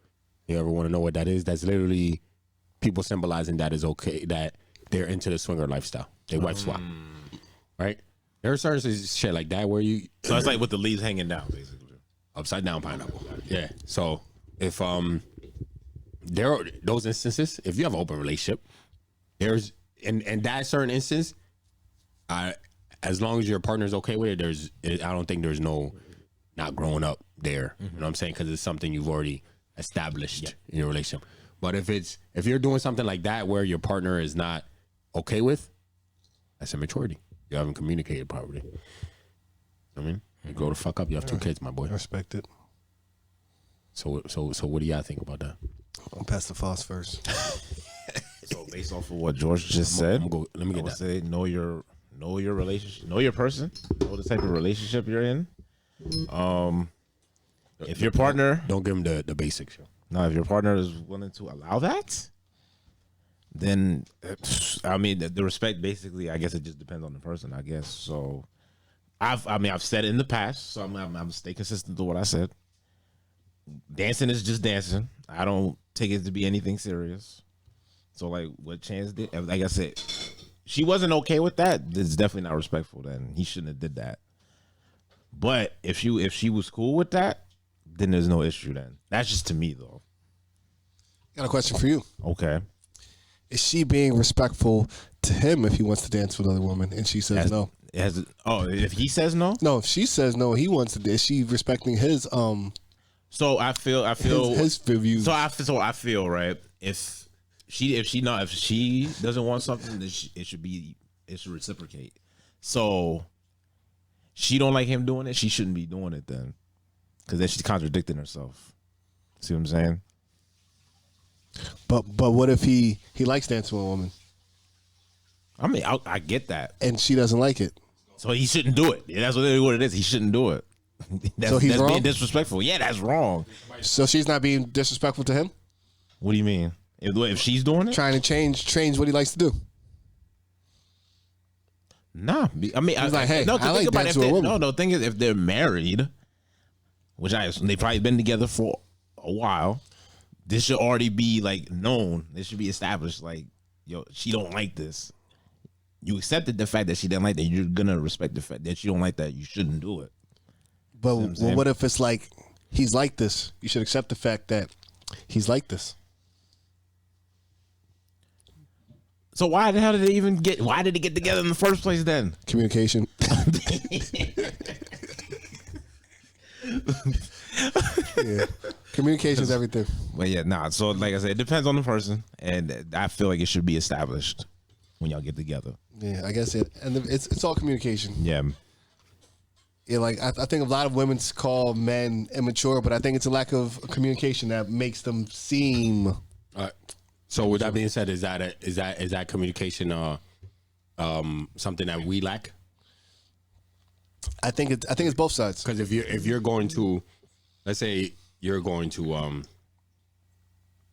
you ever want to know what that is? That's literally people symbolizing that is okay, that they're into the swinger lifestyle. They wife swap, right? There are certain shit like that where you. So it's like with the leaves hanging down, basically. Upside down pineapple. Yeah. So if there are those instances, if you have an open relationship, there's in that certain instance, as long as your partner's okay with it, I don't think there's no not growing up there. You know what I'm saying? Because it's something you've already established in your relationship. But if you're doing something like that where your partner is not okay with, that's immaturity. You haven't communicated properly. I mean, you grow the fuck up. You have 2 kids, my boy. I respect it. So what do y'all think about that? I'll pass the false first. So based off of what George just said, let me get that. Say know your relationship, know your person, know the type of relationship you're in. If your partner, don't give him the basics. Yo. now if your partner is willing to allow that, then I mean the respect basically, I guess it just depends on the person, I guess. So I've said it in the past, so I'm stay consistent to what I said. Dancing is just dancing. I don't take it to be anything serious. So like what Chance did, like I said, she wasn't okay with that, it's definitely not respectful. Then he shouldn't have did that. But if she was cool with that, then there's no issue. Then that's just to me though. Got a question for you. Okay. Is she being respectful to him if he wants to dance with another woman and she says no? If he says no? No, if she says no, he wants to. Is she respecting his So I feel his views? So I feel right. If she doesn't want something, then it should reciprocate. So she don't like him doing it, she shouldn't be doing it then, because then she's contradicting herself. See what I'm saying? But what if he likes dancing with a woman? I mean, I get that, and she doesn't like it. So he shouldn't do it. Yeah, that's what it is. He shouldn't do it. So he's wrong? Being disrespectful. Yeah, that's wrong. So she's not being disrespectful to him? What do you mean? If she's doing it? Trying to change what he likes to do. Nah. I mean, he's like, hey, no, I like dancing with a woman. No, thing is, if they're married, which they've probably been together for a while, this should already be like known. This should be established. Like, yo, she don't like this. You accepted the fact that she didn't like that. You're gonna respect the fact that you don't like that. You shouldn't do it. But what if it's like he's like this? You should accept the fact that he's like this. So why the hell did they even get? Why did they get together in the first place then? Communication. Yeah, communication is everything. But yeah, nah. So like I said, it depends on the person, and I feel like it should be established when y'all get together. Yeah, I guess it's all communication. Yeah. Yeah, like I think a lot of women call men immature, but I think it's a lack of communication that makes them seem. So with that being said, is that communication something that we lack? I think it's both sides. Because if you're going to, let's say you're going to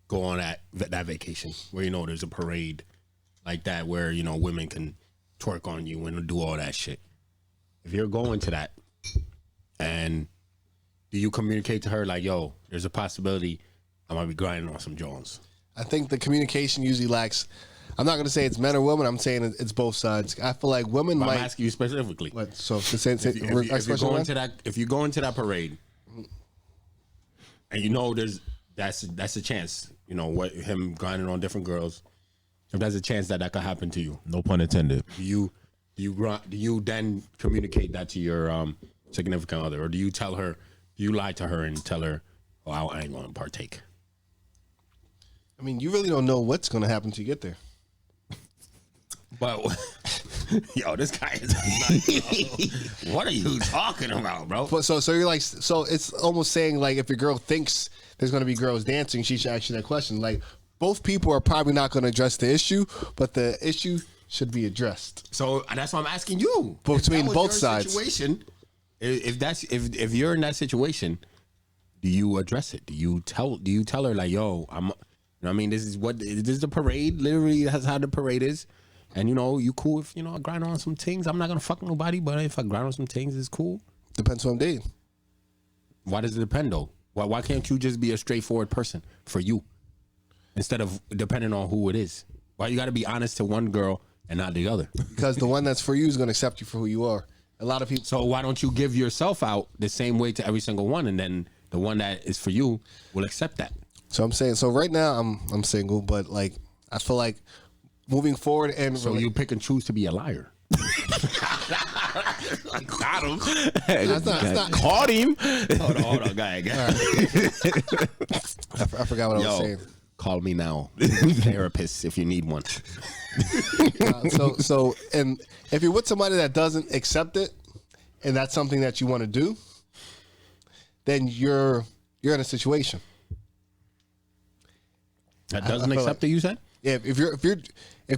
go on that vacation where there's a parade like that where women can twerk on you and do all that shit. If you're going to that, and do you communicate to her like, yo, there's a possibility I might be grinding on some Jones? I think the communication usually lacks. I'm not going to say it's men or women. I'm saying it's both sides. I feel like women might. I'm asking you specifically. What? So if you go into that parade, and that's a chance. What him grinding on different girls. If there's a chance that could happen to you, no pun intended. Do you then communicate that to your significant other, or do you tell her? Do you lie to her and tell her, "Oh, I ain't going to partake"? I mean, you really don't know what's going to happen till you get there. But yo, this guy is nuts. What are you talking about, bro? So you're like, so it's almost saying like if your girl thinks there's going to be girls dancing, she should ask you that question. Like both people are probably not going to address the issue, but the issue should be addressed. So that's why I'm asking you. Between both sides. Situation, if you're in that situation, do you address it? Do you tell her like, yo, this is the parade. Literally, that's how the parade is. And you cool if I grind on some things. I'm not gonna fuck nobody, but if I grind on some things, it's cool. Depends who I'm dating. Why does it depend though? Why can't you just be a straightforward person for you instead of depending on who it is? Why you got to be honest to one girl and not the other? Because the one that's for you is gonna accept you for who you are. A lot of people. So why don't you give yourself out the same way to every single one, and then the one that is for you will accept that? So I'm saying. So right now I'm single, but like I feel like. Moving forward, and so you pick and choose to be a liar. Got him. That's not caught him. Hold on, guy. I forgot what I was saying. Call me now, therapist, if you need one. So, and if you're with somebody that doesn't accept it, and that's something that you want to do, then you're in a situation that doesn't accept it. You said. Yeah, if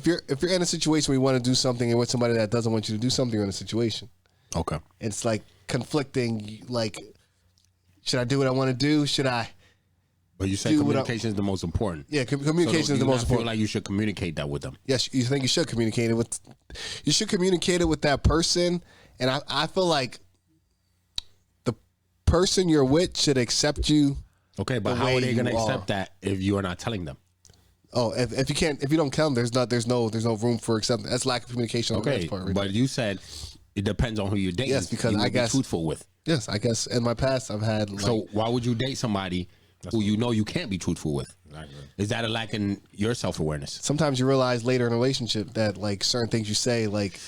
you're in a situation where you want to do something and with somebody that doesn't want you to do something, you're in a situation. Okay. It's like conflicting. Like, should I do what I want to do? Should I? But you said communication is the most important. Yeah, communication is the most important. Feel like you should communicate that with them. Yes, you think you should communicate it with. You should communicate it with that person, and I feel like the person you're with should accept you. Okay, but how are they going to accept that if you are not telling them? Oh, if you don't come, there's no room for acceptance. That's lack of communication on the Okay, next part. Right but there. you said it depends on who you're dating. Yes, because you I would guess- be truthful with. Yes, I guess in my past I've had like, So why would you date somebody who you know you can't be truthful with? Exactly. Is that a lack in your self-awareness? sometimes you realize later in a relationship that like certain things you say like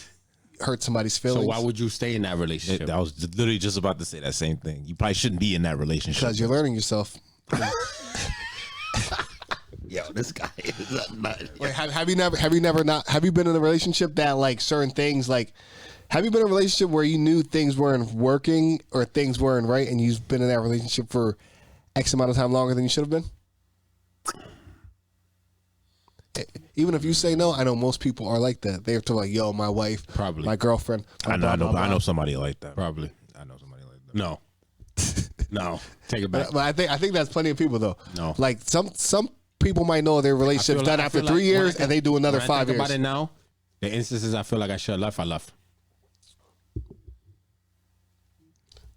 hurt somebody's feelings. So why would you stay in that relationship? I was literally just about to say that same thing. You probably shouldn't be in that relationship. because you're learning yourself. Yo, this guy is a nut. Like, have you been in a relationship that like certain things like have you been in a relationship where you knew things weren't working or things weren't right and you've been in that relationship for X amount of time longer than you should have been? Even if you say no, I know most people are like that. They're like, yo, my wife, Probably. my girlfriend. I blah, blah, blah. know somebody like that. Probably. I know somebody like that. No. No. Take it back. But I think that's plenty of people though. No. Like some people might know their relationship's done after 3 years and they do another 5 Think years. about it now. The instances I feel like I should have left, I left.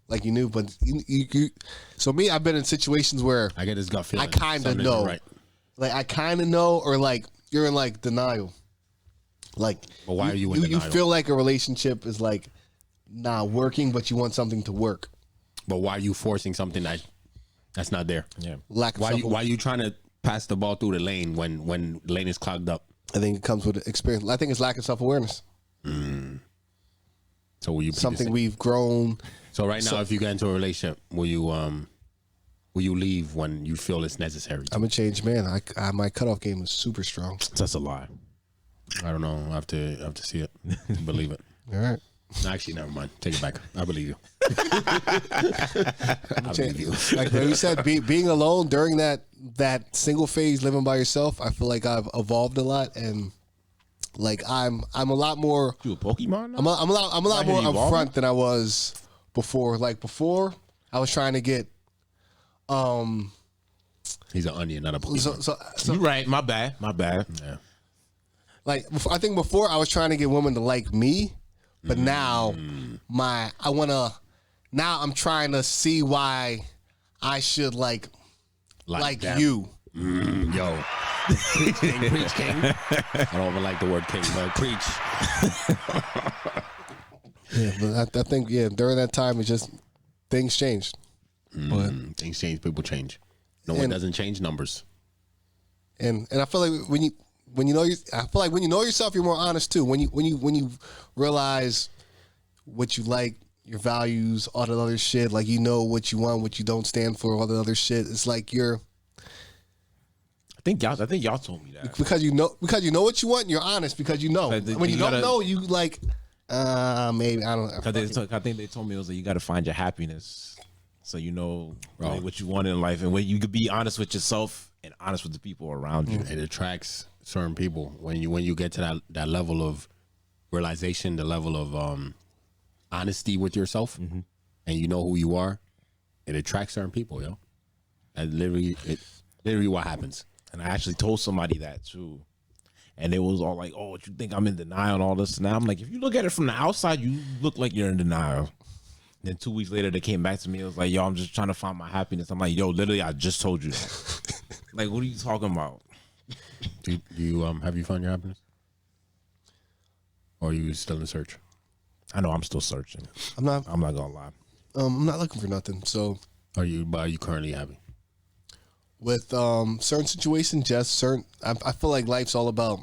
Like you knew, but you. So me, I've been in situations where I get this gut feeling. I kind of something isn't know. Right. Like I kind of know, or like you're in like denial. Like, But why are you in You denial? feel like a relationship is like not working, but you want something to work. But why are you forcing something that's not there? Yeah. Lack of Why you trying to pass the ball through the lane when the lane is clogged up? I think it comes with experience. I think it's lack of self awareness. So will you be the Something same? we've grown. So right now, if you get into a relationship, will you leave when you feel it's necessary? I'm a changed man. My cutoff game is super strong. That's a lie. I don't know. I have to see it, to believe it. All right. No, actually, never mind. Take it back. I believe you. I believe you. Like you said, being alone during that single phase, living by yourself, I feel like I've evolved a lot, and like I'm a lot more. You a Pokemon? Now? I'm a lot more hear you evolving? upfront than I was before. Like before, I was trying to get. He's an onion, not a Pokemon. So You right. My bad. Yeah. like I think before I was trying to get women to like me, but now I'm trying to see why I should like them. you. Yo. Preach, king. Preach, king. I don't even like the word king, but preach. Yeah, but I think during that time it just things changed. But Things change, people change. No one doesn't change numbers. and I feel like when you know yourself, you're more honest too. When you realize what you like, your values, all that other shit, like you know what you want, what you don't stand for, all the other shit. It's like you're I think y'all told me that. because you know what you want. You're honest because you know. Like, When you you don't gotta- know, you like maybe I don't know. I think they told me it was like you got to find your happiness, so you know Bro. what you want in life, and when you could be honest with yourself and honest with the people around you. It attracts certain people when you get to that level of realization, the level of honesty with yourself, and you know who you are. It attracts certain people, yo. And literally what happens. And I actually told somebody that too, and they was all like, "Oh, you think I'm in denial and all this?" And I'm like, if you look at it from the outside, you look like you're in denial. Then 2 weeks later, they came back to me. It was like, "Yo, I'm just trying to find my happiness." I'm like, "Yo, literally, I just told you that." Like, what are you talking about? Do you have you found your happiness, or are you still in search? I know I'm still searching. I'm not gonna lie. I'm not looking for nothing. So Are you currently happy? with certain situations, just certain. I feel like life's all about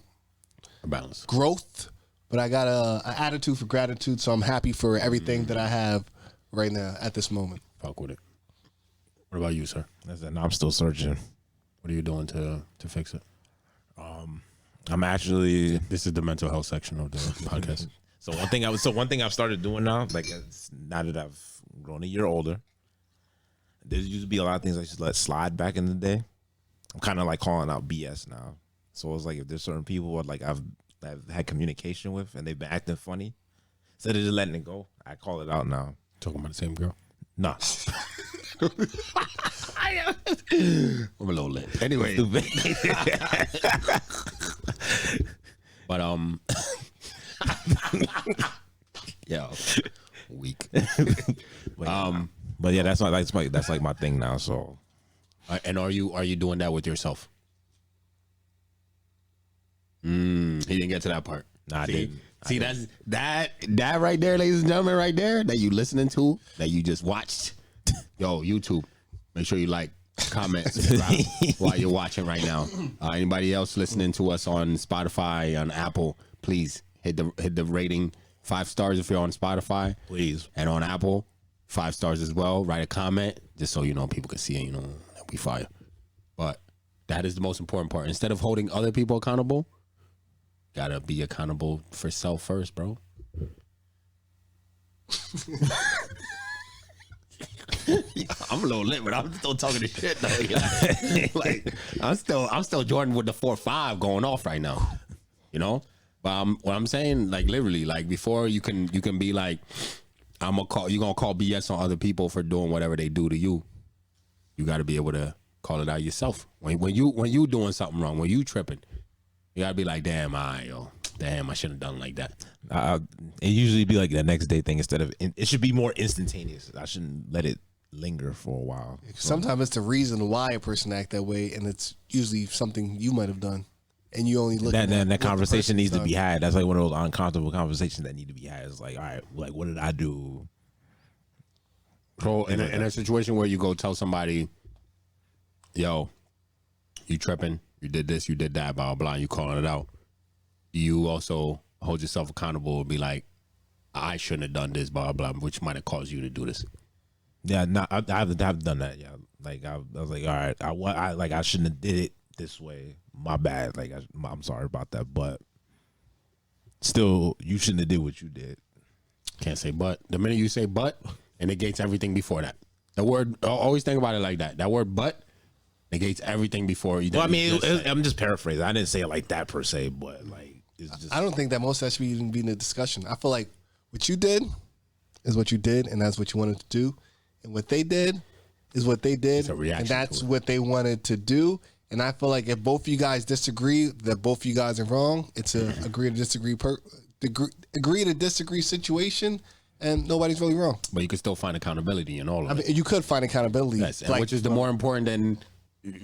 A balance. growth, but I got an attitude for gratitude, so I'm happy for everything that I have right now at this moment. Fuck with it. What about you, sir? I said, no, I'm still searching. What are you doing to fix it? I'm actually This is the mental health section of the podcast. so one thing I've started doing now, like now that I've grown a year older, there used to be a lot of things I just let slide back in the day. I'm kind of like calling out BS now. So it's like if there's certain people like I've had communication with and they've been acting funny, instead of just letting it go, I call it out now. Talking about the same girl. Nah. I'm a little lit. Anyway, but yeah, weak. But yeah, that's like my thing now. So And are you doing that with yourself? He didn't get to that part. Nah, I didn't. See, that's that right there, ladies and gentlemen, right there that you listening to, that you just watched. Yo, YouTube, make sure you like, comment, subscribe while you're watching right now. Anybody else listening to us on Spotify, on Apple, please hit the rating 5 stars if you're on Spotify, Please. and on Apple 5 stars as well. Write a comment just so people can see it. That we fire. But that is the most important part. Instead of holding other people accountable, gotta be accountable for self first, bro. I'm a little lit, but I'm still talking to shit though. Like I'm still Jordan with the 4-5 going off right now. But what I'm saying, like literally, like before you can be like, you gonna call BS on other people for doing whatever they do to you. You got to be able to call it out yourself. When you doing something wrong, when you tripping, you gotta be like, damn, I shouldn't have done like that. It usually be like the next day thing instead of it should be more instantaneous. I shouldn't let it linger for a while. Sometimes it's the reason why a person act that way, and it's usually something you might have done, and you only look at that conversation needs to be had. That's like one of those uncomfortable conversations that need to be had. It's like, all right, like what did I do? So in a situation where you go tell somebody, yo, you tripping, you did this, you did that, blah, blah, you calling it out. You also hold yourself accountable and be like, I shouldn't have done this, blah, blah, which might have caused you to do this. Yeah, I've done that. Yeah, like I was like, all right, I shouldn't have did it this way. My bad. Like I'm sorry about that, but still, you shouldn't have did what you did. Can't say but. The minute you say but, it negates everything before that. The word, always think about it like that. That word but negates everything before you. Well, I mean, I'm just paraphrasing. I didn't say it like that per se, but like it's just. I don't think that most of that should even be in the discussion. I feel like what you did is what you did, and that's what you wanted to do, and what they did is what they did, It's a reaction and that's to it. what they wanted to do. And I feel like if both of you guys disagree that both of you guys are wrong, it's a agree to disagree agree to disagree situation, and nobody's really wrong. But you can still find accountability in all of I it. mean, you could find accountability, Yes, and which is the more important than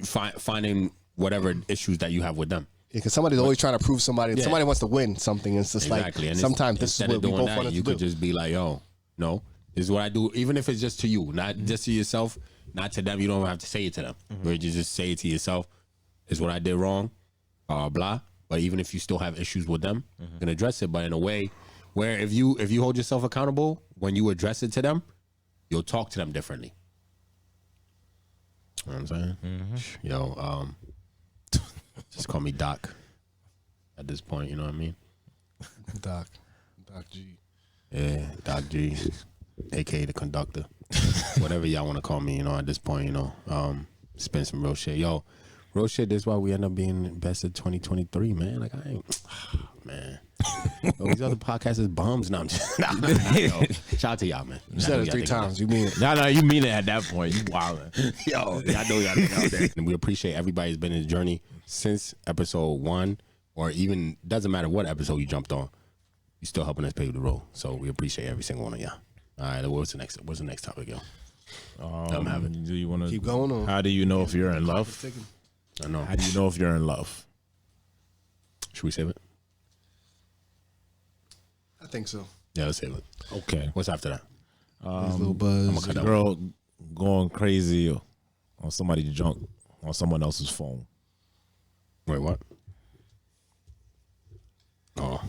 finding whatever issues that you have with them. because somebody's always trying to prove somebody. Yeah. Somebody wants to win something. It's just Exactly. like And sometimes this is instead what of we doing both that, wanted you to could do. just be like, yo, no, this is what I do. Even if it's just to you, not just to yourself, not to them. You don't have to say it to them. Where you just say it to yourself. Is what I did wrong, blah. But even if you still have issues with them, you can address it. But in a way where if you hold yourself accountable, when you address it to them, you'll talk to them differently. You know what I'm saying? Yo, just call me Doc at this point, you know what I mean? Doc G. Yeah, Doc G, aka the conductor. Whatever y'all want to call me, at this point, spend some real shit. Yo, real shit, this is why we end up being best of 2023, man. Like, I ain't, man. Yo, these other podcasts is bums. No, I'm just, yo, shout out to y'all, man. You said it 3 times. You mean it? No, you mean it at that point. You wildin'. Yo, I know y'all out there. And we appreciate everybody's been in the journey since episode 1, or even, doesn't matter what episode you jumped on, you still helping us pave the road. So we appreciate every single one of y'all. All right, what's the next topic, yo? Do you want to Keep going on. How do you know if you're in love? I know. How do you know if you're in love? Should we save it? I think so. Yeah, let's save it. Okay. What's after that? These little buzz. A girl going crazy on somebody's junk on someone else's phone. Wait, what? Oh.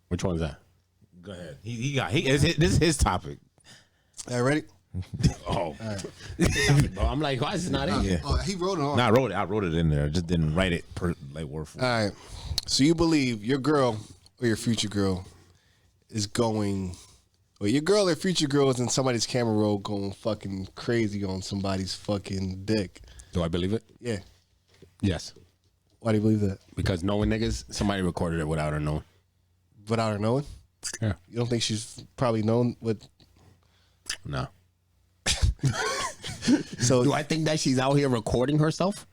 Which one's that? Go ahead. This is his topic. All right, ready? Oh. Bro, I'm like, why is it not in here? Oh, he wrote it on. No, I wrote it in there. Just didn't write it word for word. All right. So you believe your girl or your future girl is going, or your girl or future girl is in somebody's camera roll going fucking crazy on somebody's fucking dick. Do I believe it? Yeah. Yes. Why do you believe that? Because knowing niggas, somebody recorded it without her knowing. Without her knowing? Yeah. You don't think she's probably known what? No. So Do I think that she's out here recording herself?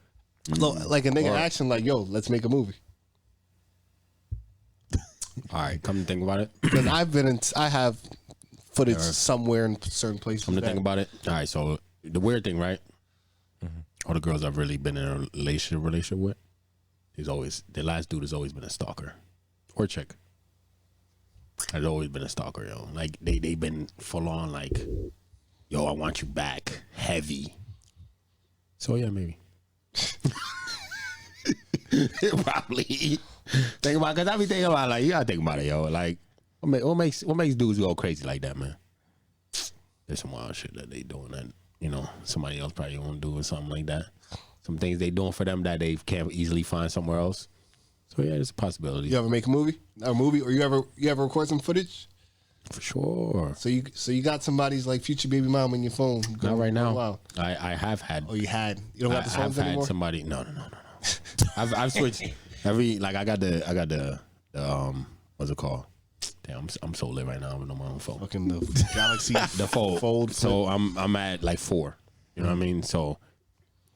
like a nigga action like, yo, let's make a movie. All right, come to think about it. Because I have footage somewhere in certain places. Come to think about it. All right, so the weird thing, right? all the girls I've really been in a relationship with, the last dude has always been a stalker or chick. Has always been a stalker, yo. Like they've been full on like, yo, I want you back, heavy. So yeah, maybe. Probably. Think about, cause I be thinking about like, you gotta think about it, yo. Like, what makes dudes go crazy like that, man? There's some wild shit that they doing that, you know, somebody else probably won't do or something like that. Some things they doing for them that they can't easily find somewhere else. So yeah, it's a possibility. You ever make a movie? Or you ever record some footage? For sure. So you got somebody's like future baby mom in your phone? Not right now. Wow. I have had. Oh, you had. You don't got the phones I've anymore? had somebody. No. I've switched every, like I got the what's it called? Damn, I'm so lit right now. I'm on my own phone. Fucking the Galaxy. The fold. Fold. So I'm at like 4. You know what I mean? So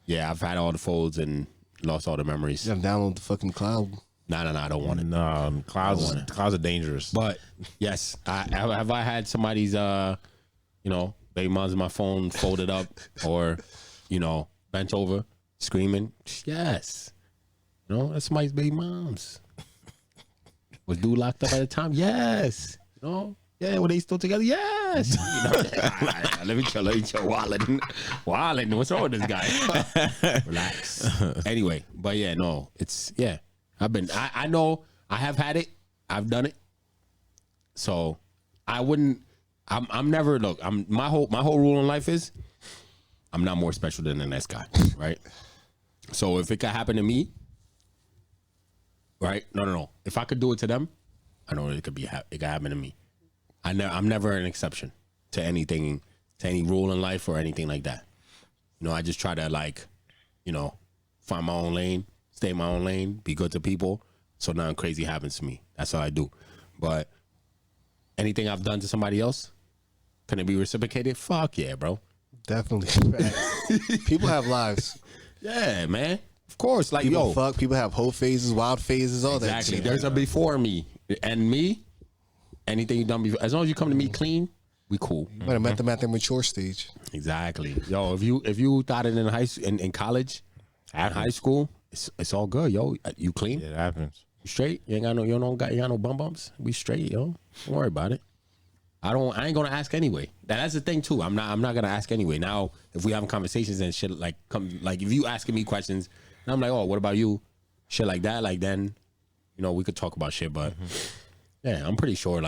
yeah, I've had all the folds and lost all the memories. You gotta download the fucking cloud. Nah, I don't want it. No, clouds are dangerous. But yes, have I had somebody's baby moms in my phone folded up or, bent over screaming? Yes. That's somebody's baby moms. Was dude locked up at the time? Yes. Yeah, were they still together? Yes. Let me chill. Wildin'. What's wrong with this guy? Relax. Anyway, but yeah, no, I know I have had it. I've done it. So I'm never, look, my whole rule in life is I'm not more special than the next guy, right? So if it could happen to me, right? No. If I could do it to them, I know it could happen to me. I'm never an exception to anything, to any rule in life or anything like that. I just try to find my own lane, stay in my own lane, be good to people, so nothing crazy happens to me. That's all I do. But anything I've done to somebody else, can it be reciprocated? Fuck yeah, bro. Definitely. People have lives. Yeah, man. Of course. Like, People fuck. People have whole phases, wild phases, all that exactly. shit. There's a before me and me. Anything you done before, as long as you come to me clean, we cool. You might have met them at their mature stage. Exactly. Yo, if you thought it in college, at high school, it's all good, yo. You clean? It happens. You straight? You ain't got no bum bumps? We straight, yo. Don't worry about it. I ain't gonna ask anyway. That's the thing too. I'm not gonna ask anyway. Now, if we having conversations and shit like if you asking me questions, and I'm like, oh, what about you? Shit like that, like then, we could talk about shit, but yeah, I'm pretty sure,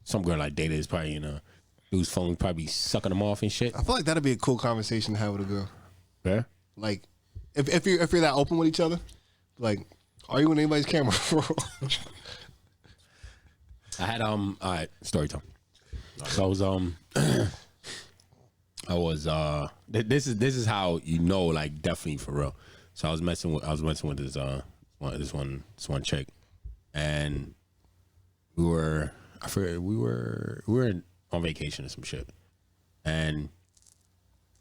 some girl I dated is probably in a dude's phone, probably sucking them off and shit. I feel like that'd be a cool conversation to have with a girl. Yeah. Like, if you're that open with each other, like, are you in anybody's camera? I had all right, story time. So I was this is how like definitely for real. So I was messing with this one chick, and we were on vacation or some shit, and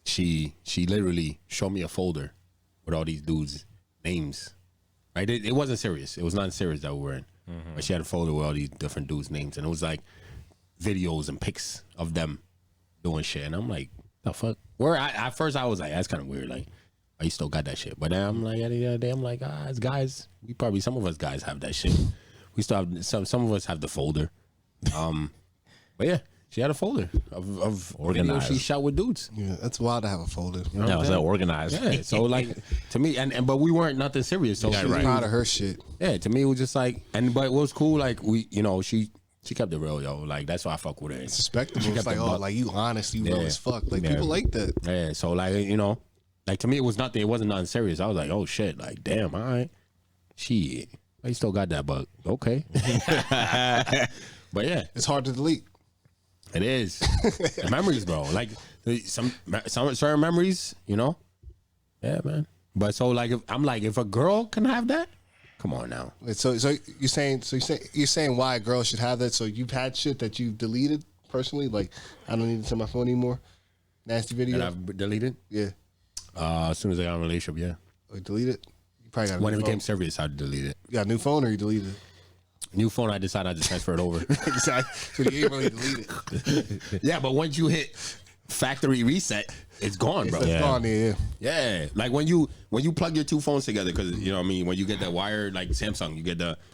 she literally showed me a folder with all these dudes' names. Right, it wasn't serious. It was not serious that we were in. But she had a folder with all these different dudes' names, and it was like videos and pics of them doing shit. And I'm like, the fuck? At first I was like, that's kind of weird. Like, oh, you still got that shit? But then I'm like, at the end of the day, I'm like, as guys, some of us guys have that shit. We still have some of us have the folder. But yeah, she had a folder of organized. She shot with dudes. Yeah, that's wild to have a folder. That was organized. Yeah, so like to me, but we weren't nothing serious. So She's proud of her shit. Yeah, to me it was just like, but it was cool. Like she kept it real, yo. Like that's why I fuck with her. It's respectable. It's like, like you honest, you real as fuck. Like people like that. Yeah, so like like to me it was nothing. It wasn't nothing serious. I was like, oh shit, like damn, all right, shit. I still got that, but okay. But yeah, it's hard to delete. It is. The memories, bro. Like some certain memories, Yeah, man. But so like if a girl can have that, come on now. Wait, so you're saying why a girl should have that? So you've had shit that you deleted personally, like I don't need it to my phone anymore. Nasty video. And I've deleted. Yeah. As soon as I got in a relationship, yeah. Oh, delete it. You probably got when it became serious, I deleted it. You got a new phone or you deleted it? New phone, I decided I just transfer it over. Exactly. So you ain't really delete it. Yeah, but once you hit factory reset, it's gone, bro. It's gone, yeah. Yeah, like when you plug your two phones together, because you know what I mean. When you get that wire, like Samsung,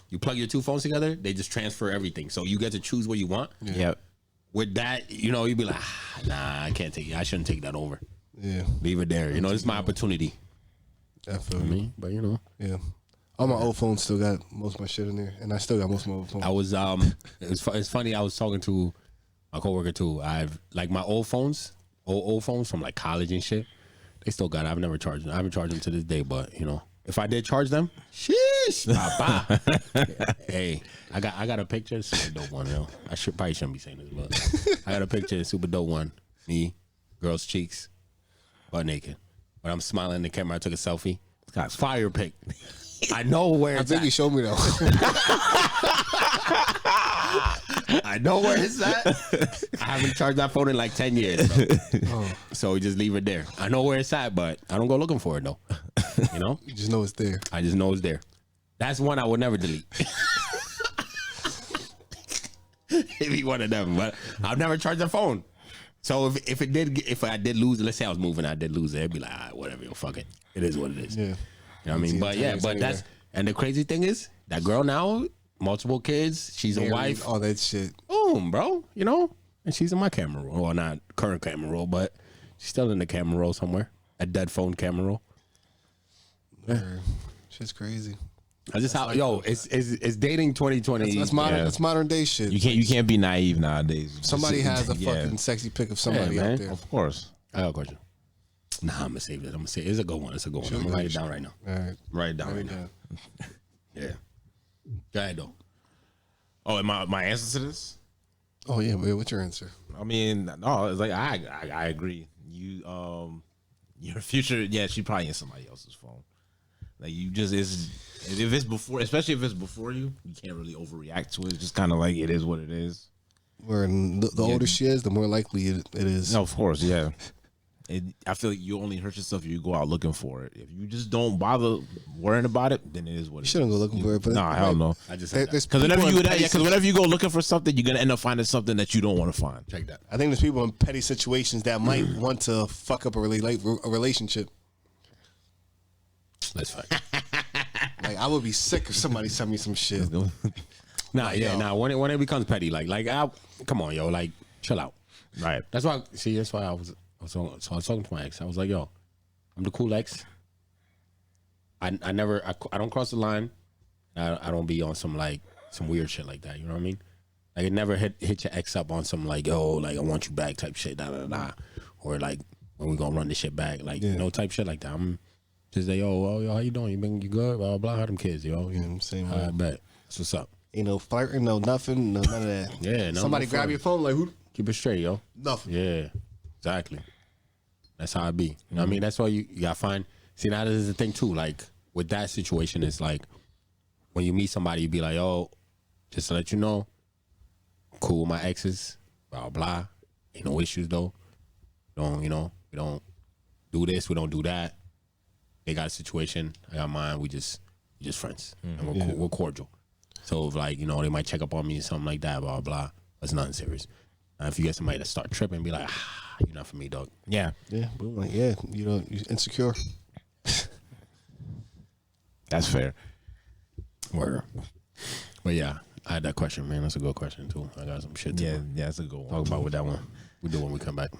you plug your two phones together, they just transfer everything, so you get to choose what you want. Yep. With that, you know, you'd be like, nah, I can't take it. I shouldn't take that over. Yeah. Leave it there. You know, this is my opportunity. I feel I mean, but you know, yeah. All my old phones still got most of my shit in there, and I still got most of my old phones. I was it's funny. I was talking to a coworker too. I've like my old phones from like college and shit. They still got it. I've never charged them. I haven't charged them to this day, but you know, if I did charge them, sheesh, papa. Hey, I got a picture. Super dope one. You know, probably shouldn't be saying this, but I got a picture. Super dope one. Me, girl's cheeks, butt naked, but I'm smiling in the camera. I took a selfie. It's got fire pic. I know where I it's think at. you showed me though. I know where it's at. I haven't charged that phone in like 10 years, bro. So we just leave it there. I know where it's at, but I don't go looking for it though. You know? You just know it's there. I just know it's there. That's one I would never delete. It'd be one of them, but I've never charged a phone. So if I did lose it, let's say I was moving, I did lose it, it'd be like, all right, whatever, yo, fuck it. It is what it is. Yeah. You know what I mean? But yeah, but that's, and the crazy thing is, that girl now, multiple kids, she's a wife. All that shit. Boom, bro. You know? And she's in my camera roll. Well, not current camera roll, but she's still in the camera roll somewhere. A dead phone camera roll. Yeah. Shit's crazy. I just it's dating 2020. That's modern. Yeah. That's modern day shit. You can't be naive nowadays. Somebody has a Yeah. fucking sexy pic of somebody man. out there. Of course. I got a question. Nah, I'm gonna save this. I'm gonna say it's a good one. It's a good one. I'm gonna write it down right now. All right. Write it down right now. Yeah. Go ahead though. Oh, and my answer to this? Oh yeah, wait, what's your answer? I mean, no, it's like I agree. You your future, yeah, she probably in somebody else's phone. Like you just if it's before, especially if it's before you can't really overreact to it. It's just kind of like it is what it is. Where the older she is, the more likely it is. No, of course, yeah. I feel like you only hurt yourself if you go out looking for it. If you just don't bother worrying about it, then it is what it is. You shouldn't go looking for it. But Nah, hell no. I just Because Whenever you go looking for something, you're gonna end up finding something that you don't want to find. check that. I think there's people in petty situations that might want to fuck up a relationship. Let's fight. Like I would be sick if somebody sent me some shit. When it becomes petty, come on, yo, like chill out. Right. That's why I was talking to my ex. I was like, yo, I'm the cool ex. I don't cross the line. I don't be on some weird shit like that. You know what I mean? Like it never hit your ex up on some like, yo, like I want you back type shit, or like when we gonna run this shit back, like type shit like that. I'm just like, yo, how you doing? You good? Blah blah. How them kids, yo? Yeah, I'm saying. I bet. That's what's up. Ain't no flirting, no nothing, none of that. Yeah, no. Somebody grab your phone, like who? Keep it straight, yo. Nothing. Yeah, exactly. That's how it be. You know what I mean? That's why you gotta find. See, now this is the thing too. Like with that situation, it's like when you meet somebody, you be like, "Oh, just to let you know, I'm cool with my exes, blah blah. Ain't no issues though. We don't do this, we don't do that. They got a situation, I got mine. We just friends, and we're cool, we're cordial. So if like they might check up on me or something like that, blah blah. That's nothing serious. Now, if you get somebody to start tripping, be like, you're not for me, dog. Yeah. Yeah, boom. Like, yeah, you're insecure. That's fair. Word. But yeah, I had that question, man. That's a good question too. I got some shit to Yeah, that's a good one. talk about with that one. We do when we come back.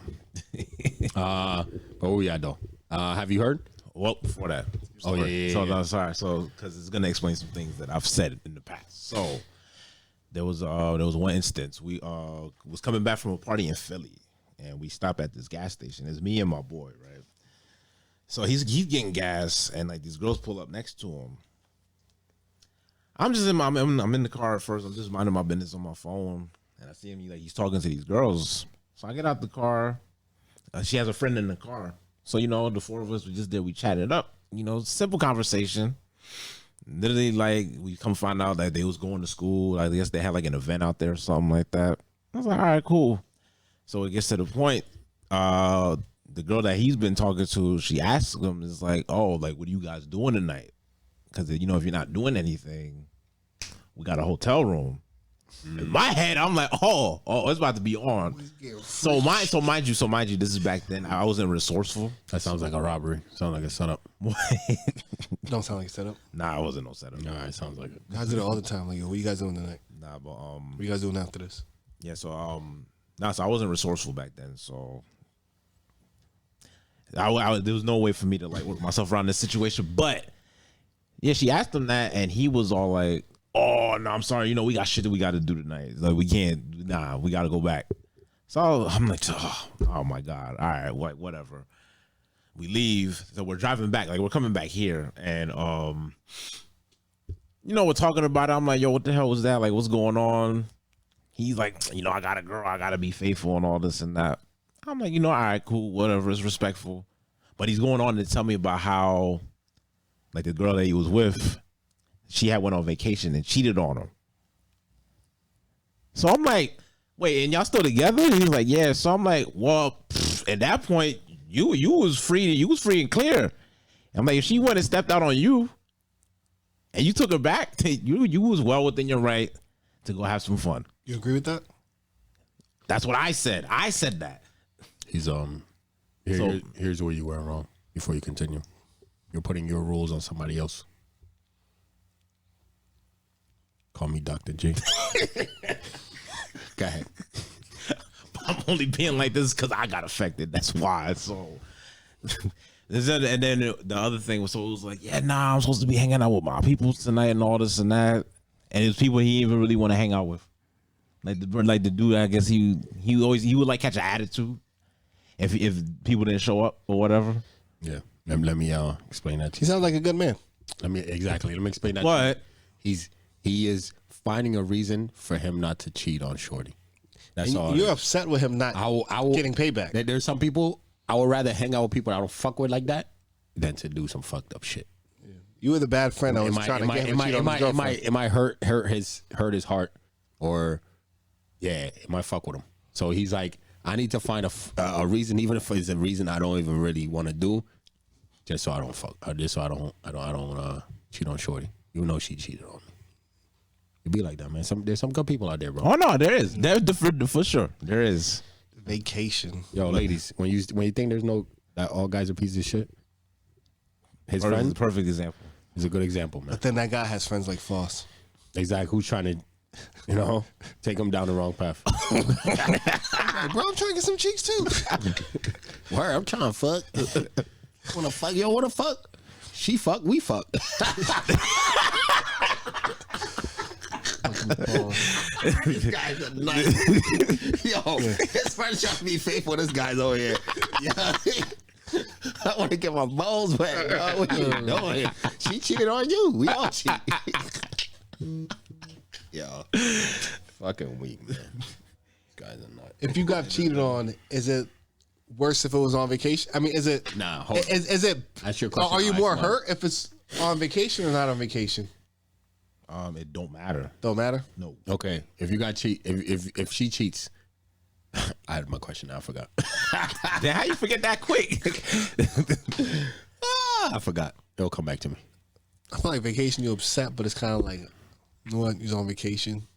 But where we at though? Have you heard? Well, before that. Oh, yeah. So no, sorry. So because it's gonna explain some things that I've said in the past. So there was one instance we was coming back from a party in Philly, and we stopped at this gas station. It's me and my boy, right? So he's getting gas, and like these girls pull up next to him. I'm in the car at first. I'm just minding my business on my phone, and I see him he's talking to these girls. So I get out the car. She has a friend in the car. So, the four of us, we chatted up, simple conversation. Literally, we come find out that they was going to school. I guess they had an event out there or something like that. I was like, all right, cool. So it gets to the point, the girl that he's been talking to, she asks him, is like, oh, what are you guys doing tonight? Because, if you're not doing anything, we got a hotel room. In my head, I'm like, oh, it's about to be on. So mind you, this is back then. I wasn't resourceful. That sounds like a robbery. Sounds like a setup. Don't sound like a setup. Nah, I wasn't no setup. All right, sounds like it. Guys do it all the time. Like, yo, what you guys doing tonight? Nah, but What you guys doing after this? yeah. So so I wasn't resourceful back then. So there was no way for me to like work myself around this situation. But yeah, she asked him that, and he was all like, "Oh no, I'm sorry. We got shit that we got to do tonight. Like we can't. Nah, we got to go back." So I'm like, oh my god. All right, whatever. We leave. So we're driving back. Like we're coming back here, and we're talking about it. I'm like, yo, what the hell was that? Like, what's going on? He's like, I got a girl. I got to be faithful and all this and that. I'm like, all right, cool, whatever. It's respectful. But he's going on to tell me about how, like, the girl that he was with, she had went on vacation and cheated on him. So I'm like, wait, and y'all still together? And he's like, yeah. So I'm like, well, at that point, you was free. You was free and clear. I'm like, if she went and stepped out on you, and you took her back, you was well within your right to go have some fun. You agree with that? That's what I said. I said that. He's here's where you went wrong before you continue. You're putting your rules on somebody else. Call me Dr. G. Go ahead. I'm only being like this because I got affected. That's why. So, and then the other thing was, so it was like, yeah, nah, I'm supposed to be hanging out with my people tonight and all this and that. And it's people he didn't even really want to hang out with. Like the dude, I guess he would like catch an attitude if people didn't show up or whatever. Yeah. Let me explain that to He you. sounds like a good man. Let me explain that What? to you. He is finding a reason for him not to cheat on Shorty. That's all. You're upset with him not I will, getting payback. There's some people I would rather hang out with people I don't fuck with like that than to do some fucked up shit. You were the bad friend. I was trying to get him to cheat on his girlfriend. Am I hurt his heart, or yeah, am I fuck with him? So he's like, I need to find a reason, even if it's a reason I don't even really want to do, just so I don't fuck, just so I don't cheat on Shorty, even though she cheated on me. It be like that, man. There's some good people out there, bro. Oh no, there is. There's for sure. There is. Vacation. Yo, ladies, when you think that all guys are pieces of shit, his Is friend the perfect example. is a good example, man. But then that guy has friends like Foss. Exactly. Who's trying to, take him down the wrong path? Like, bro, I'm trying to get some cheeks too. Word, I'm trying to fuck. Wanna fuck? Yo, wanna fuck? She fuck, we fuck. These guys are nuts. Yo, his friend's trying to be faithful. This guy's over here. Yeah. I want to get my balls wet. Bro. What you doing? She cheated on you. We all cheat. Yo, fucking weak, man. These guys are nuts. If you got cheated on, is it worse if it was on vacation? I mean, is it? Nah, hold on. Is it? That's your question. Are you more Ice Mom. hurt if it's on vacation or not on vacation? It don't matter. Don't matter. No. Okay, if you got if she cheats, I had my question. I forgot. Then how you forget that quick? I forgot. It'll come back to me. I feel like vacation, you're upset, but it's kind of like, you know what? You're on vacation.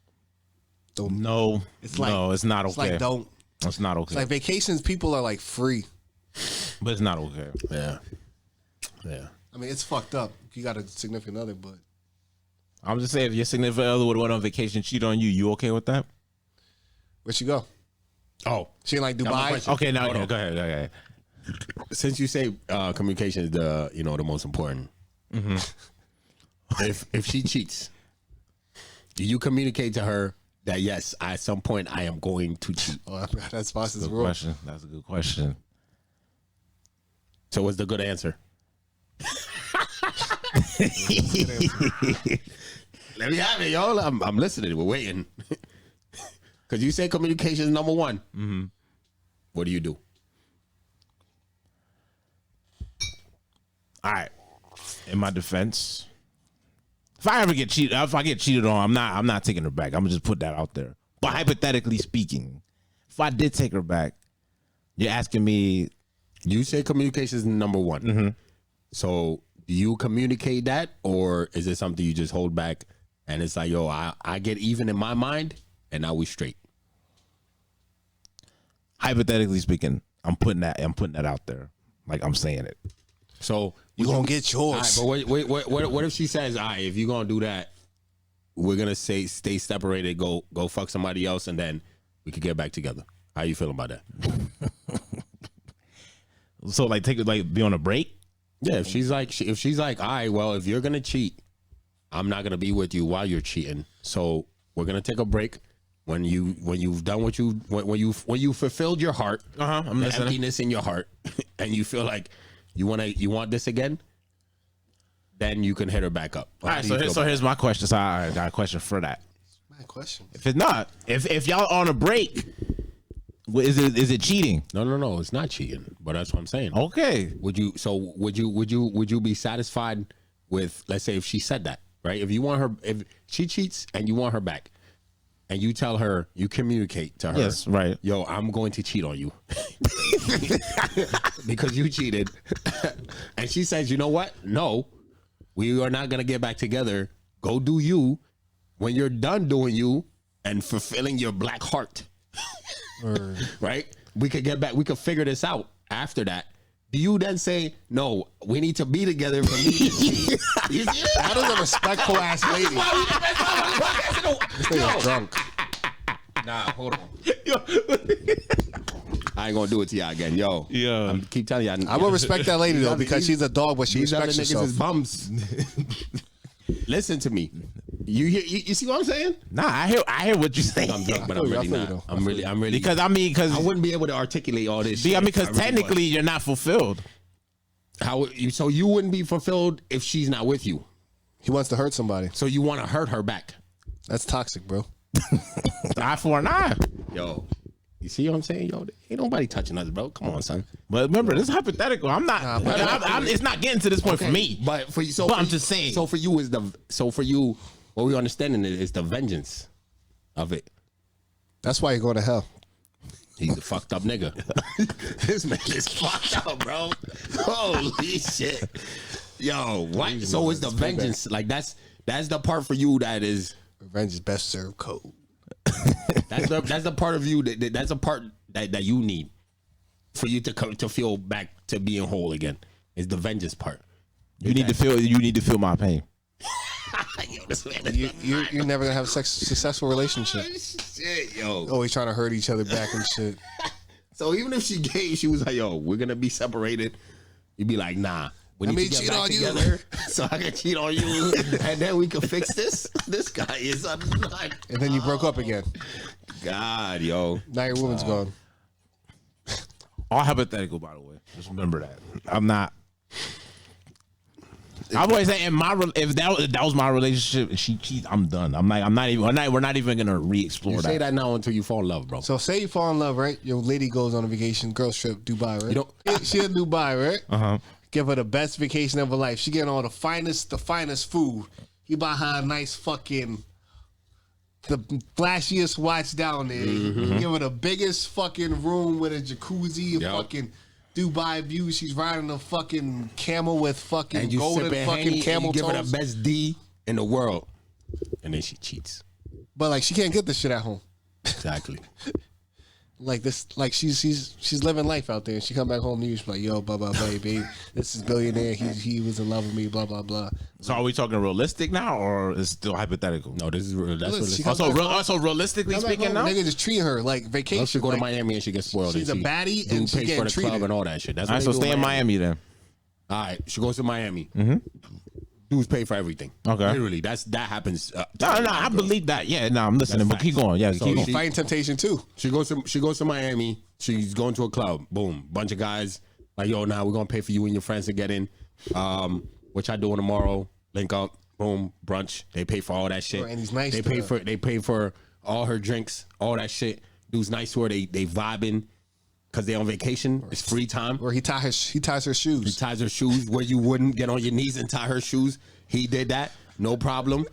Don't. No. It's like no, it's not okay. It's like don't. It's not okay. It's like vacations. People are like free. But it's not okay. Yeah, yeah. I mean, it's fucked up. You got a significant other, but I'm just saying, if your significant other would have went on vacation, cheat on you, you okay with that? where'd she go? Oh, She in like Now my Dubai. question- Okay, now Hold on. go ahead. Since you say communication is the the most important, if she cheats, do you communicate to her that yes, at some point I am going to cheat? Oh, I forgot that's Foster's Good rule. question. That's a good question. So what's the good answer? Let me have it, y'all. I'm listening. We're waiting. Because you say communication is number one. Mm-hmm. What do you do? All right. In my defense, if I get cheated on, I'm not taking her back. I'm gonna just put that out there. But hypothetically speaking, if I did take her back, you're asking me. You say communication is number one. Mm-hmm. So do you communicate that, or is it something you just hold back and it's like, yo, I get even in my mind, and now we straight. Hypothetically speaking, I'm putting that out there. Like I'm saying it. So You gonna get yours. All right, but what if she says, all right, if you're gonna do that, we're gonna stay separated, go fuck somebody else, and then we could get back together. How you feeling about that? So like be on a break? Yeah, if she's like, all right, well, if you're gonna cheat, I'm not gonna be with you while you're cheating. So we're gonna take a break. When you've done what when you fulfilled your heart, I'm the listening. emptiness in your heart, and you feel like you want this again, then you can hit her back up. All right, so here's my question. So I got a question for that. My question. If it's not, if y'all on a break, is it cheating? No, it's not cheating. But that's what I'm saying. Okay. Would you be satisfied with, let's say, if she said that, right? If she cheats and you want her back, and you tell her, you communicate to her, yes, right? Yo, I'm going to cheat on you because you cheated, and she says, you know what? No, we are not gonna get back together. Go do you. When you're done doing you and fulfilling your black heart, right? We could get back. We could figure this out after that. Do you then say, no, we need to be together for me to cheat? That is a respectful ass lady. This nigga's drunk. Nah, hold on. I ain't gonna do it to y'all again, yo. Yeah. Keep telling y'all. I'm gonna respect that lady though because she's a dog, but she These other respects niggas herself. is bums. Listen to me. You see what I'm saying? Nah, I hear what you're saying. I'm drunk, but I'm I really feel you, not. though. I'm really Because I wouldn't be able to articulate all this. Shit because if I really technically you're not fulfilled. so you wouldn't be fulfilled if she's not with you. He wants to hurt somebody. So you want to hurt her back. That's toxic, bro. Eye for an eye. Yo, you see what I'm saying? Yo, ain't nobody touching us, bro. Come on, son. But remember, this is hypothetical. I'm not. It's not getting to this point for me. But for you, I'm just saying. So for you, what we understanding is the vengeance of it. That's why you're going to hell. He's a fucked up nigga. This man is fucked up, bro. Holy shit. Yo, what? So it's the vengeance. Like that's the part for you that is. Revenge is best served cold. That's the part of you that's a part that you need for you to come to feel back to being whole again. Is the vengeance part. You need to feel my pain. Yo, this man is You're never gonna have a successful relationship. shit, yo. Always trying to hurt each other back and shit. So even if she was like, yo, we're gonna be separated, you'd be like, nah. We need to get back together so I can cheat on you, and then we can fix this. This guy is a nut. And then you broke up again. God, yo. Now your woman's gone. All hypothetical, by the way. Just remember that. I'm not. I always say, if that was my relationship and she cheats, I'm done. We're not even gonna re-explore You that. say that now until you fall in love, bro. So say you fall in love, right? Your lady goes on a vacation, girls trip, Dubai, right? You don't- She in Dubai, right? Uh-huh. Give her the best vacation of her life. She getting all the finest food. He buy her a nice fucking the flashiest watch down there. He give her the biggest fucking room with a jacuzzi, a Yep. fucking Dubai view. She's riding a fucking camel with fucking And you golden sipping fucking Henny, camel and you give her toes. the best D in the world, and then she cheats. But like she can't get this shit at home. Exactly. Like this, like she's living life out there, and she come back home to you. She's like, "Yo, blah blah blah, babe. This is billionaire. He was in love with me. Blah blah blah." So are we talking realistic now, or is it still hypothetical? No, this is real. That's Look, what she it's comes Also, realistically Come back speaking, home, now. nigga just treat her like vacation. She go to like, Miami and she gets spoiled. she's and a baddie dude and she pays getting for the club treated. and all that shit. That's All right, what so they do stay in Miami then. All right, she goes to Miami. Dudes pay for everything. Okay. Literally, that happens. No, I believe that. Yeah, no, I'm listening. That's But keep facts. going. Yeah, So keep going. she- Fighting Temptation too. She goes to Miami. She's going to a club. Boom, bunch of guys like, yo, now we're gonna pay for you and your friends to get in. What y'all doing tomorrow? Link up. Boom, brunch. They pay for all that shit. And he's nice They to her. pay for all her drinks, all that shit. Dude's nice to her. They vibing because they on vacation. It's free time. Where he ties her He shoes. ties her shoes where you wouldn't get on your knees and tie her shoes. He did that, no problem.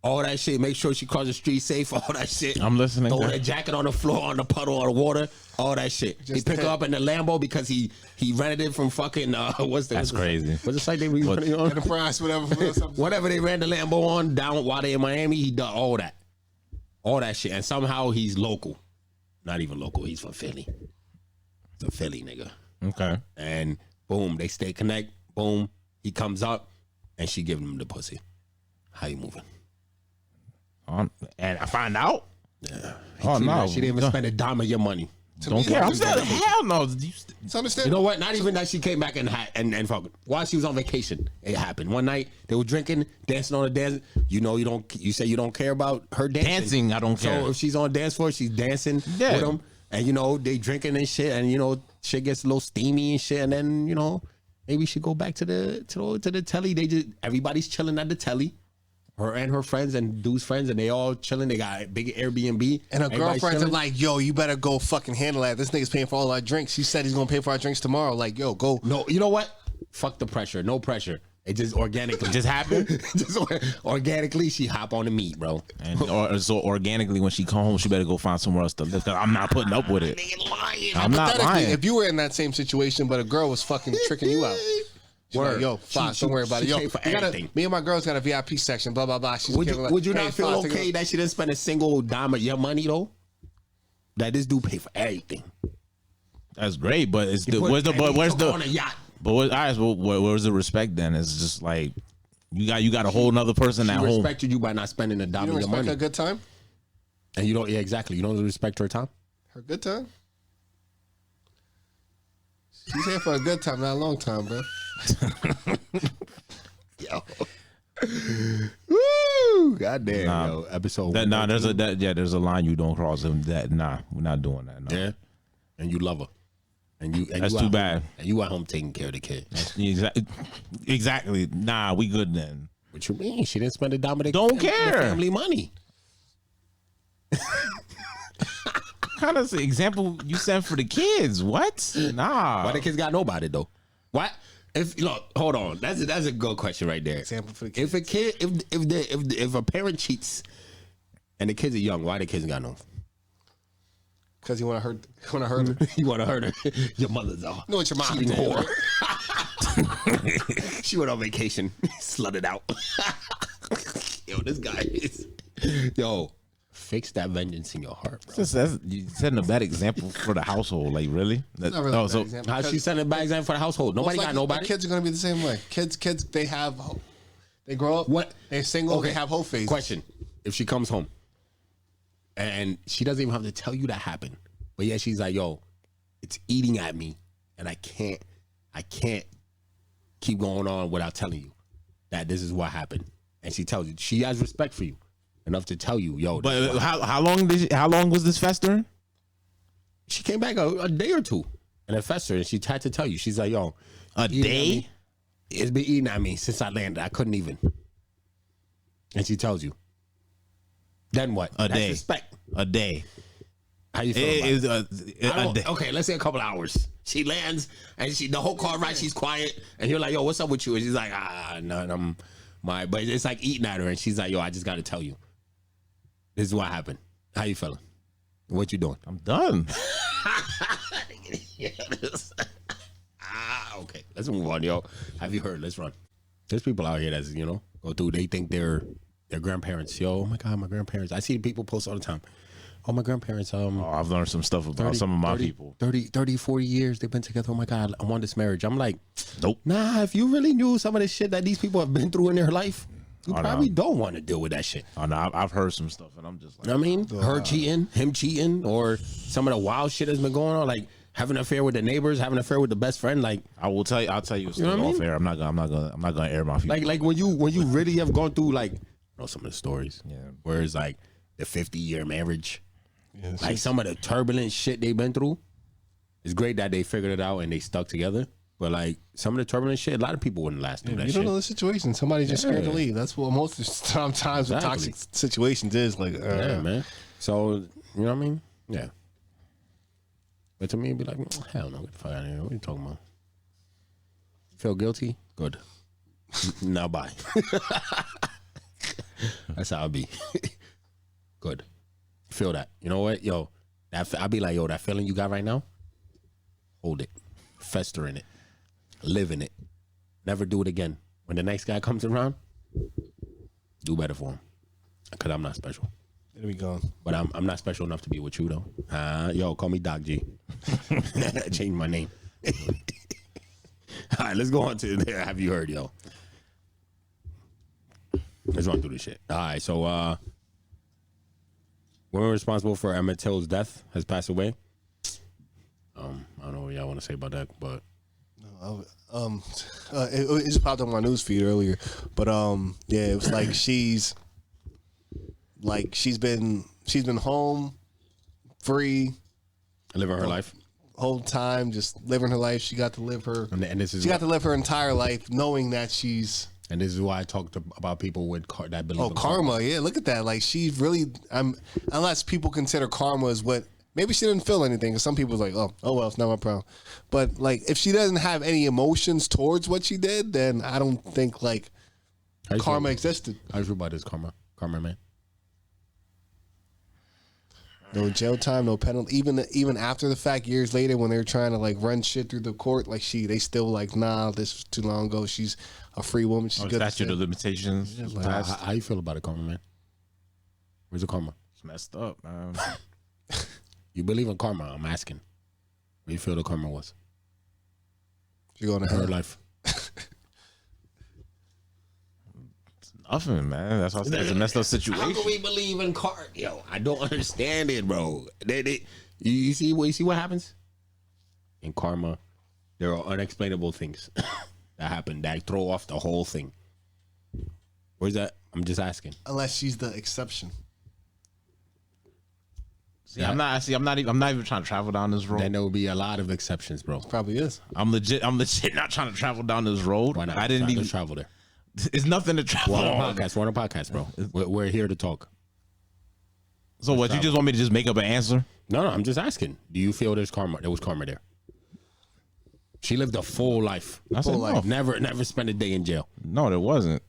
All that shit. Make sure she cross the street safe. All that shit. I'm listening. Throw that jacket on the floor, on the puddle, on the water. All that shit. He Just pick her hit. up in the Lambo because he rented it from fucking That's crazy. What's the site they were running on? Enterprise, whatever. Whatever they ran the Lambo on down while they in Miami. He done all that. all that shit, and somehow he's local. Not even local. He's from Philly. He's a Philly nigga. Okay. And boom, they stay connect. Boom, he comes up, and she giving him the pussy. How you moving? And I find out. Yeah. Oh no, She didn't even spend a dime of your money. Don't care. I'm saying, hell no. It's understandable. You know what? Not even that she came back and fucking while she was on vacation, it happened. One night they were drinking, dancing on the dance. You say you don't care about her dancing. I don't care. So if she's on dance floor, she's dancing with them, and they drinking and shit, and shit gets a little steamy and shit, and then maybe she go back to the telly. Everybody's chilling at the telly. Her and her friends and dude's friends, and they all chilling. They got a big Airbnb. And her girlfriends are chilling. like, yo, you better go fucking handle that. This nigga's paying for all our drinks. He said he's going to pay for our drinks tomorrow. Like, yo, go. No, you know what? Fuck the pressure. No pressure. It just organically. Just happened? Just organically, she hop on the meat, bro. And so organically, when she come home, she better go find somewhere else to live. I'm not putting up with it. I'm not lying. If you were in that same situation, but a girl was fucking tricking you out. Like, yo, Fox, don't worry about it. Yo, me and my girls got a VIP section, blah, blah, blah. Would you not feel okay that she didn't spend a single dime of your money, though? That this dude pay for everything. That's great, but where's the respect then? It's just like you got a whole nother person at home. She respected you by not spending a dime of your money. You don't respect her good time? And you don't, exactly. You don't respect her time? Her good time? She's here for a good time, not a long time, bro. Yo. Woo! Goddamn, yo. Episode. There's a line you don't cross. We're not doing that. No. Yeah. And you love her. That's too bad. And you at home taking care of the kid. Exactly. Nah, we good then. What you mean? She didn't spend a dime of Don't care. Family money. Kind of example you sent for the kids. What? Nah. Why the kids got nobody though? What? Hold on. That's a good question right there. Example for the kids. If a parent cheats and the kids are young, why the kids got no? Because you want to hurt her. You want to hurt her. Your mother's all. No, it's your mom. Cheating whore. She went on vacation, slutted out. Yo, this guy is. Yo, fix that vengeance in your heart, bro. You setting a bad example for the household. Like really? Not really a bad example. How she setting a bad example for the household? Nobody got nobody. The kids are gonna be the same way. Kids, they grow up. What? They're single. Okay. They have whole phases. Question: if she comes home and she doesn't even have to tell you that happened, but yeah, she's like, "Yo, it's eating at me, and I can't keep going on without telling you that this is what happened." And she tells you she has respect for you enough to tell you, "Yo." But how long was this festering? She came back a day or two, and it festered, and she had to tell you. She's like, "Yo, a day? It's been eating at me since I landed. I couldn't even." And she tells you. Then what? That's day. Respect. A day. How you feel about a day. Okay, let's say a couple hours. She lands and the whole car ride, she's quiet, and you're like, "Yo, what's up with you?" And she's like, "No, but it's like eating at her," and she's like, "Yo, I just got to tell you, this is what happened. How you feeling? What you doing?" I'm done. Okay, let's move on, yo. Have you heard? Let's run. There's people out here that's go through. They think they're grandparents. Yo, oh my God, my grandparents. I see people post all the time. Oh, my grandparents. I've learned some stuff about some of my people. 30, 40 years they've been together. Oh my God, I want this marriage. I'm like, nope. Nah, if you really knew some of the shit that these people have been through in their life, you probably don't want to deal with that shit. Oh no, I've heard some stuff and I'm just like, I mean, her cheating, him cheating, or some of the wild shit that's been going on, like having an affair with the neighbors, having an affair with the best friend. Like I'll tell you a story off air. I'm not gonna air my feelings. Like when you really have gone through some of the stories. Yeah. Where it's like the 50-year marriage. Yeah, like some of the turbulent shit they've been through. It's great that they figured it out and they stuck together. But like some of the turbulent shit, a lot of people wouldn't last through that shit. You don't know the situation. Somebody's just scared to leave. That's what most of the times with toxic situations is. Like, yeah, man. So, you know what I mean? Yeah. But to me, it'd be like, hell no, get the fuck out of here. What are you talking about? Feel guilty? Good. Now bye. That's how I'll be. Good. Feel that. You know what? Yo, I'll be like, yo, that feeling you got right now, hold it. Fester in it. Live in it. Never do it again. When the next guy comes around, do better for him. Because I'm not special. It'll be gone. But I'm not special enough to be with you though. Yo, call me Doc G. Change my name. All right, let's go on to there. Have you heard, yo? Let's run through this shit. All right, so woman responsible for Emmett Till's death has passed away. I don't know what y'all want to say about that, but it just popped up on my news feed earlier. But yeah, it was like she's been home, free, living her life. Whole time, just living her life. She got to live her. And this is she got to live her entire life, knowing that she's. And this is why I talked about people with that believe. Oh, in karma! Yeah, look at that. Like she's really. Unless people consider karma as what. Maybe she didn't feel anything. Cause some people's like, oh well, it's not my problem. But like, if she doesn't have any emotions towards what she did, then I don't think like karma existed. How you feel about this karma man? No jail time, no penalty. Even after the fact, years later, when they're trying to like run shit through the court, like they still like, nah, this was too long ago. She's a free woman. She's good. Statute of limitations. How you feel about it, karma man? Where's the karma? It's messed up, man. You believe in karma? I'm asking. What do you feel the karma was? She going to Her hell. life. Nothing, man. That's a messed up situation. How can we believe in karma? Yo, I don't understand it, bro. You see what happens? In karma, there are unexplainable things that happen that throw off the whole thing. Where's that? I'm just asking. Unless she's the exception. See, I'm not even trying to travel down this road. Then there will be a lot of exceptions, bro. Probably is. I'm legit not trying to travel down this road. Why not? I didn't even travel there. It's nothing to travel We're on. on a podcast, bro. We're here to talk. So what? You just want me to just make up an answer? No, I'm just asking. Do you feel there's karma? There was karma there. She lived a full life. I said no. Never spent a day in jail. No, there wasn't.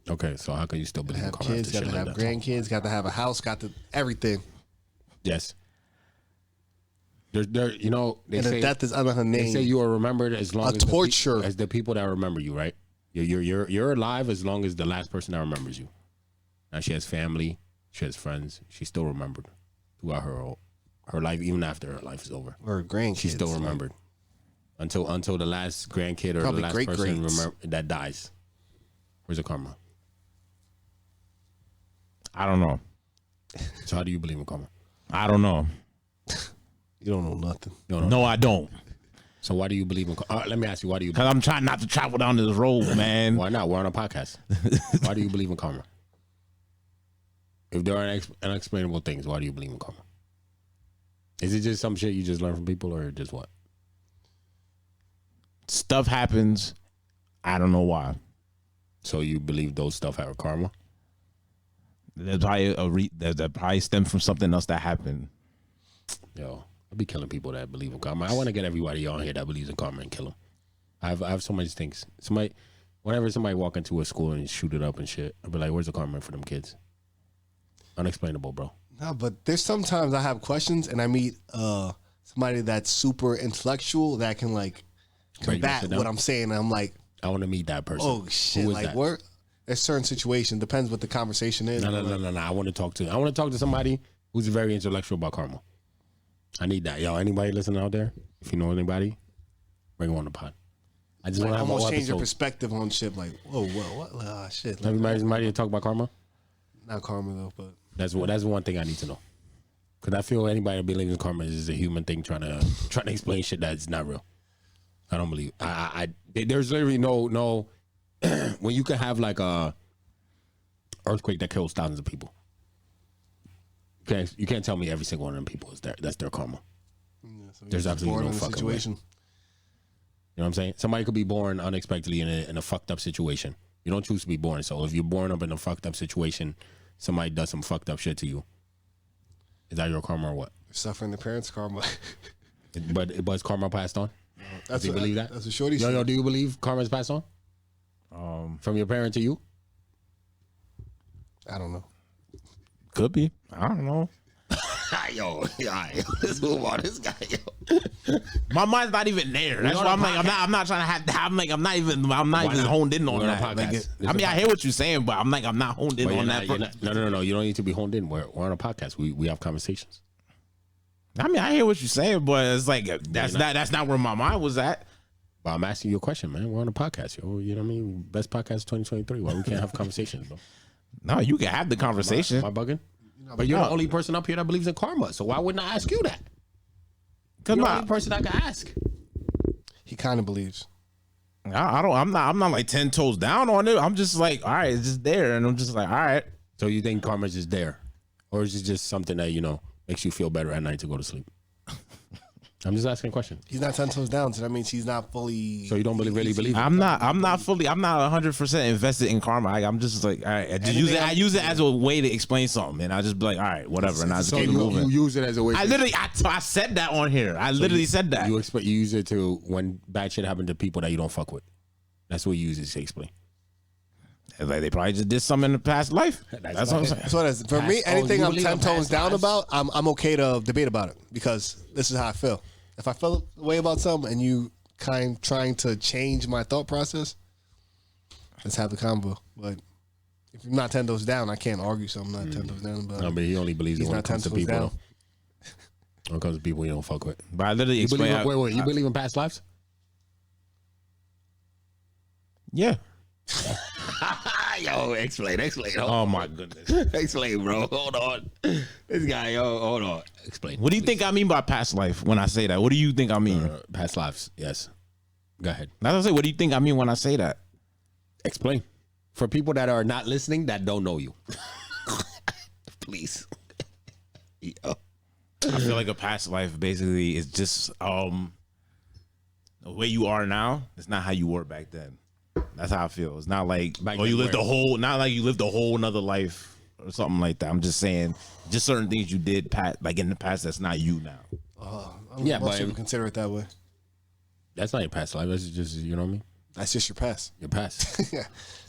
Okay, so how can you still believe in Have karma? kids, got to have grandkids, got to have a house, got to everything. Yes. There, you know, they And say the death is under her name. they say you are remembered as long A as torture. as the people that remember you, right? You're alive as long as the last person that remembers you. Now she has family, she has friends. She's still remembered throughout her life, even after her life is over. Or grandkids. She's still remembered until the last grandkid or Probably the last person that dies. Where's the karma? I don't know. So how do you believe in karma? I don't know. You don't know nothing. No, I don't. So why do you believe in karma? Let me ask you, why do you? Because I'm trying not to travel down this road, man. Why not? We're on a podcast. Why do you believe in karma? If there are unexplainable things, why do you believe in karma? Is it just some shit you just learn from people, or just what? Stuff happens. I don't know why. So you believe those stuff have karma? There's probably that probably stem from something else that happened. Yo, I be killing people that believe in karma. I want to get everybody on here that believes in karma and kill them. I have so many things. Whenever somebody walk into a school and shoot it up and shit, I'll be like, where's the karma for them kids? Unexplainable, bro. No, but there's sometimes I have questions and I meet somebody that's super intellectual that can like combat what I'm saying. And I'm like, I want to meet that person. oh shit, Who is like that? where? There's certain situations. Depends what the conversation is. No. I want to talk to somebody who's very intellectual about karma. I need that. Yo, anybody listening out there? If you know anybody, bring them on the pod. I just want to have almost a change your episode. perspective on shit. Like, whoa, what? Shit. Like, Everybody talk about karma? not karma though, but That's one thing I need to know. Because I feel anybody that believes in karma is a human thing trying to explain shit that's not real. I don't believe. There's literally no. When you can have like a earthquake that kills thousands of people, you can't tell me every single one of them people that's their karma. so There's absolutely no fucking situation. way. You know what I'm saying? Somebody could be born unexpectedly in a fucked up situation. You don't choose to be born. So if you're born up in a fucked up situation, somebody does some fucked up shit to you. Is that your karma or what? Suffering the parents' karma. But was karma passed on? Do you believe that? That's what Shorty said. Yo, do you believe karma is passed on? From your parent to you? I don't know. Could be. I don't know. Yo, let's move on. This guy, yo. My mind's not even there. That's why I'm like, I'm not trying to have. I'm not even honed in on We're on a that. Like, podcast. I mean, I hear what you're saying, but I'm not honed in But on that. No. You don't need to be honed in. We're on a podcast. We have conversations. I mean, I hear what you're saying, but it's like that's not where my mind was at. But I'm asking you a question, man. We're on a podcast, yo. You know what I mean? Best podcast 2023. Why we can't have conversations, bro? No, you can have the conversation. Am I bugging? But you're the only person up here that believes in karma. So why wouldn't I ask you that? You're the only person I can ask. He kind of believes. I'm not like 10 toes down on it. I'm just like, all right, it's just there, and I'm just like, all right. So you think karma's just there, or is it just something that makes you feel better at night to go to sleep? I'm just asking a question. He's not 10 toes down, so that means he's not fully. So you don't really believe it? I'm not 100% invested in karma. I'm just like, all right, I use it as a way to explain something, and I just be like, all right, whatever, and I just So keep it you moving. use it as a way. I said that on here. I literally said that. You use it to when bad shit happen to people that you don't fuck with. That's what you use it to explain. Like they probably just did something in the past life. That's what I'm saying. That's what it is. For me, anything you I'm believe 10 in toes past down lives? about, I'm okay to debate about it because this is how I feel. If I feel a way about something and you trying to change my thought process, let's have the convo. But if you're not 10 toes down, I can't argue something not 10 toes down about. No, but he only believes it He's when it not comes to 10 toes people. down. Though. When it comes to people you don't fuck with. But I literally You explain. believe, you believe in past lives? Yeah. Yo, explain. Oh my goodness. Explain, bro. Hold on. This guy, yo, hold on. Explain. What do you think I mean by past life when I say that? What do you think I mean? Past lives, yes. Go ahead. That's what I say. What do you think I mean when I say that? Explain. For people that are not listening, that don't know you. Please. Yo. I feel like a past life basically is just the way you are now. It's not how you were back then. That's how I feel. It's not like you lived not like you lived a whole another life or something like that. I'm just saying, just certain things you did like in the past that's not you now. Yeah, but most people consider it that way. That's not your past life. That's just, you know what I mean? That's just your past. Your past.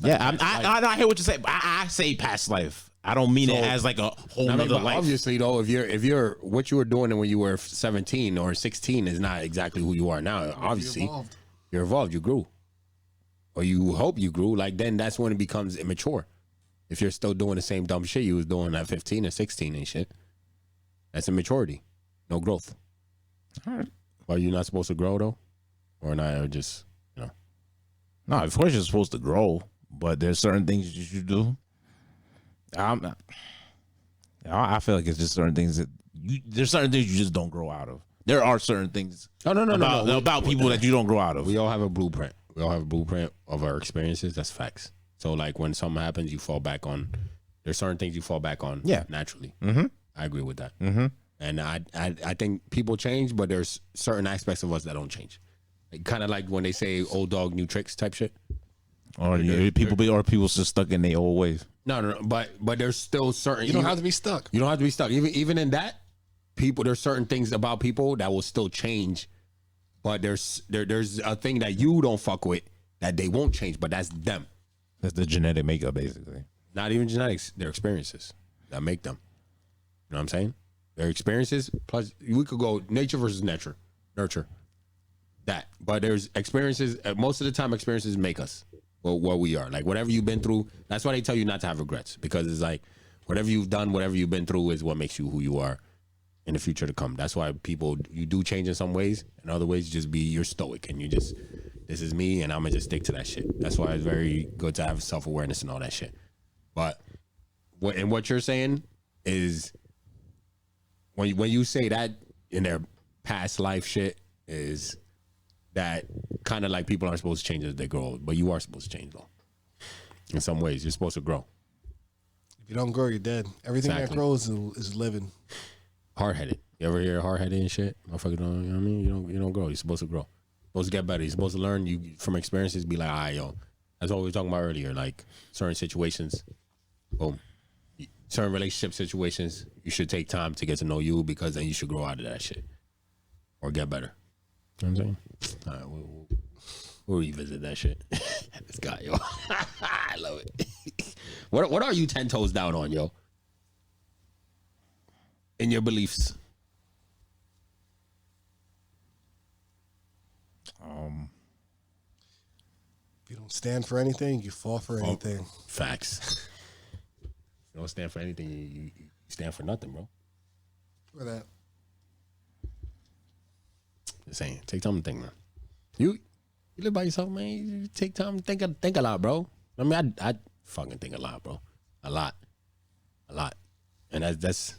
Yeah, I hear what you say. But I say past life. I don't mean it as like a whole nother life. Obviously, though, if you're what you were doing when you were 17 or 16 is not exactly who you are now. Obviously, you're evolved. You grew, or you hope you grew. Like then, that's when it becomes immature. If you're still doing the same dumb shit you was doing at 15 or 16 and shit, that's immaturity. No growth. All right. Are you not supposed to grow though, or not? Or just No, of course you're supposed to grow, but there's certain things you should do. I feel like it's just certain things that there's certain things you just don't grow out of. There are certain things about people that you don't grow out of. We all have a blueprint. We all have a blueprint of our experiences. That's facts. So like when something happens, you fall back on. There's certain things you fall back on. Yeah. Naturally. Mm-hmm. I agree with that. Mm-hmm. And I think people change, but there's certain aspects of us that don't change. Kind of like when they say old dog, new tricks type shit. Or people just stuck in their old ways. No. But there's still certain. You don't have to be stuck. You don't have to be stuck. Even in that, there's certain things about people that will still change. But there's a thing that you don't fuck with that they won't change, but that's them. That's the genetic makeup, basically. Not even genetics, their experiences that make them. You know what I'm saying? Their experiences, plus we could go nature versus nurture. That. But there's experiences, most of the time experiences make us what we are. Like whatever you've been through, that's why they tell you not to have regrets. Because it's like whatever you've done, whatever you've been through is what makes you who you are in the future to come. That's why you do change in some ways. In other ways, you're stoic and you just, this is me and I'm going to just stick to that shit. That's why it's very good to have self-awareness and all that shit. But what you're saying is when you say that in their past life shit is that kind of like people aren't supposed to change as they grow old, but you are supposed to change though. In some ways, you're supposed to grow. If you don't grow, you're dead. Everything Exactly. that grows is living. Hard-headed. You ever hear hard-headed and shit? Motherfucker don't, you know what I mean? You don't grow. You're supposed to grow. You're supposed to get better. You're supposed to learn from experiences, be like, all right, yo. That's what we were talking about earlier. Like certain situations, boom. Certain relationship situations, you should take time to get to know you because then you should grow out of that shit. Or get better. You know what I'm saying? All right, we'll revisit that shit. This guy, yo. I love it. What are you 10 toes down on, yo? In your beliefs. If you don't stand for anything, you fall for anything. Facts. You don't stand for anything. You stand for nothing, bro. For that. Just saying. Take time to think, man. You live by yourself, man. You take time to think a lot, bro. I mean, I fucking think a lot, bro. A lot. And that's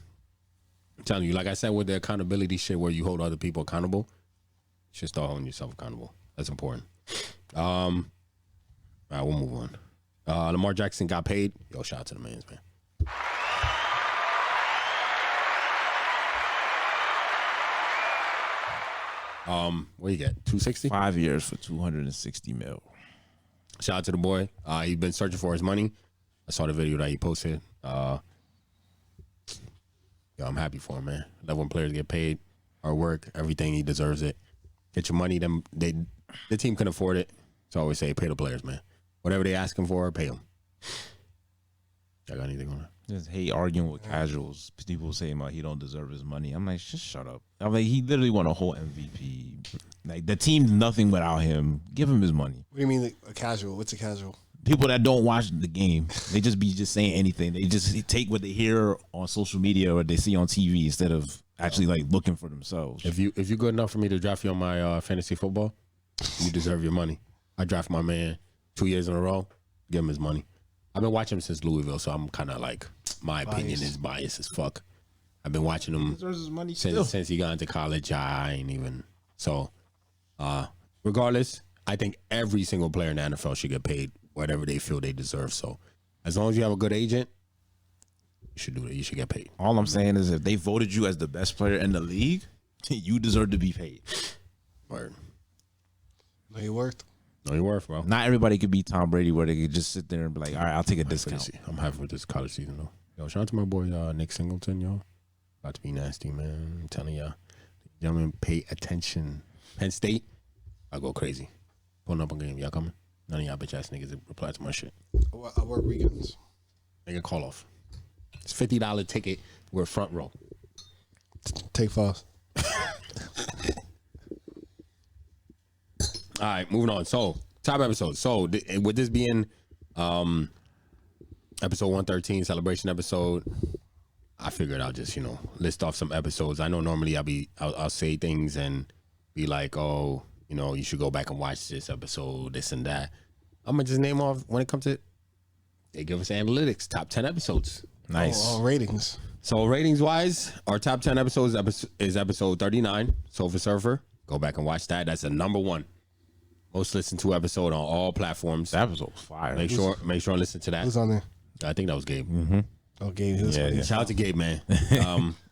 I'm telling you, like I said, with the accountability shit where you hold other people accountable, you should start holding yourself accountable. That's important. All right, we'll move on. Lamar Jackson got paid. Yo, shout out to the mans, man. What you get? 260? 5 years for $260 million. Shout out to the boy. He's been searching for his money. I saw the video that he posted. Yo, I'm happy for him, man. Love when players get paid, hard work, everything. He deserves it. Get your money. The team can afford it. So I always say, pay the players, man. Whatever they asking for, pay them. I got anything on that? Just hate arguing with casuals. People saying about he don't deserve his money. I'm like, just shut up. I'm like, he literally won a whole MVP. Like the team's nothing without him. Give him his money. What do you mean a casual? What's a casual? People that don't watch the game, they just be saying anything. They just take what they hear on social media or they see on TV instead of actually like looking for themselves. If you good enough for me to draft you on my fantasy football, you deserve your money. I draft my man 2 years in a row. Give him his money. I've been watching him since Louisville, so I'm kind of like, my opinion is biased as fuck. I've been watching him He deserves his money since he got into college. I ain't even. So, regardless, I think every single player in the NFL should get paid whatever they feel they deserve. So, as long as you have a good agent, you should do it. You should get paid. All I'm saying is if they voted you as the best player in the league, you deserve to be paid. Word. No, you worked. No, you're worth, bro. Not everybody could be Tom Brady where they could just sit there and be like, all right, I'll take a discount. I'm happy with this college season, though. Yo, shout out to my boy Nick Singleton, yo. About to be nasty, man. I'm telling y'all. Gentlemen, pay attention. Penn State, I go crazy. Pulling up a game. Y'all coming? None of y'all bitch ass niggas reply to my shit. I work weekends. Nigga, call off. It's $50 ticket. We're front row. Take fast. All right, moving on. So, top episodes. So, with this being episode 113, celebration episode, I figured I'll just, list off some episodes. I know normally I'll say things and be like, oh, you should go back and watch this episode, this and that. I'm going to just name off when it comes to, they give us analytics, top 10 episodes. Nice. Oh, ratings. So, ratings-wise, our top 10 episodes is episode 39, Sofa Surfer. Go back and watch that. That's the number one most listened to episode on all platforms. That episode was fire. Make sure and listen to that. Who's on there? I think that was Gabe. Mm-hmm. Oh, Gabe. Who's on there? Shout out to Gabe, man.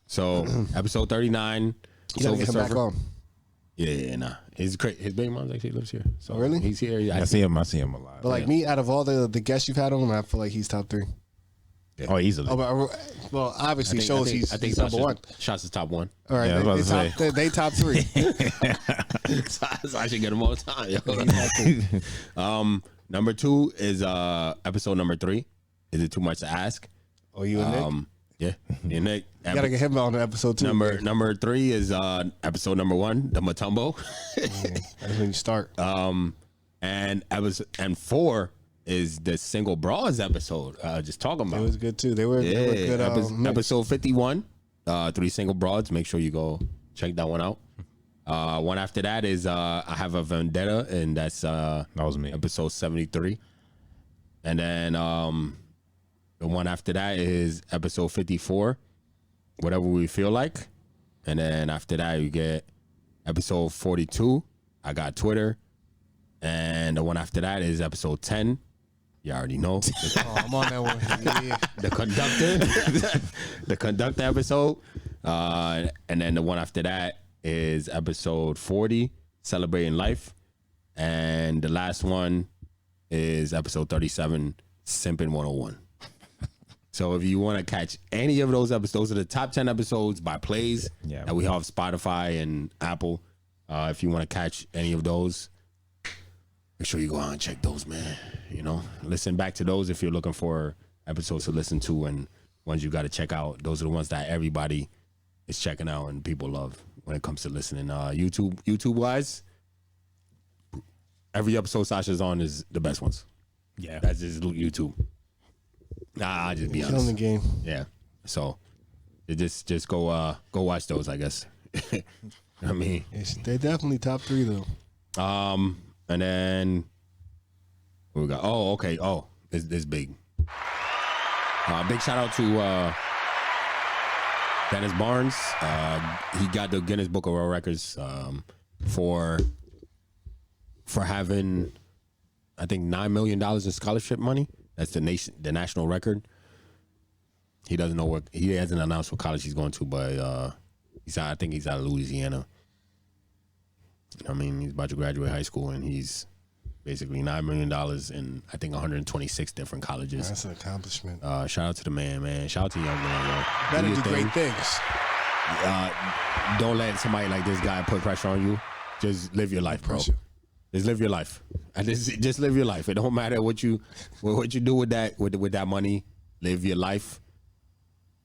So episode 39. You gotta get him back on. Yeah, nah. His baby mom actually lives here. So really? He's here. I see him a lot. But like me, out of all the guests you've had on, I feel like he's top 3. Yeah. Oh, easily. Oh, but, well, obviously shows he's number one. Shots is top 1. All right, Yeah, they top 3. So I should get him all the time. Yo. Number 2 is episode number 3. Is it too much to ask? Oh, you and Nick? Yeah. And Nick. You gotta get him on episode 2. Number 3 is episode number 1, the Matumbo. That's when you start. And 4 is the single bras episode. Just talking about. It was good too. They were good. Episode 51, 3 single broads. Make sure you go check that one out. One after that is I Have a Vendetta, and that's that was me. Episode 73. And then the one after that is episode 54, Whatever We Feel Like. And then after that you get episode 42, I Got Twitter. And the one after that is episode 10. You already know. I'm on that one. Yeah. The conductor episode. And then the one after that is episode 40, Celebrating Life. And the last one is episode 37, Simpin' 101. So if you want to catch any of those episodes, those are the top 10 episodes by plays that we have Spotify and Apple. If you want to catch any of those, make sure you go out and check those, man. Listen back to those if you're looking for episodes to listen to and ones you got to check out. Those are the ones that everybody is checking out and people love when it comes to listening. YouTube wise, every episode Sasha's on is the best ones. Yeah. That's just YouTube. Nah, I'll just be Killing honest. the game. Yeah. So just go watch those, I guess. I mean, They're definitely top 3 though. and then what we got? Oh, okay. Oh, this big. Big shout out to Dennis Barnes. He got the Guinness Book of World Records for having, I think, $9 million in scholarship money. That's the national record. He doesn't know he hasn't announced what college he's going to, but I think he's out of Louisiana. I mean, he's about to graduate high school, and he's basically $9 million in, I think, 126 different colleges. That's an accomplishment. Shout out to the man. Shout out to the young man, yo. Better Do do your thing. great things. Don't let somebody like this guy put pressure on you. Just live your life, bro. Pressure. Just live your life. Just live your life. It don't matter what you do with that money. Live your life.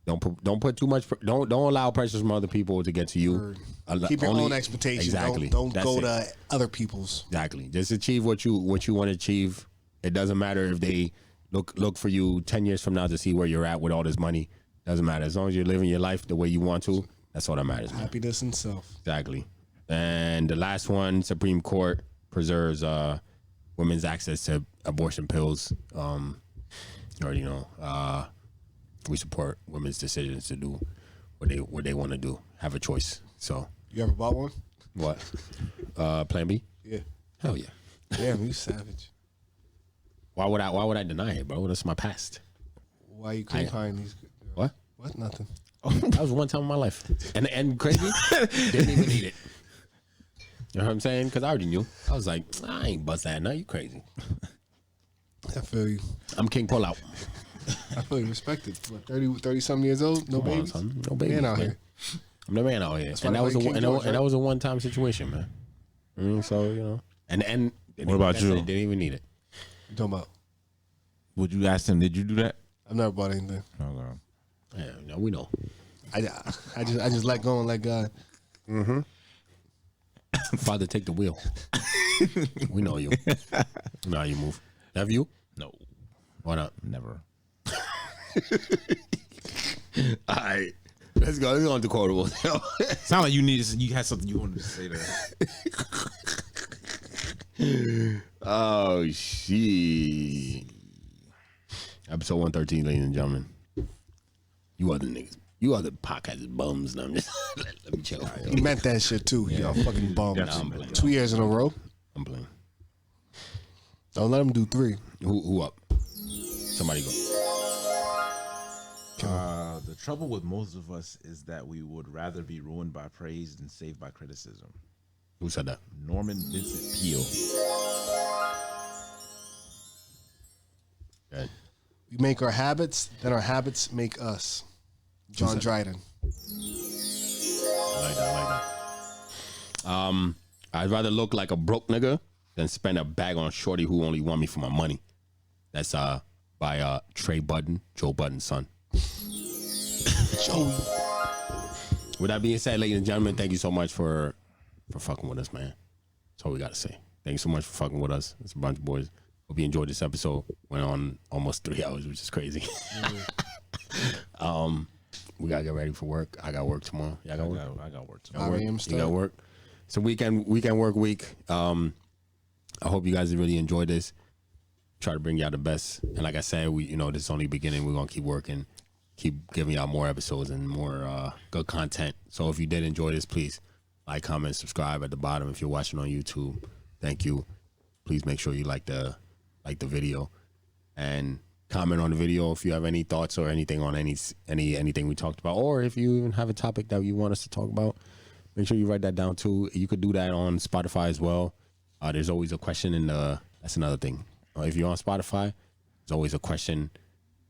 Don't put too much. Don't allow pressure from other people to get to you. Keep your own expectations. Exactly. Don't That's go it. to other people's. Exactly. Just achieve what you want to achieve. It doesn't matter if they look for you 10 years from now to see where you're at with all this money. Doesn't matter. As long as you're living your life the way you want to, that's all that matters, man. Happiness and self. Exactly. And the last one, Supreme Court preserves women's access to abortion pills. You already know. We support women's decisions to do what they want to do. Have a choice. So You ever bought one? what? Plan B? Yeah. Hell yeah. Damn, you savage. Why would I deny it, bro? That's my past. Why you crying these girls? What? What? Nothing. That was one time in my life. And crazy, didn't even need it. You know what I'm saying? Because I already knew. I was like, I ain't bust that. Now you crazy. I feel you. I'm King Pull Out. I feel you. Respected. What, 30 something years old? No Come on, babies? son. No babies, Man out man. here. I'm the man out here. why And they that was call you King George, and that was a one-time situation, man. So, you know. And What about you? Didn't even need it. You talking about? Would you ask him? Did you do that? I've never bought anything. Okay. Yeah, no, we know. I just let go and let God. Father, take the wheel. We know you. We know how you move. Have you? No, Why not? never. All right. Let's go. Let's go on to quotables. Sound like you had something you wanted to say there. Oh, shit. Episode 113, ladies and gentlemen. You other niggas. You other podcast bums. No, I'm just let me chill. He meant that shit too. Y'all fucking bums. Yeah, I'm playing. 2 years in a row. I'm playing. Don't let him do 3. Who up? Somebody go. The trouble with most of us is that we would rather be ruined by praise than saved by criticism. Who said that? Norman Vincent Peale. Good. We make our habits, then our habits make us. John Dryden. I like that. I'd rather look like a broke nigga than spend a bag on shorty who only want me for my money. That's by Trey Budden, Joe Budden's son. Joey. With that being said, ladies and gentlemen, thank you so much for fucking with us, man. That's all we gotta say. Thank you so much for fucking with us. It's a bunch of boys. Hope you enjoyed this episode. Went on almost 3 hours, which is crazy. We gotta get ready for work. I got work tomorrow. Y'all got work? I got work tomorrow. 5 a.m. You start. got work. It's a weekend work week. I hope you guys really enjoyed this. Try to bring y'all the best. And like I said, this is only the beginning. We're gonna keep working, keep giving y'all more episodes and more good content. So if you did enjoy this, please like, comment, subscribe at the bottom if you're watching on YouTube. Thank you. Please make sure you like the video and comment on the video if you have any thoughts or anything on anything we talked about, or if you even have a topic that you want us to talk about. Make sure you write that down too. You could do that on Spotify as well. There's always a question that's another thing. If you're on Spotify, there's always a question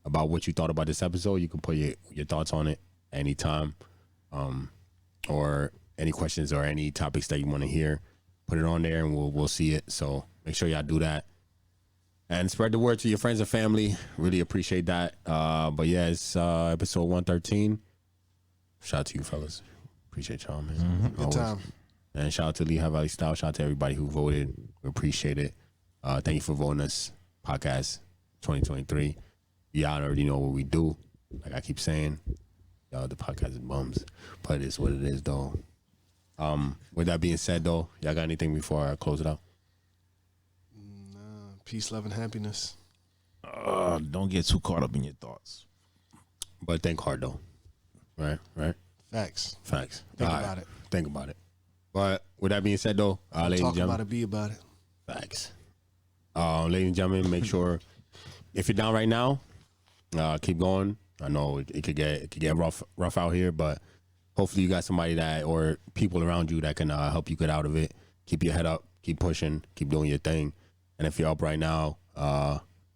about what you thought about this episode. You can put your thoughts on it anytime, or any questions or any topics that you want to hear. Put it on there and we'll see it. So make sure y'all do that. And spread the word to your friends and family. Really appreciate that. But yeah, it's episode 113. Shout out to you fellas. Appreciate y'all, man. Good Always. time. And shout out to Lehigh Valley Style. Shout out to everybody who voted. We appreciate it. Thank you for voting us. Podcast 2023. Y'all already know what we do. Like I keep saying, y'all, the podcast is bums, but it's what it is, though. With that being said, though, y'all got anything before I close it out? Peace, love, and happiness. Don't get too caught up in your thoughts. But think hard, though. Right. Facts. Facts. Think All right. about it. Think about it. But with that being said, though, ladies and Talk gentlemen. about it, be about it. Facts. Ladies and gentlemen, make sure if you're down right now, keep going. I know it could get rough out here, but hopefully you got somebody that or people around you that can help you get out of it. Keep your head up, keep pushing, keep doing your thing. And if you're up right now,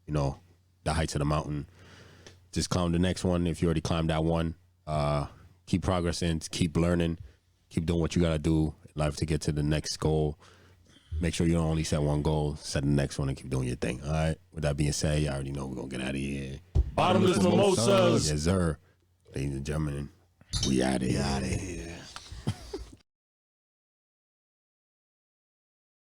you know, the heights of the mountain, just climb the next one. If you already climbed that one, keep progressing, keep learning, keep doing what you gotta do in life to get to the next goal. Make sure you don't only set one goal, set the next one and keep doing your thing. All right. With that being said, you already know we're gonna get out of here. Bottomless mimosas. Yes, sir. Ladies and gentlemen, we out of here.